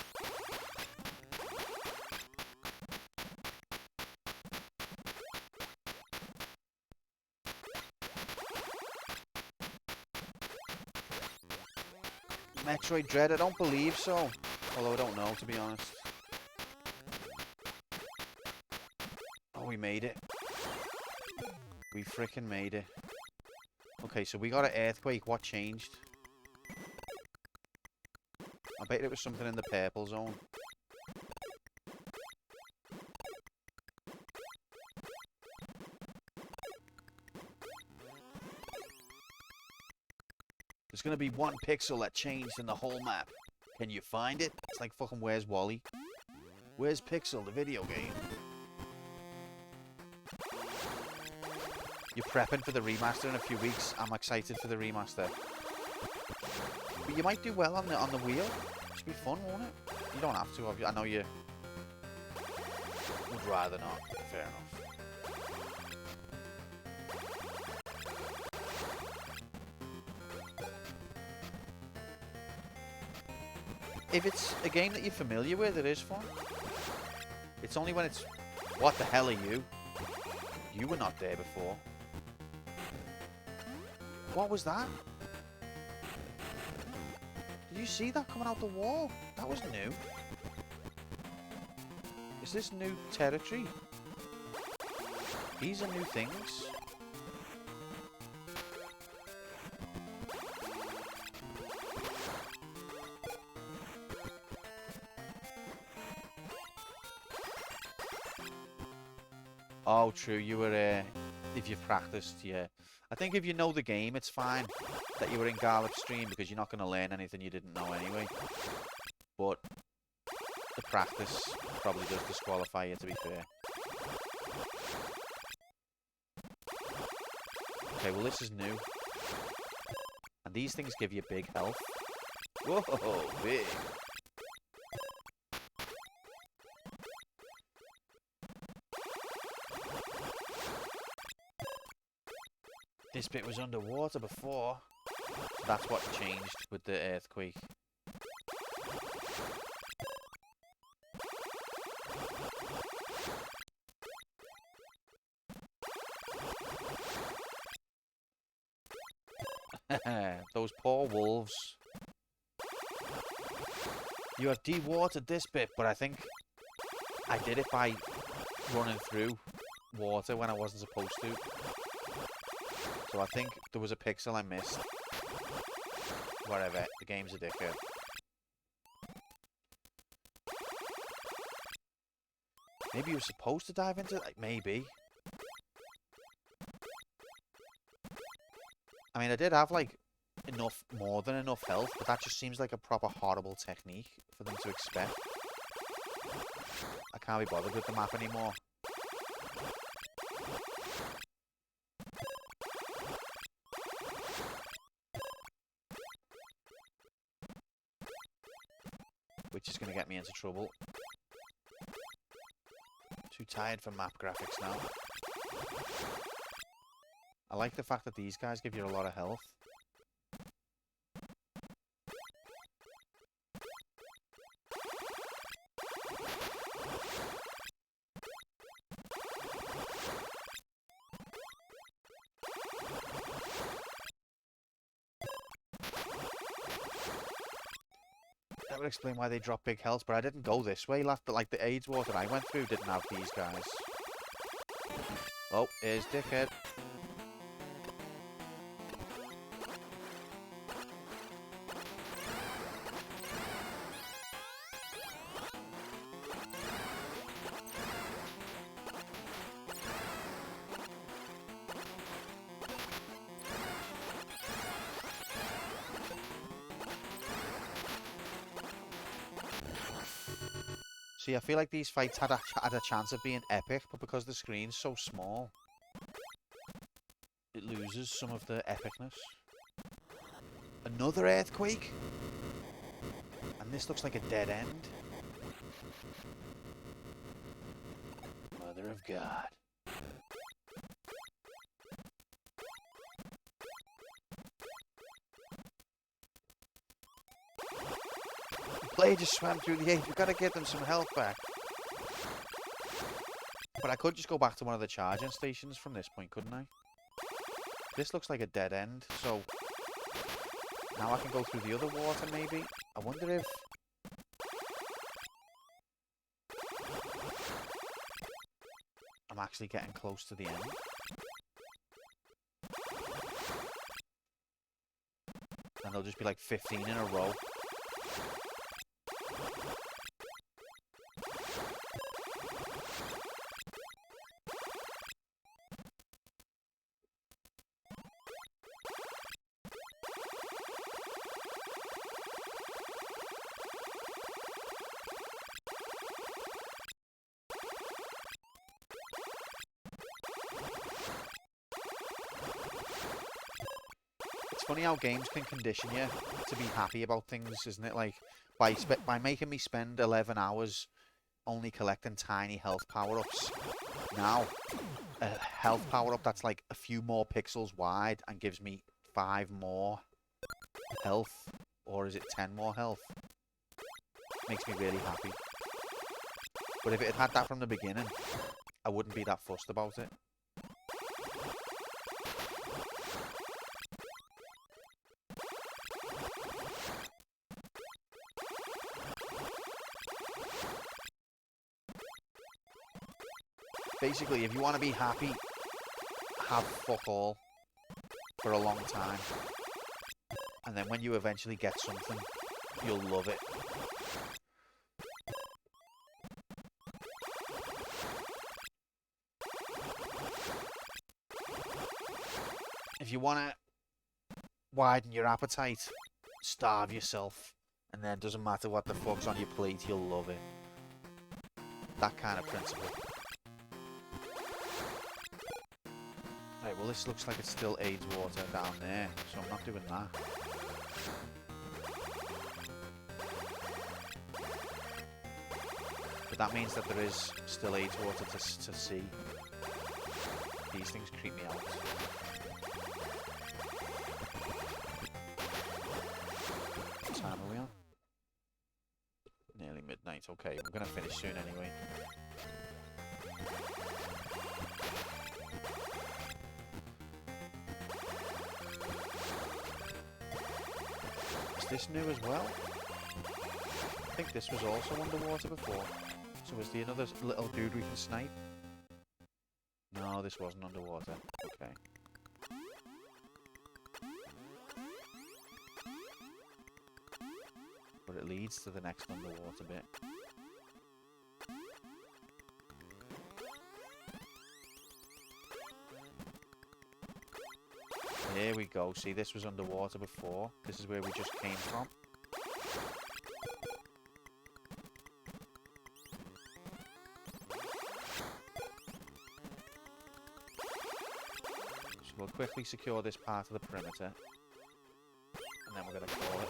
Metroid Dread? I don't believe so. Although I don't know, to be honest. Oh, we made it. We frickin' made it. Okay, so we got an earthquake. What changed? I bet it was something in the purple zone. There's gonna be 1 pixel that changed in the whole map. Can you find it? It's like fucking Where's Wally? Where's Pixel, the video game? You're prepping for the remaster in a few weeks. I'm excited for the remaster. But you might do well on the wheel. It should be fun, won't it? You don't have to, obviously. I know you would rather not. Fair enough. If it's a game that you're familiar with, it is fun. It's only when it's, what the hell are you? You were not there before. What was that? Did you see that coming out the wall? That was new. Is this new territory? These are new things. Oh, true. You were, if you've practiced, yeah. I think if you know the game, it's fine that you were in Garlic Stream because you're not going to learn anything you didn't know anyway. But the practice probably does disqualify you, to be fair. Okay, well, this is new. And these things give you big health. Whoa, big. This bit was underwater before, so that's what changed with the earthquake. Those poor wolves. You have dewatered this bit, but I think I did it by running through water when I wasn't supposed to. So I think there was a pixel I missed. Whatever, the game's a dickhead. Maybe you were supposed to dive into it? Like, maybe. I mean, I did have, like, more than enough health, but that just seems like a proper horrible technique for them to expect. I can't be bothered with the map anymore. Which is going to get me into trouble. Too tired for map graphics now. I like the fact that these guys give you a lot of health. That would explain why they drop big health, but I didn't go this way. Like the AIDS water I went through didn't have these guys. Oh, here's Dickhead. See, I feel like these fights had a chance of being epic, but because the screen's so small, it loses some of the epicness. Another earthquake? And this looks like a dead end. Mother of God. Player just swam through the age. We've got to get them some health back. But I could just go back to one of the charging stations from this point, couldn't I? This looks like a dead end, so now I can go through the other water, maybe? I wonder if... I'm actually getting close to the end. And there'll just be like 15 in a row. It's funny how games can condition you to be happy about things, isn't it? Like, by making me spend 11 hours only collecting tiny health power-ups. Now, a health power-up that's like a few more pixels wide and gives me 5 more health. Or is it 10 more health? Makes me really happy. But if it had that from the beginning, I wouldn't be that fussed about it. Basically, if you want to be happy, have fuck all for a long time. And then when you eventually get something, you'll love it. if you want to widen your appetite, starve yourself, and then it doesn't matter what the fuck's on your plate, you'll love it. That kind of principle. Right, well this looks like it still aids water down there, so I'm not doing that. But that means that there is still aids water to see. These things creep me out. What time are we on? Nearly midnight. Okay, we're going to finish soon anyway. Is this new as well? I think this was also underwater before. So was the another little dude we can snipe? No, this wasn't underwater. Okay. But it leads to the next underwater bit. There we go. See, this was underwater before. This is where we just came from. So we'll quickly secure this part of the perimeter. And then we're going to call it.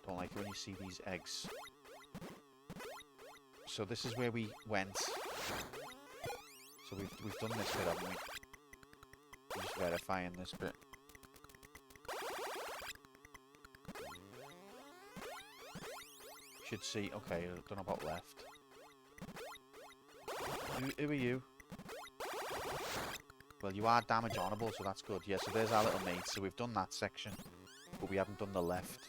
Don't like it when you see these eggs. So this is where we went. So we've done this bit, haven't we? I'm just verifying this bit. Should see. Okay, I don't know about left. Who are you? Well, you are damage honourable, so that's good. Yeah, so there's our little mate. So we've done that section, but we haven't done the left.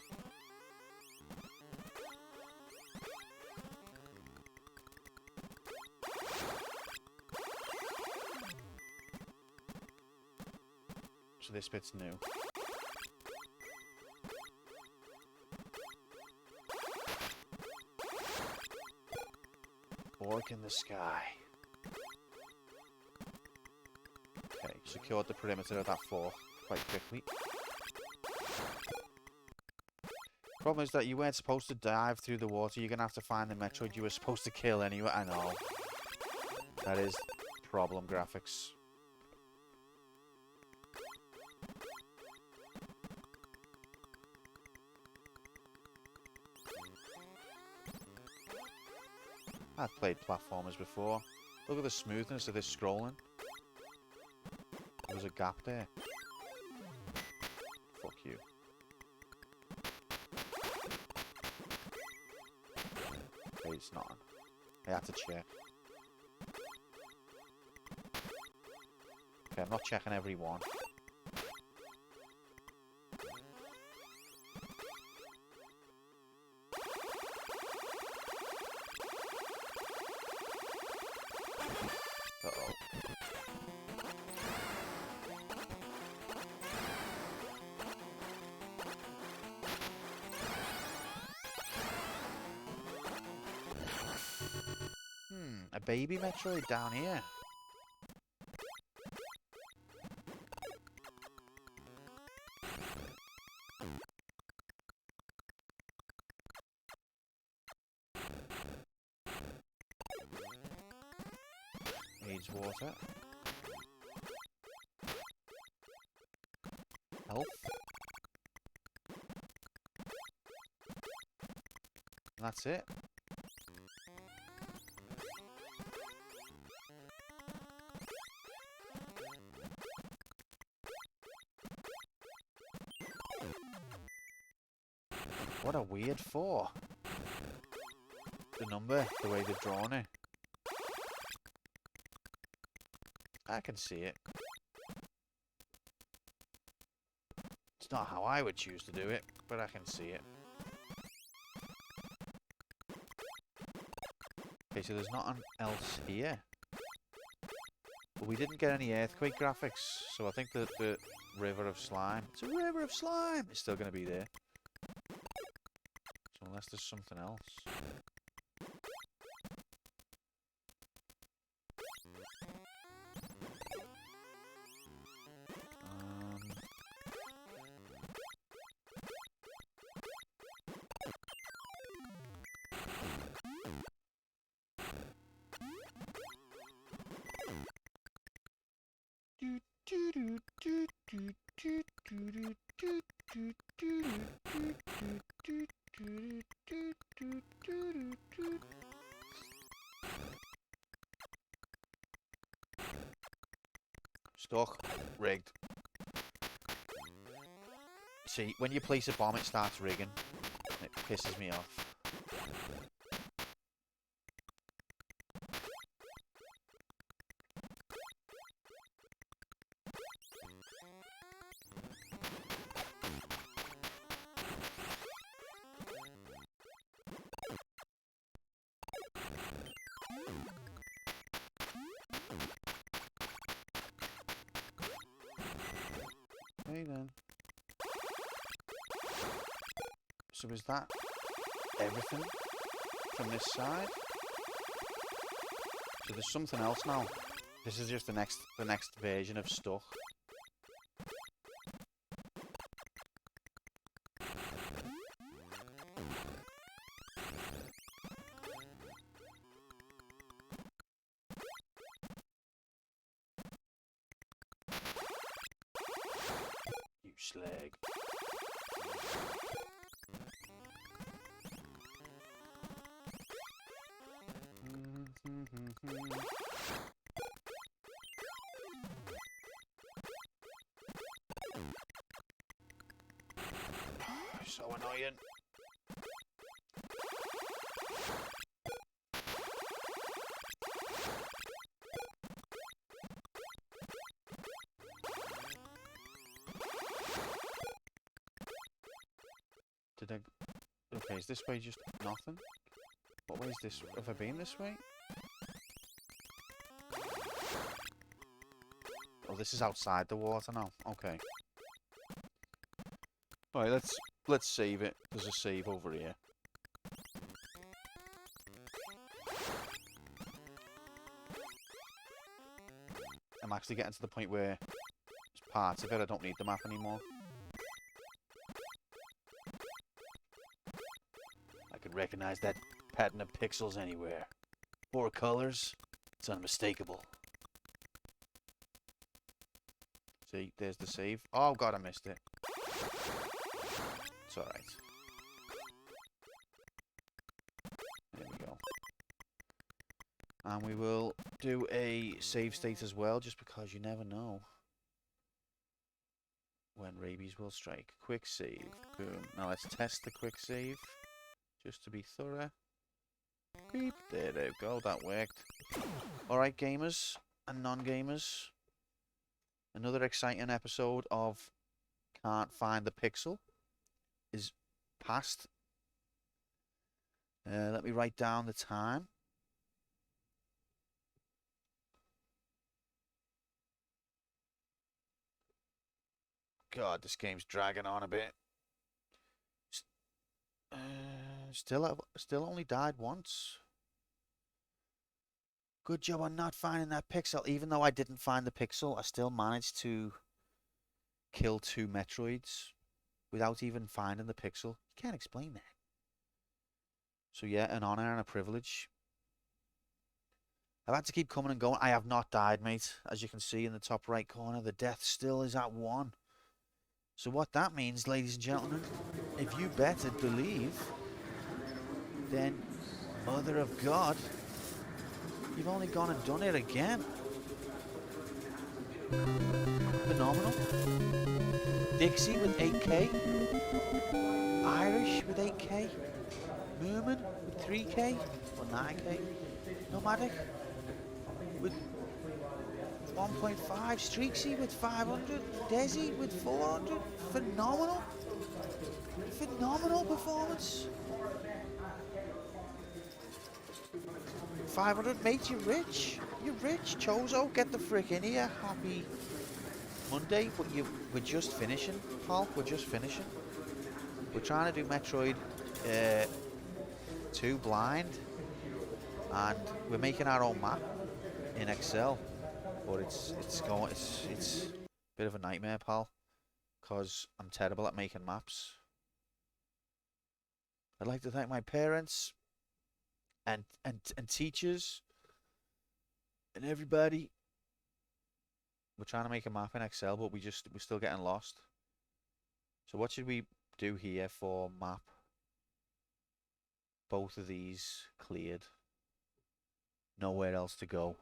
So this bit's new. Orc in the sky. Okay, secured the perimeter of that fort quite quickly. Problem is that you weren't supposed to dive through the water. You're going to have to find the Metroid you were supposed to kill anyway. I know. That is problem graphics. I've played platformers before. Look at the smoothness of this scrolling. There was a gap there. Fuck you. Okay, it's not on. I have to check. Okay, I'm not checking every one. Uh-oh. A baby Metroid down here. Needs water. Health. And that's it. What a weird 4. The number, the way they've drawn it. I can see it. It's not how I would choose to do it, but I can see it. Okay, so there's nothing else here. But we didn't get any earthquake graphics, so I think that the river of slime, it's a river of slime, is still going to be there. So unless there's something else. Stuck. Rigged. See, when you place a bomb, it starts rigging. It pisses me off. Okay then. So is that everything from this side? So there's something else now. This is just the next version of stuck. You slag. So annoying. Did I... Okay, is this way just nothing? What way is this? Have I been this way? Oh, this is outside the water now. Okay. Alright, let's save it. There's a save over here. I'm actually getting to the point where there's parts of it I don't need the map anymore. I can recognize that pattern of pixels anywhere. 4 colors. It's unmistakable. See, there's the save. Oh god, I missed it. It's alright. There we go. And we will do a save state as well, just because you never know when rabies will strike. Quick save. Boom. Now let's test the quick save, just to be thorough. Beep. There we go. That worked. Alright, gamers and non-gamers. Another exciting episode of Can't Find the Pixel is past. Let me write down the time. God, this game's dragging on a bit. Still only died once. Good job on not finding that pixel. Even though I didn't find the pixel, I still managed to kill 2 Metroids without even finding the pixel. You can't explain that. So yeah, an honor and a privilege. I've had to keep coming and going. I have not died, mate. As you can see in the top right corner, the death still is at 1. So what that means, ladies and gentlemen, if you better believe, then Mother of God, you've only gone and done it again. Phenomenal. Dixie with 8k. Irish with 8k. Moomin with 3k or 9k. Nomadic with 1.5. Streaksy with 500. Desi with 400. Phenomenal. Phenomenal performance. 500, mate, you're rich. You're rich. Chozo, get the frick in here. Happy Monday, but we're just finishing, pal. We're just finishing. We're trying to do Metroid II blind, and we're making our own map in Excel, but it's a bit of a nightmare, pal, because I'm terrible at making maps. I'd like to thank my parents and teachers and everybody. We're trying to make a map in Excel, but we're still getting lost. So what should we do here for map? Both of these cleared. Nowhere else to go.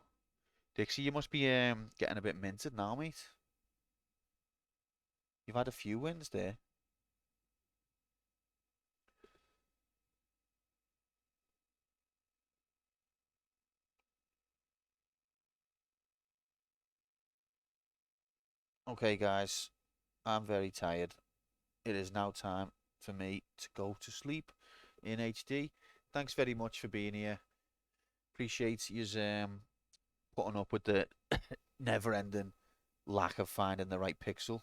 Dixie, you must be getting a bit minted now, mate. You've had a few wins there. Okay, guys, I'm very tired. It is now time for me to go to sleep in HD. Thanks very much for being here. Appreciate you putting up with the never-ending lack of finding the right pixel.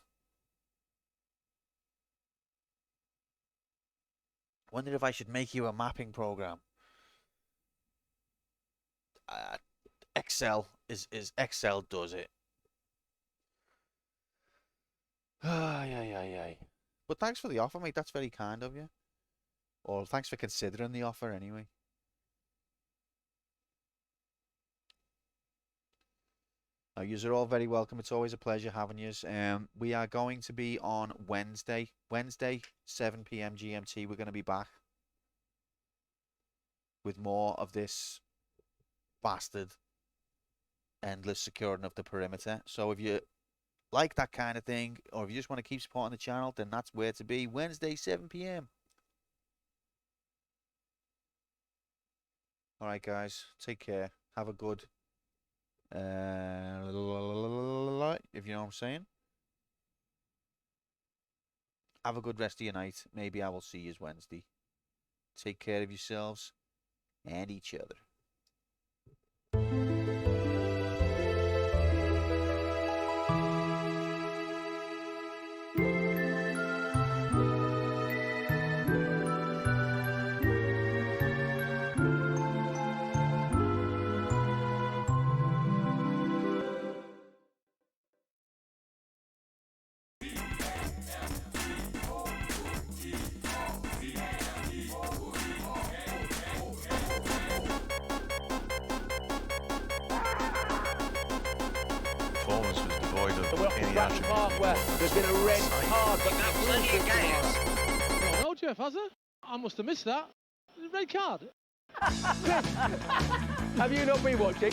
Wondered if I should make you a mapping program. Excel Excel does it. Ay. But thanks for the offer, mate. That's very kind of you. Or thanks for considering the offer anyway. You're all very welcome. It's always a pleasure having yous. We are going to be on Wednesday, 7 p.m. GMT. We're going to be back with more of this bastard endless securing of the perimeter. So if you like that kind of thing, or if you just want to keep supporting the channel, then that's where to be. Wednesday, 7 p.m. All right, guys. Take care. Have a good... if you know what I'm saying. Have a good rest of your night. Maybe I will see you Wednesday. Take care of yourselves and each other. Performance was devoid of We're off any the Bratton Park where attribute. there's been a red card, but now plenty of gas. I don't know, Jeff, has there? I must have missed that. Red card. Have you not been watching?